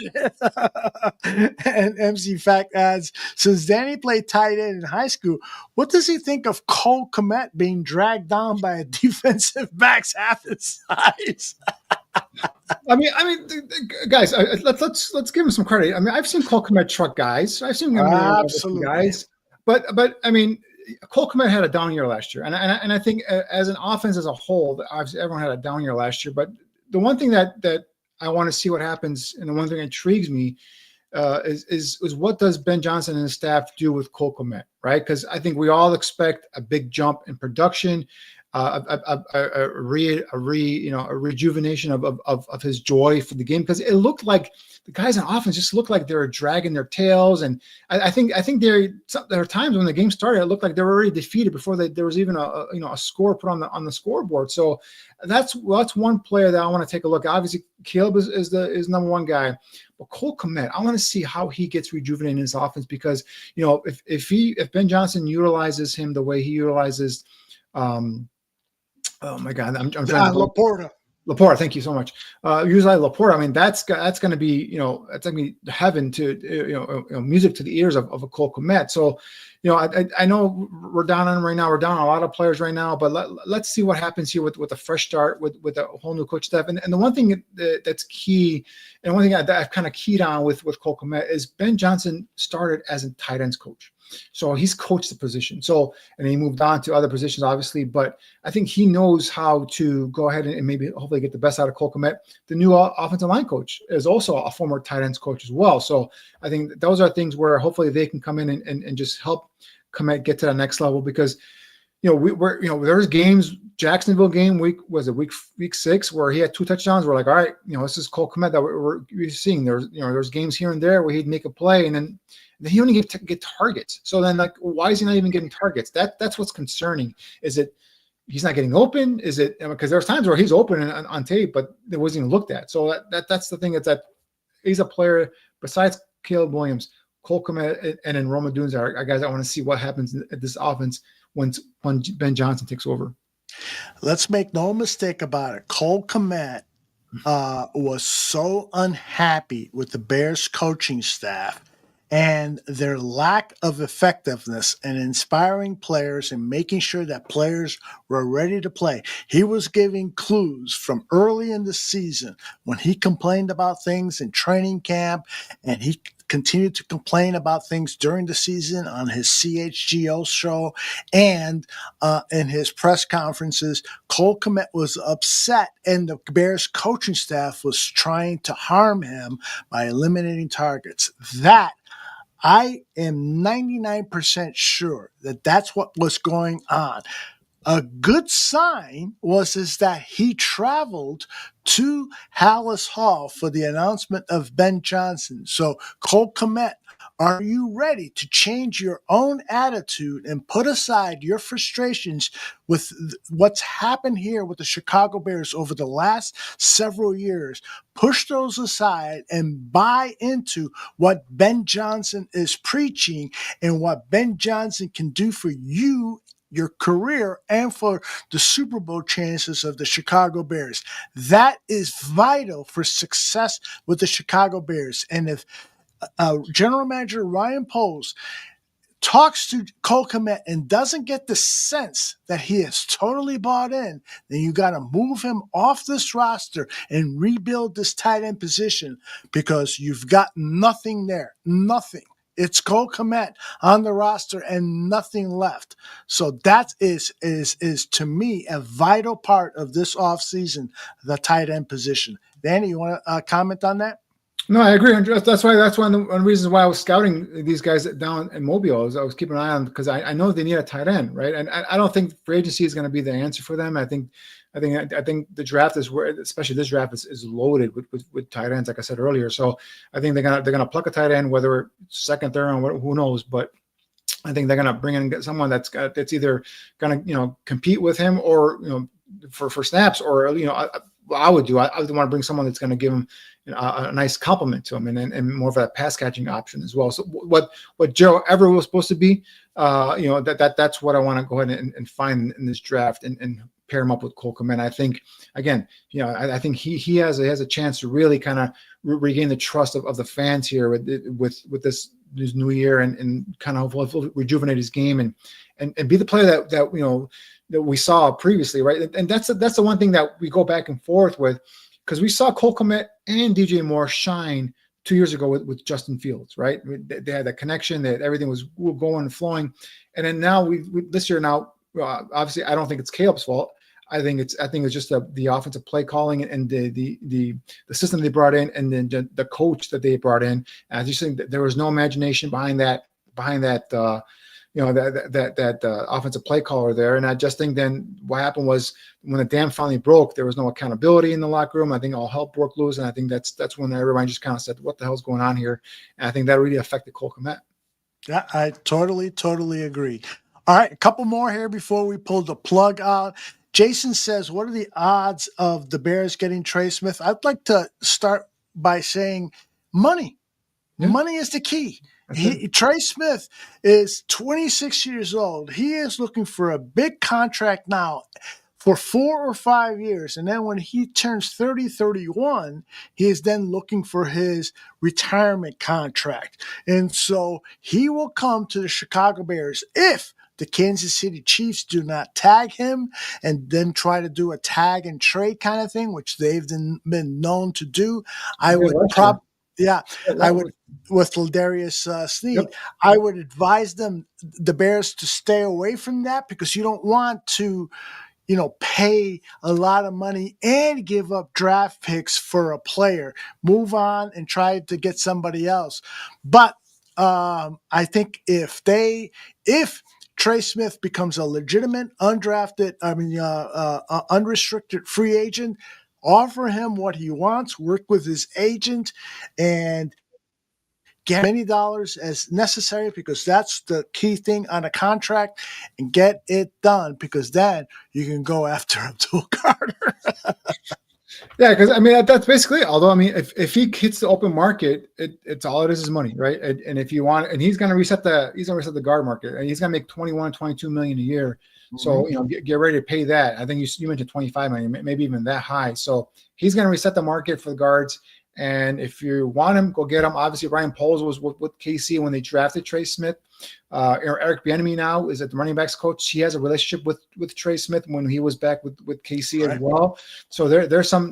it? And MC Fact adds, since Danny played tight end in high school, what does he think of Cole Kmet being dragged down by a defensive back's half his size? I mean, guys, let's give him some credit. I mean, I've seen Cole Kmet truck guys. I've seen absolutely guys, but I mean, Cole Kmet had a down year last year, and I think as an offense as a whole, obviously everyone had a down year last year. But the one thing that I want to see what happens, and the one thing that intrigues me, is what does Ben Johnson and his staff do with Cole Kmet, right? Because I think we all expect a big jump in production. a rejuvenation of his joy for the game, because it looked like the guys on offense just looked like they were dragging their tails, and I think there are times when the game started, it looked like they were already defeated before there was even a score put on the scoreboard. So that's one player that I want to take a look at. Obviously, Caleb is number one guy, but Cole Kmet, I want to see how he gets rejuvenated in his offense, because if Ben Johnson utilizes him the way he utilizes. Oh my God, I'm trying to Laporta, thank you so much. Usually Laporta, I mean, that's going to be, that's going to be heaven to, music to the ears of a Cole Kmet. So, I know we're down on him right now. We're down on a lot of players right now, but let's see what happens here with a fresh start, with a whole new coach staff. And the one thing that's key, and one thing I've kind of keyed on with Cole Kmet is Ben Johnson started as a tight ends coach. So he's coached the position. So, and he moved on to other positions, obviously, but I think he knows how to go ahead and maybe hopefully get the best out of Cole Kmet. The new offensive line coach is also a former tight ends coach as well. So I think those are things where hopefully they can come in and just help Kmet get to the next level, because, there's games, Jacksonville game week 6 where he had 2 touchdowns. We're like, all right, this is Cole Kmet that we're seeing. There's games here and there where he'd make a play, and then he only get targets. So then, like, why is he not even getting targets? That's what's concerning. Is it he's not getting open? Is it because there's times where he's open on tape, but it wasn't even looked at? So that's the thing. It's that he's a player besides Caleb Williams, Cole Kmet, and then Roma Dunes are guys I want to see what happens at this offense when Ben Johnson takes over. Let's make no mistake about it. Cole Kmet was so unhappy with the Bears coaching staff and their lack of effectiveness in inspiring players and making sure that players were ready to play. He was giving clues from early in the season when he complained about things in training camp, and he continued to complain about things during the season on his CHGO show and in his press conferences. Cole Kmet was upset, and the Bears coaching staff was trying to harm him by eliminating targets. That I am 99% sure that that's what was going on. A good sign is that he traveled to Hallis Hall for the announcement of Ben Johnson. So, Cole Kmet, are you ready to change your own attitude and put aside your frustrations with what's happened here with the Chicago Bears over the last several years? Push those aside and buy into what Ben Johnson is preaching and what Ben Johnson can do for you, your career, and for the Super Bowl chances of the Chicago Bears. That is vital for success with the Chicago Bears. And if General Manager Ryan Poles talks to Cole Kmet and doesn't get the sense that he is totally bought in, then you got to move him off this roster and rebuild this tight end position, because you've got nothing there. Nothing. It's Cole Kmet on the roster and nothing left. So that is to me a vital part of this offseason, the tight end position. Danny, you want to comment on that? No, I agree. That's one of the reasons why I was scouting these guys down in Mobile. I was keeping an eye on them because I know they need a tight end, right? And I don't think free agency is going to be the answer for them. I think the draft is where, especially this draft is loaded with tight ends, like I said earlier. So I think they're gonna pluck a tight end, whether second, third, or who knows. But I think they're gonna bring in someone that's either gonna compete with him or for snaps, or I would want to bring someone that's going to give him a nice compliment to him and more of a pass catching option as well. So what Joe Everett was supposed to be, that's what I want to go ahead and find in this draft and pair him up with Cole Kmet. I think, again, I think he has a chance to really kind of regain the trust of the fans here with this new year and kind of rejuvenate his game and be the player that we saw previously, right? And that's the one thing that we go back and forth with, because we saw Cole Kmet and DJ Moore shine 2 years ago with Justin Fields, right? They had that connection, that everything was going and flowing, and then now we this year now, obviously I don't think it's Caleb's fault. I think it's just the offensive play calling and the system they brought in, and then the coach that they brought in. And I just think that there was no imagination behind that that offensive play caller there. And I just think then what happened was when the dam finally broke, there was no accountability in the locker room. I think all hell broke loose, and I think that's when everybody just kind of said, "What the hell's going on here?" And I think that really affected Cole Kmet. Yeah, I totally agree. All right, a couple more here before we pull the plug out. Jason says, what are the odds of the Bears getting Trey Smith? I'd like to start by saying money. Yeah. Money is the key. Trey Smith is 26 years old. He is looking for a big contract now for 4 or 5 years. And then when he turns 30, 31, he is then looking for his retirement contract. And so he will come to the Chicago Bears if the Kansas City Chiefs do not tag him and then try to do a tag and trade kind of thing, which they've been known to do. I would probably, I would, with Ladarius Sneed, Yep. I would advise them, the Bears, to stay away from that because you don't want to, pay a lot of money and give up draft picks for a player. Move on and try to get somebody else. But I think if Trey Smith becomes a legitimate undrafted, unrestricted free agent, offer him what he wants, work with his agent, and get many dollars as necessary, because that's the key thing on a contract, and get it done, because then you can go after Abdul Carter. Yeah, because that's basically it. Although if he hits the open market, it's all it is money, right? And if you want, and he's gonna reset the guard market, and he's gonna make 21, 22 million a year. So get ready to pay that. I think you mentioned 25 million, maybe even that high. So he's gonna reset the market for the guards. And if you want him, go get him. Obviously, Ryan Poles was with KC when they drafted Trey Smith. Eric Bieniemy now is at the running backs coach. He has a relationship with Trey Smith when he was back with KC as well. So there's some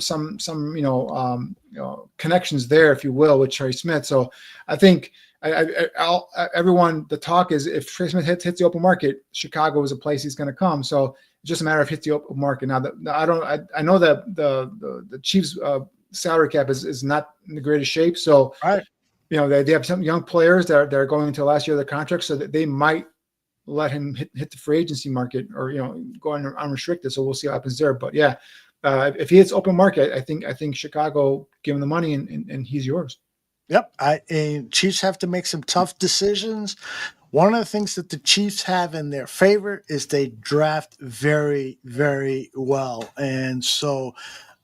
connections there, if you will, with Trey Smith. So I think everyone, the talk is if Trey Smith hits the open market, Chicago is a place he's going to come. So it's just a matter of hit the open market. Now I know that the Chiefs salary cap is not in the greatest shape. So they have some young players that are going into the last year of their contract, so that they might let him hit the free agency market or go unrestricted. So we'll see what happens there. But if he hits open market, I think Chicago give him the money and he's yours. Yep. And Chiefs have to make some tough decisions. One of the things that the Chiefs have in their favor is they draft very, very well. And so,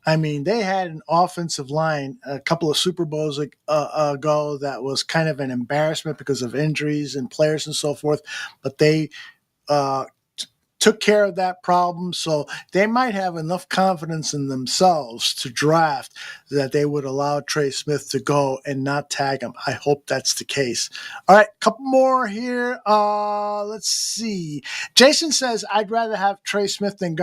they had an offensive line a couple of Super Bowls ago that was kind of an embarrassment because of injuries and players and so forth, but they took care of that problem. So they might have enough confidence in themselves to draft that they would allow Trey Smith to go and not tag him. I hope that's the case. All right, a couple more here. Let's see. Jason says, I'd rather have Trey Smith than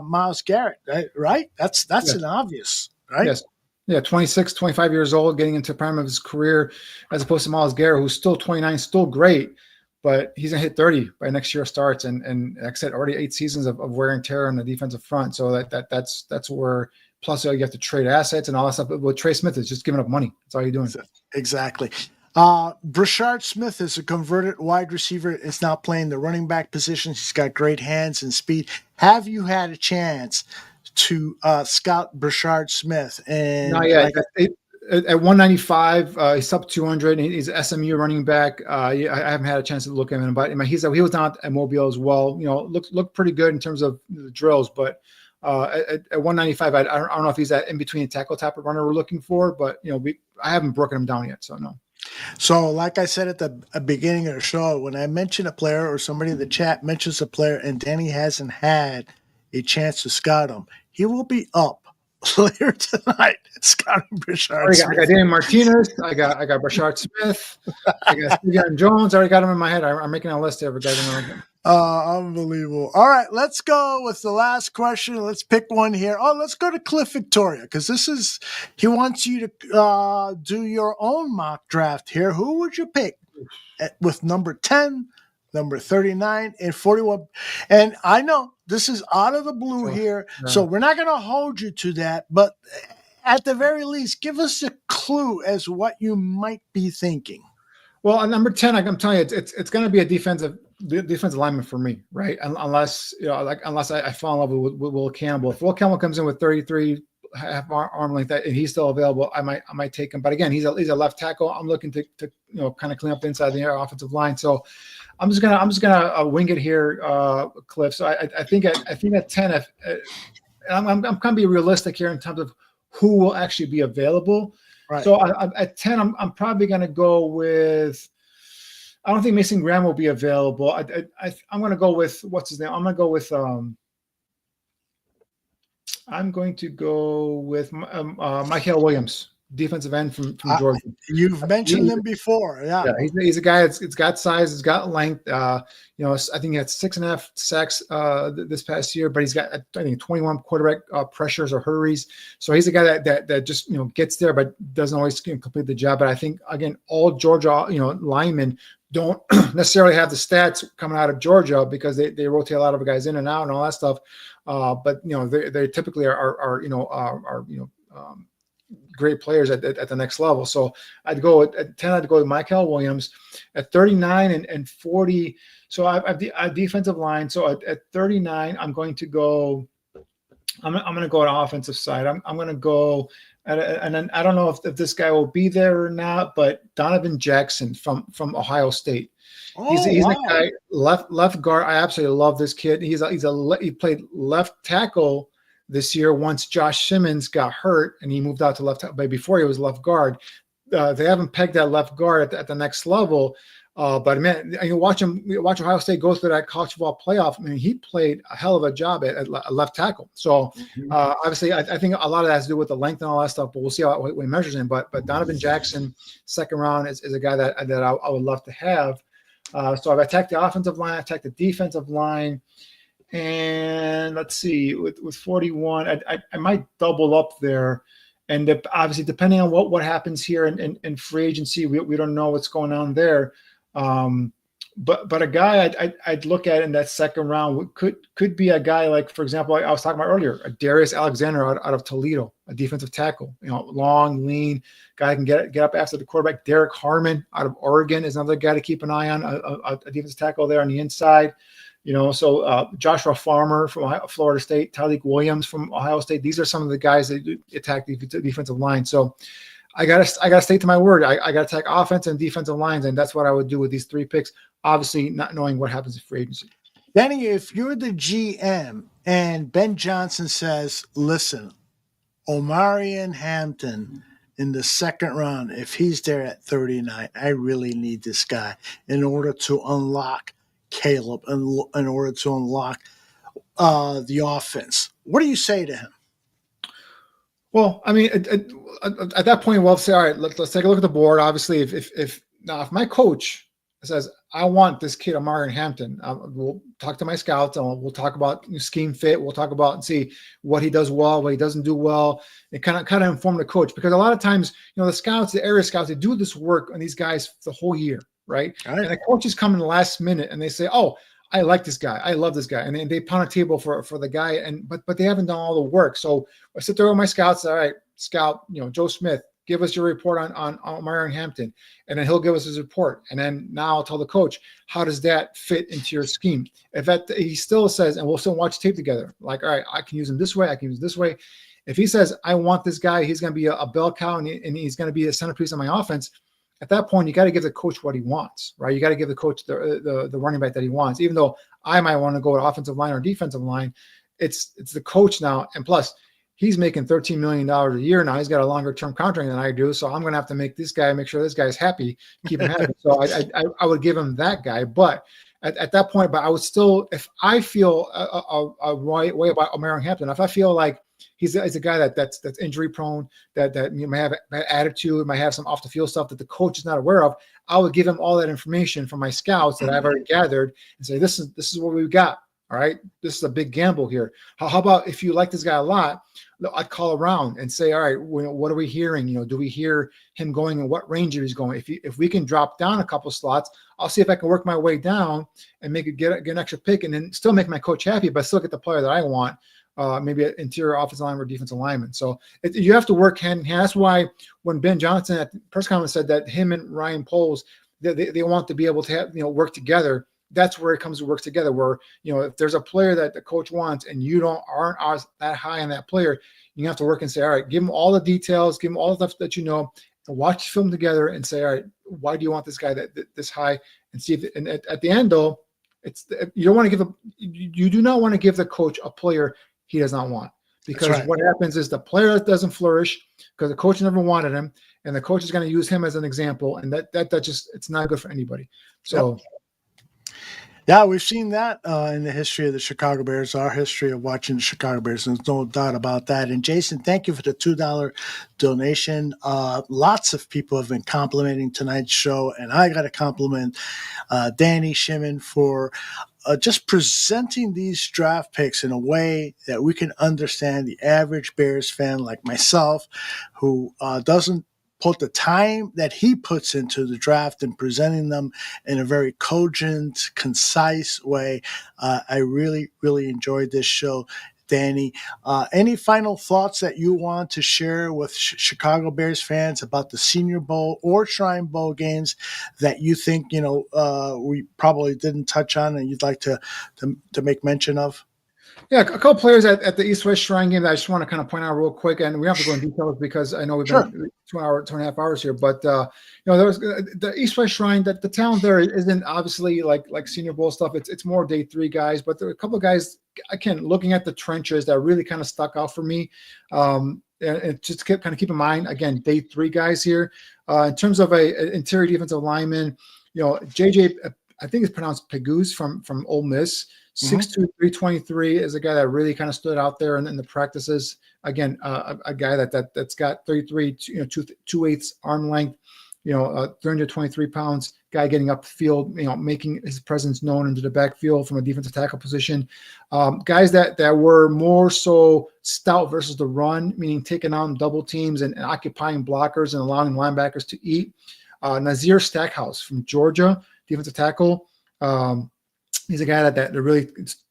Myles Garrett, right? That's an obvious, right? Yes. Yeah, 26, 25 years old, getting into the prime of his career, as opposed to Myles Garrett, who's still 29, still great, but he's going to hit 30 by next year starts. And like I said, already 8 seasons of wear and tear on the defensive front. So that's where, plus you have to trade assets and all that stuff. But with Trey Smith, is just giving up money. That's all you're doing. Exactly. Brashard Smith is a converted wide receiver. Is now playing the running back position. He's got great hands and speed. Have you had a chance to scout Brashard Smith? And not yet. At 195, he's sub 200. He's an SMU running back. I haven't had a chance to look at him, but he was not at Mobile as well. Looked pretty good in terms of the drills. But at 195, I don't know if he's that in between tackle type of runner we're looking for. But I haven't broken him down yet, so no. So, like I said at the beginning of the show, when I mention a player or somebody in the chat mentions a player and Danny hasn't had a chance to scout him, he will be up later tonight. Scouting Brashard Smith. I got Danny Martinez. I got Brashard Smith. I got Steven Jones. I already got him in my head. I'm making a list of guys. Unbelievable. All right, let's go with the last question. Let's pick one here. Let's go to Cliff Victoria, because he wants you to do your own mock draft here. Who would you pick with number 10, number 39, and 41? And I know this is out of the blue here, so we're not going to hold you to that, but at the very least, give us a clue as what you might be thinking. Well, at number 10, I'm telling you, it's going to be a defensive the defensive lineman for me, right? Unless unless I fall in love with Will Campbell. If Will Campbell comes in with 33 half arm length and he's still available, I might take him. But again, he's a left tackle. I'm looking to kind of clean up the inside of the offensive line. So I'm just gonna wing it here, Cliff. So I think at 10, if I'm gonna be realistic here in terms of who will actually be available. Right. So at 10, I'm probably gonna go with. I don't think Mason Graham will be available. I'm going to go with what's his name. I'm going to go with Michael Williams, defensive end from Georgia. You've mentioned him before, yeah. He's a guy that's got size, he's got length. I think he had 6.5 sacks this past year, but he's got I think 21 quarterback pressures or hurries. So he's a guy that just gets there, but doesn't always complete the job. But I think again, all Georgia linemen don't necessarily have the stats coming out of Georgia because they rotate a lot of guys in and out and all that stuff. But they typically are great players at the next level. So I'd go at 10. I'd go with Michael Williams at 39 and 40. So I have the defensive line. So at 39, I'm going to go. I'm going to go on the offensive side. I'm going to go. And then I don't know if this guy will be there or not, but Donovan Jackson from Ohio State. He's a guy left guard. I absolutely love this kid. He played left tackle this year once Josh Shimon got hurt and he moved out to left tackle. But before he was left guard. They haven't pegged that left guard at the next level. But man, watch Ohio State go through that college football playoff. I mean, he played a hell of a job at left tackle. So obviously, I think a lot of that has to do with the length and all that stuff. But we'll see how he measures in. But Donovan Jackson, second round, is a guy that I would love to have. So I've attacked the offensive line, attacked the defensive line, and let's see, with 41, I might double up there. And obviously, depending on what happens here in free agency, we don't know what's going on there. But a guy I'd look at in that second round could be a guy like, for example, I was talking about earlier, a Darius Alexander out of Toledo, a defensive tackle, long, lean guy can get up after the quarterback. Derek Harmon out of Oregon is another guy to keep an eye on, a defensive tackle there on the inside. So Joshua Farmer from Florida State, Tyleik Williams from Ohio State. These are some of the guys that attack the defensive line. So I gotta stay to my word. I gotta attack offense and defensive lines, and that's what I would do with these 3 picks. Obviously, not knowing what happens in free agency. Danny, if you're the GM and Ben Johnson says, "Listen, Omarion Hampton in the second round, if he's there at 39, I really need this guy in order to unlock Caleb and in order to unlock the offense." What do you say to him? Well, I mean, at that point, we'll say, all right, let's take a look at the board. Obviously, if my coach says, I want this kid, Omarion Hampton, we'll talk to my scouts and we'll talk about scheme fit. We'll talk about and see what he does well, what he doesn't do well, and kind of inform the coach. Because a lot of times, the scouts, the area scouts, they do this work on these guys the whole year, right? And the coaches come in the last minute and they say, oh, I like this guy. I love this guy. And they pound a table for the guy. But they haven't done all the work. So I sit there with my scouts. All right, scout, Joe Smith, give us your report on Omarion Hampton. And then he'll give us his report. And then now I'll tell the coach, how does that fit into your scheme? If he still says, and we'll still watch tape together, like, all right, I can use him this way. I can use him this way. If he says, I want this guy, he's going to be a bell cow and he's going to be a centerpiece of my offense. At that point, you got to give the coach what he wants, right? You got to give the coach the running back that he wants. Even though I might want to go to offensive line or defensive line, it's the coach now. And plus, he's making $13 million a year now. He's got a longer term contract than I do, so I'm going to have to make sure this guy's happy, keep him happy. So I would give him that guy. But at that point, I would still, if I feel a right way about Omarion Hampton, if I feel like he's a guy that's injury prone, that might have bad attitude, might have some off the field stuff that the coach is not aware of, I would give him all that information from my scouts that I've already gathered and say, this is what we've got. All right, this is a big gamble here. How about if you like this guy a lot, I'd call around and say, all right, what are we hearing? Do we hear him going in what range he's going? If we can drop down a couple slots, I'll see if I can work my way down and get an extra pick and then still make my coach happy, but still get the player that I want. Maybe an interior offensive lineman or defensive lineman. So you have to work hand in hand. That's why when Ben Johnson at the press conference said that him and Ryan Poles, they want to be able to have, work together. that's where it works together. Where, if there's a player that the coach wants and you aren't that high on that player, you have to work and say, all right, give him all the details, give him all the stuff that and watch the film together and say, all right, why do you want this guy this high? And see if and at the end though, you do not want to give the coach a player he does not want, because what happens is the player doesn't flourish because the coach never wanted him, and the coach is going to use him as an example, and that just, it's not good for anybody. So. Yeah, we've seen that in the history of the Chicago Bears, our history of watching the Chicago Bears. There's no doubt about that. And Jason, thank you for the $2 donation. Lots of people have been complimenting tonight's show, and I got to compliment Danny Shimon for just presenting these draft picks in a way that we can understand the average Bears fan like myself, who doesn't put the time that he puts into the draft and presenting them in a very cogent, concise way. I really, really enjoyed this show. Danny, any final thoughts that you want to share with Chicago Bears fans about the Senior Bowl or Shrine Bowl games that you think, we probably didn't touch on and you'd like to make mention of? Yeah, a couple players at the East-West Shrine game that I just want to kind of point out real quick, and we don't have to go into details because I know we've been 2.5 hours here. But there was the East-West Shrine. That the talent there isn't obviously like Senior Bowl stuff. It's more day 3 guys, but there are a couple of guys, again, looking at the trenches that really kind of stuck out for me. And just kind of keep in mind, again, day 3 guys here. In terms of a interior defensive lineman, JJ, I think it's pronounced Pegoose from Ole Miss. 6'2", 323 is a guy that really kind of stood out there in the practices. Again, a guy that's got 33, 2/8 arm length, 323 pounds, guy getting up the field, making his presence known into the backfield from a defensive tackle position. Guys that were more so stout versus the run, meaning taking on double teams and occupying blockers and allowing linebackers to eat. Nazir Stackhouse from Georgia, defensive tackle. He's a guy that really,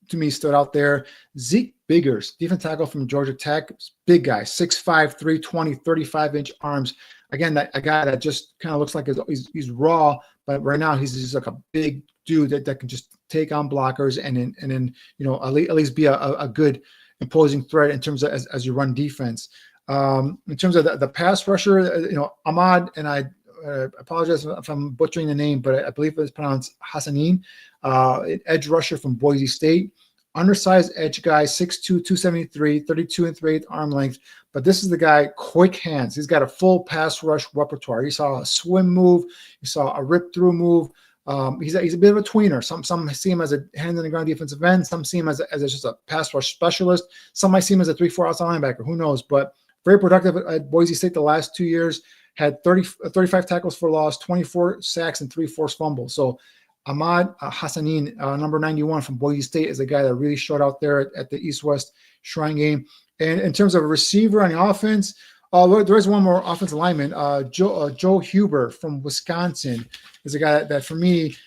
to me, stood out there. Zeke Biggers, defensive tackle from Georgia Tech, big guy, 6'5", 320, 35-inch arms. Again, a guy that just kind of looks like he's raw, but right now he's just like a big dude that can just take on blockers and then at least be a good imposing threat in terms of as you run defense. In terms of the pass rusher, Ahmad, and I apologize if I'm butchering the name, but I believe it's pronounced Hassanin, edge rusher from Boise State. Undersized edge guy, 6'2", 273, 32 3/8 arm length. But this is the guy, quick hands. He's got a full pass rush repertoire. You saw a swim move. You saw a rip-through move. He's a bit of a tweener. Some see him as a hand-in-the-ground defensive end. Some see him as just a pass rush specialist. Some might see him as a 3-4 outside linebacker. Who knows? But very productive at Boise State the last 2 years. Had 35 tackles for loss, 24 sacks, and 3 forced fumbles. So Ahmad Hassanin, number 91 from Boise State, is a guy that really showed out there at the East-West Shrine game. And in terms of a receiver on the offense, there is one more offensive lineman. Joe Huber from Wisconsin is a guy that for me,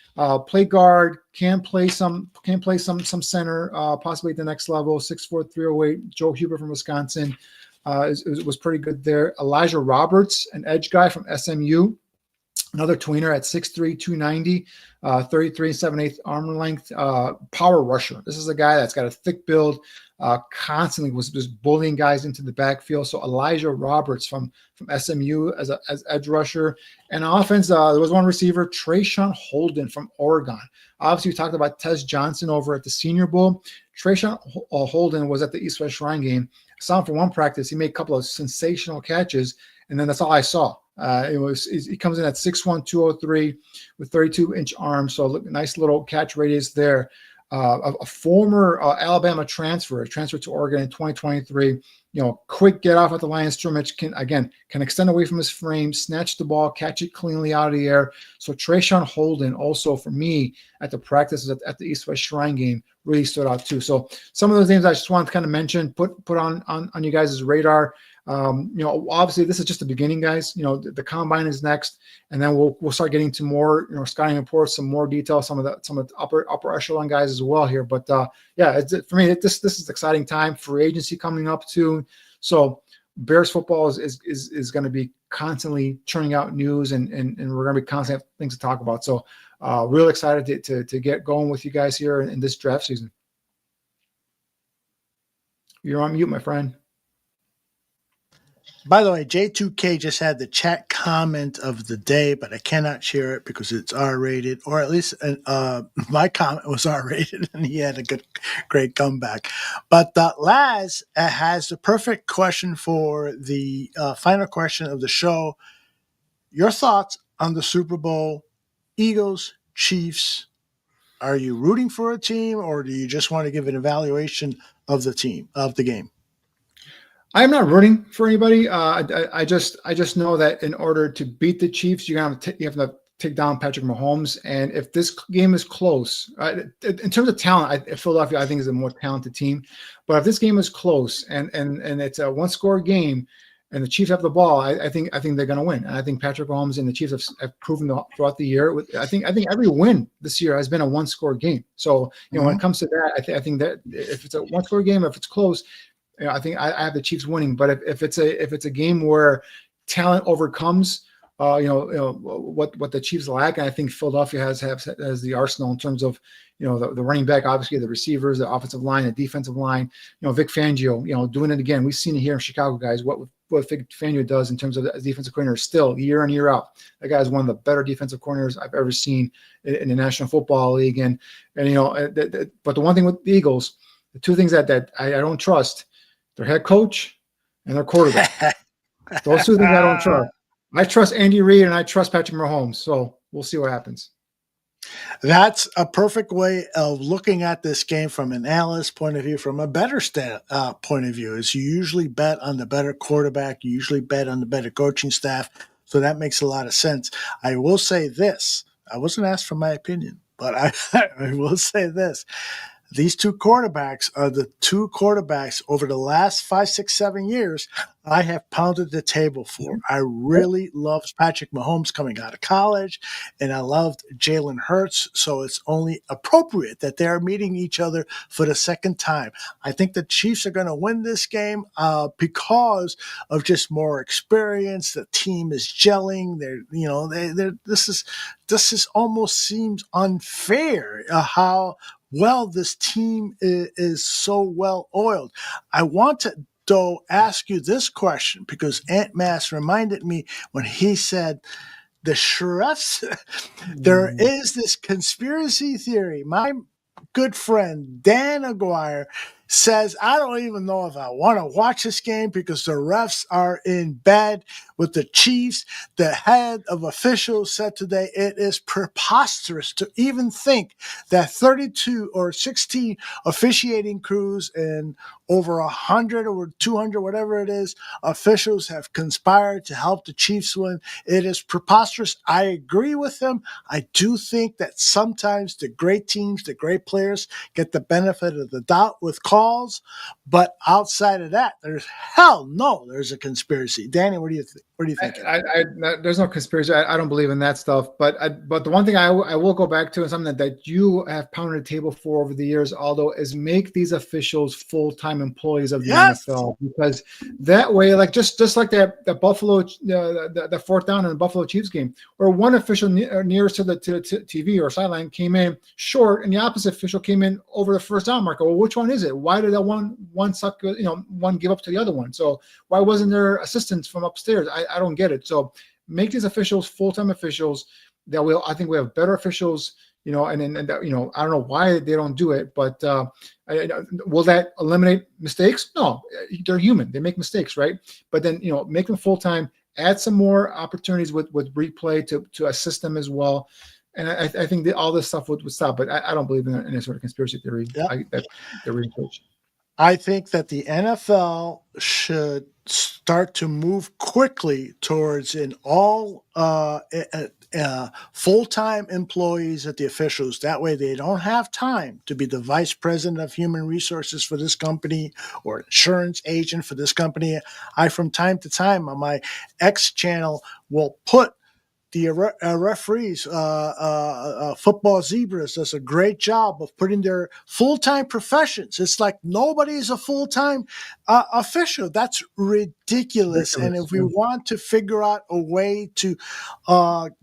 play guard, can play some center, possibly at the next level. 6'4", 308. Joe Huber from Wisconsin. Was pretty good there. Elijah Roberts, an edge guy from SMU, another tweener at 6'3", 290, 33 7/8 arm length, power rusher. This is a guy that's got a thick build, constantly was just bullying guys into the backfield. So Elijah Roberts from SMU as edge rusher. And offense, there was one receiver, Trayshawn Holden from Oregon. Obviously, we talked about Tez Johnson over at the Senior Bowl. Trayshawn Holden was at the East-West Shrine game. I saw him for one practice. He made a couple of sensational catches, and then that's all I saw. He comes in at 6'1", 203 with 32-inch arms, so nice little catch radius there. A former Alabama transfer to Oregon in 2023. Quick get off at the line of scrimmage, can extend away from his frame, snatch the ball, catch it cleanly out of the air. So Trayshawn Holden also for me at the practices at the East-West Shrine game really stood out too. So some of those names I just wanted to kind of mention, put on you guys' radar. Obviously this is just the beginning, guys. The combine is next, and then we'll start getting to more, scouting reports, some more detail, some of the upper echelon guys as well here. But yeah, for me, this is an exciting time. Free agency coming up too. So Bears football is going to be constantly churning out news, and we're going to be constantly have things to talk about. So Real excited to get going with you guys here in this draft season. You're on mute, my friend. By the way, J2K just had the chat comment of the day, but I cannot share it because it's R-rated, or at least my comment was R-rated, and he had a great comeback. But Laz has the perfect question for the final question of the show. Your thoughts on the Super Bowl, Eagles, Chiefs. Are you rooting for a team, or do you just want to give an evaluation of the team, of the game? I'm not rooting for anybody. I just know that in order to beat the Chiefs, you have to take down Patrick Mahomes. And if this game is close, in terms of talent, Philadelphia I think is a more talented team. But if this game is close and it's a one-score game, and the Chiefs have the ball, I think they're going to win. And I think Patrick Mahomes and the Chiefs have proven throughout the year. I think every win this year has been a one-score game. So when it comes to that, I think that if it's a one-score game, if it's close. I think I have the Chiefs winning, but if it's a game where talent overcomes, what the Chiefs lack, and I think Philadelphia has the arsenal in terms of the running back, obviously the receivers, the offensive line, the defensive line. Vic Fangio, doing it again. We've seen it here in Chicago, guys. What Vic Fangio does in terms of the defensive coordinator, still year in year out. That guy is one of the better defensive coordinators I've ever seen in the National Football League. And but the one thing with the Eagles, the two things that I don't trust. Their head coach and their quarterback. Those two things I don't trust. I trust Andy Reid and I trust Patrick Mahomes. So we'll see what happens. That's a perfect way of looking at this game from an analyst point of view, from a better point of view. Is you usually bet on the better quarterback. You usually bet on the better coaching staff. So that makes a lot of sense. I will say this. I wasn't asked for my opinion, but I will say this. These two quarterbacks are the two quarterbacks over the last 5, 6, 7 years I have pounded the table for. I really loved Patrick Mahomes coming out of college, and I loved Jalen Hurts, so it's only appropriate that they're meeting each other for the second time. I think the Chiefs are going to win this game because of just more experience. The team is gelling. This is almost seems unfair how well this team is so well oiled. I want to though ask you this question because Ant Mass reminded me when he said the Sheriffs. There is this conspiracy theory. My good friend Dan Aguirre says, I don't even know if I want to watch this game because the refs are in bed with the Chiefs. The head of officials said today it is preposterous to even think that 32 or 16 officiating crews and over 100 or 200, whatever it is, officials have conspired to help the Chiefs win. It is preposterous. I agree with him. I do think that sometimes the great teams, the great players get the benefit of the doubt with calls, but outside of that, there's a conspiracy. Danny, what do you think? What do you think? There's no conspiracy. I don't believe in that stuff. But the one thing I will go back to, and something that you have pounded the table for over the years, Aldo, is make these officials full-time employees of the NFL, because that way, like just like the Buffalo, the fourth down in the Buffalo Chiefs game, where one official nearest to the TV or sideline came in short, and the opposite official came in over the first down marker. Well, which one is it? Why did that one suck? One give up to the other one? So why wasn't there assistance from upstairs? I don't get it. So make these officials full-time officials. I think we have better officials, and I don't know why they don't do it, but will that eliminate mistakes? No, they're human. They make mistakes, right? But then, make them full-time, add some more opportunities with replay to assist them as well. And I think that all this stuff would stop, but I don't believe in any sort of conspiracy theory. That they're research. I think that the NFL should start to move quickly towards an all full-time employees at the officials. That way they don't have time to be the vice president of human resources for this company or insurance agent for this company. I, from time to time on my X channel, will put the referees, Football Zebras does a great job of putting their full-time professions. It's like nobody is a full-time official. That's ridiculous. ridiculous. And if we want to figure out a way to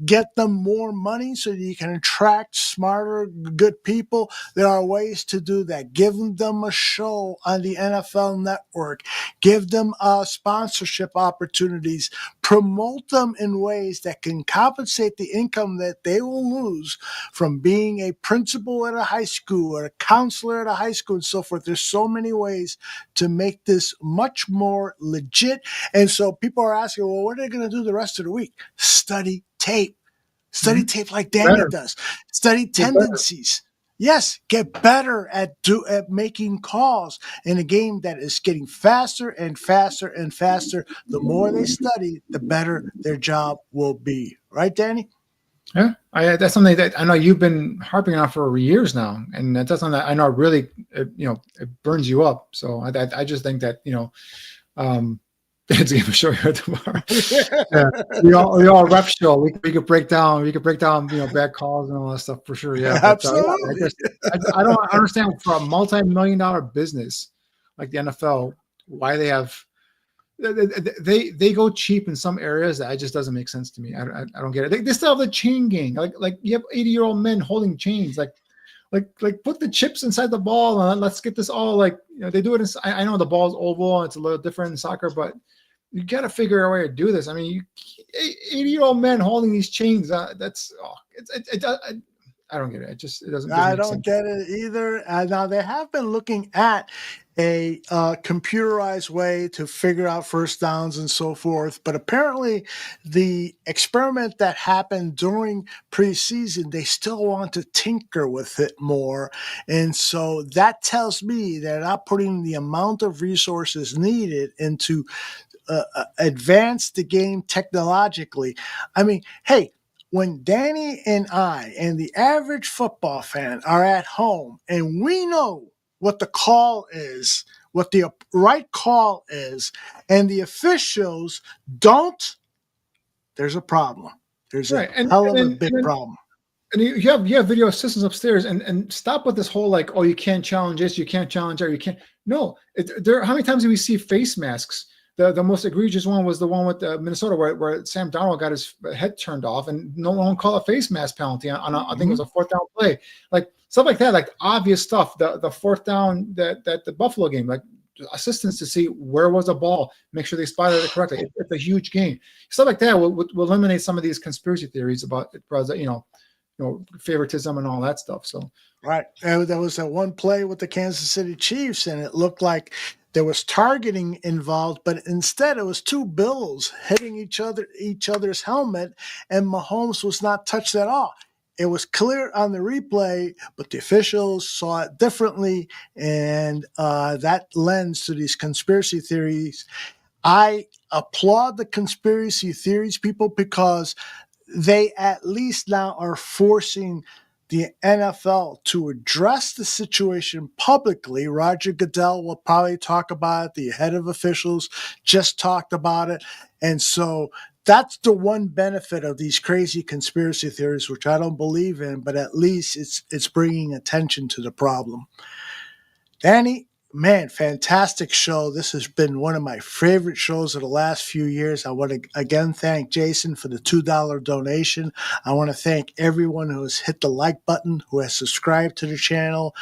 get them more money so that you can attract smarter, good people, there are ways to do that. Give them a show on the NFL Network. Give them sponsorship opportunities. Promote them in ways that can compensate the income that they will lose from being a principal at a high school or a counselor at a high school and so forth. There's so many ways to make this much more legit. And so people are asking, well, what are they going to do the rest of the week? Study tape. Study tape like Danny does. Study tendencies. Yes, get better at making calls in a game that is getting faster and faster and faster. The more they study, the better their job will be. Right, Danny? Yeah, that's something that I know you've been harping on for years now, and that's something that I know really, it burns you up. So I just think that it's going to show you tomorrow. Yeah, we all rep show. We could break down bad calls and all that stuff for sure. Yeah, absolutely. I don't understand for a multi-million-dollar business like the NFL why they have. They go cheap in some areas that just doesn't make sense to me. I don't get it. They still have the chain gang. Like you have 80-year-old men holding chains. Like put the chips inside the ball and let's get this all they do it. I know the ball's oval and it's a little different in soccer, but you got to figure out a way to do this. I mean, 80-year-old men holding these chains. I don't get it. It doesn't. I don't get it either. Now they have been looking at a computerized way to figure out first downs and so forth, but apparently the experiment that happened during preseason, they still want to tinker with it more, and so that tells me they're not putting the amount of resources needed into advance the game technologically. I mean, hey, when Danny and I and the average football fan are at home and we know what the call is, what the right call is, and the officials don't, there's a problem. There's a hell of a big problem. And you have video assistants upstairs, and stop with this whole oh, you can't challenge this, you can't challenge that, you can't. No, how many times do we see face masks? The most egregious one was the one with Minnesota where Sam Darnold got his head turned off and no one called a face mask penalty on I think it was a fourth down play. Like stuff like that, like obvious stuff. The fourth down that the Buffalo game, like assistance to see where was the ball, make sure they spotted it correctly. It's a huge game. Stuff like that will eliminate some of these conspiracy theories about favoritism and all that stuff. So right. And there was that one play with the Kansas City Chiefs, and it looked like there was targeting involved, but instead it was two bills hitting each other's helmet, and Mahomes was not touched at all. It was clear on the replay, but the officials saw it differently, and that lends to these conspiracy theories. I applaud the conspiracy theories people because they at least now are forcing the NFL to address the situation publicly. Roger Goodell will probably talk about it. The head of officials just talked about it. And so that's the one benefit of these crazy conspiracy theories, which I don't believe in, but at least it's bringing attention to the problem. Danny, man, fantastic show. This has been one of my favorite shows of the last few years. I want to again thank Jason for the $2 donation. I want to thank everyone who has hit the like button, who has subscribed to the channel.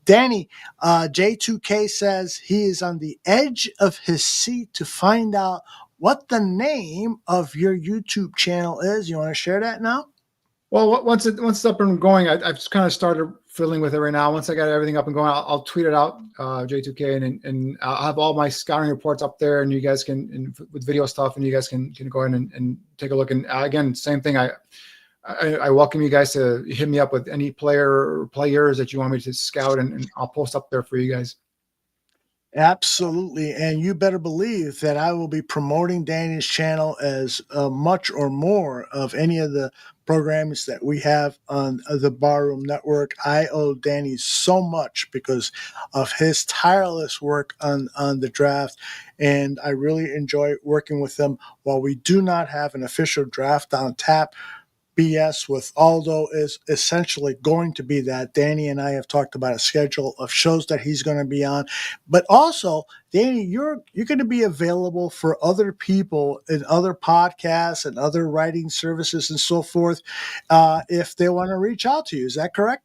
Danny, J2K says he is on the edge of his seat to find out what the name of your YouTube channel is. You want to share that now? Well, once it's up and going, I've just kind of started fiddling with it right now. Once I got everything up and going, I'll tweet it out, J2K, and I'll have all my scouting reports up there, and you guys can, with video stuff, and you guys can go in and take a look. And again, same thing. I welcome you guys to hit me up with any player or players that you want me to scout, and I'll post up there for you guys. Absolutely. And you better believe that I will be promoting Danny's channel as much or more of any of the programs that we have on the Barroom Network. I owe Danny so much because of his tireless work on the draft. And I really enjoy working with them. While we do not have an official draft on tap BS with Aldo is essentially going to be that. Danny and I have talked about a schedule of shows that he's going to be on, but also, Danny, you're going to be available for other people in other podcasts and other writing services and so forth, if they want to reach out to you. Is that correct?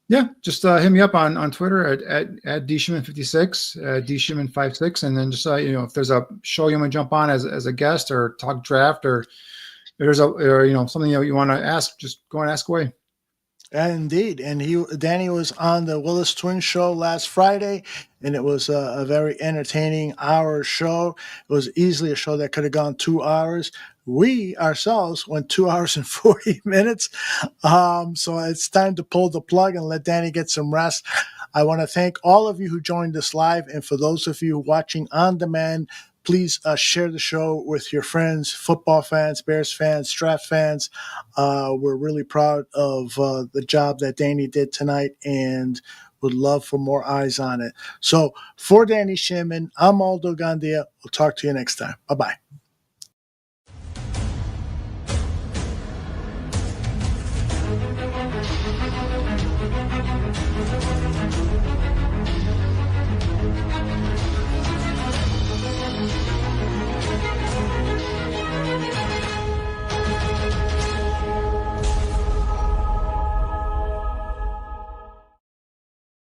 Yeah, just hit me up on Twitter at dshimon56, dshimon56, and then just if there's a show you want to jump on as a guest or talk draft, or there's something you want to ask, just go and ask away. Indeed, and Danny was on the Willis Twins show last Friday, and it was a very entertaining hour show. It was easily a show that could have gone 2 hours. We ourselves went 2 hours and 40 minutes. So it's time to pull the plug and let Danny get some rest. I want to thank all of you who joined us live, and for those of you watching on demand, please share the show with your friends, football fans, Bears fans, draft fans. We're really proud of the job that Danny did tonight and would love for more eyes on it. So for Danny Shimon, I'm Aldo Gandia. We'll talk to you next time. Bye-bye.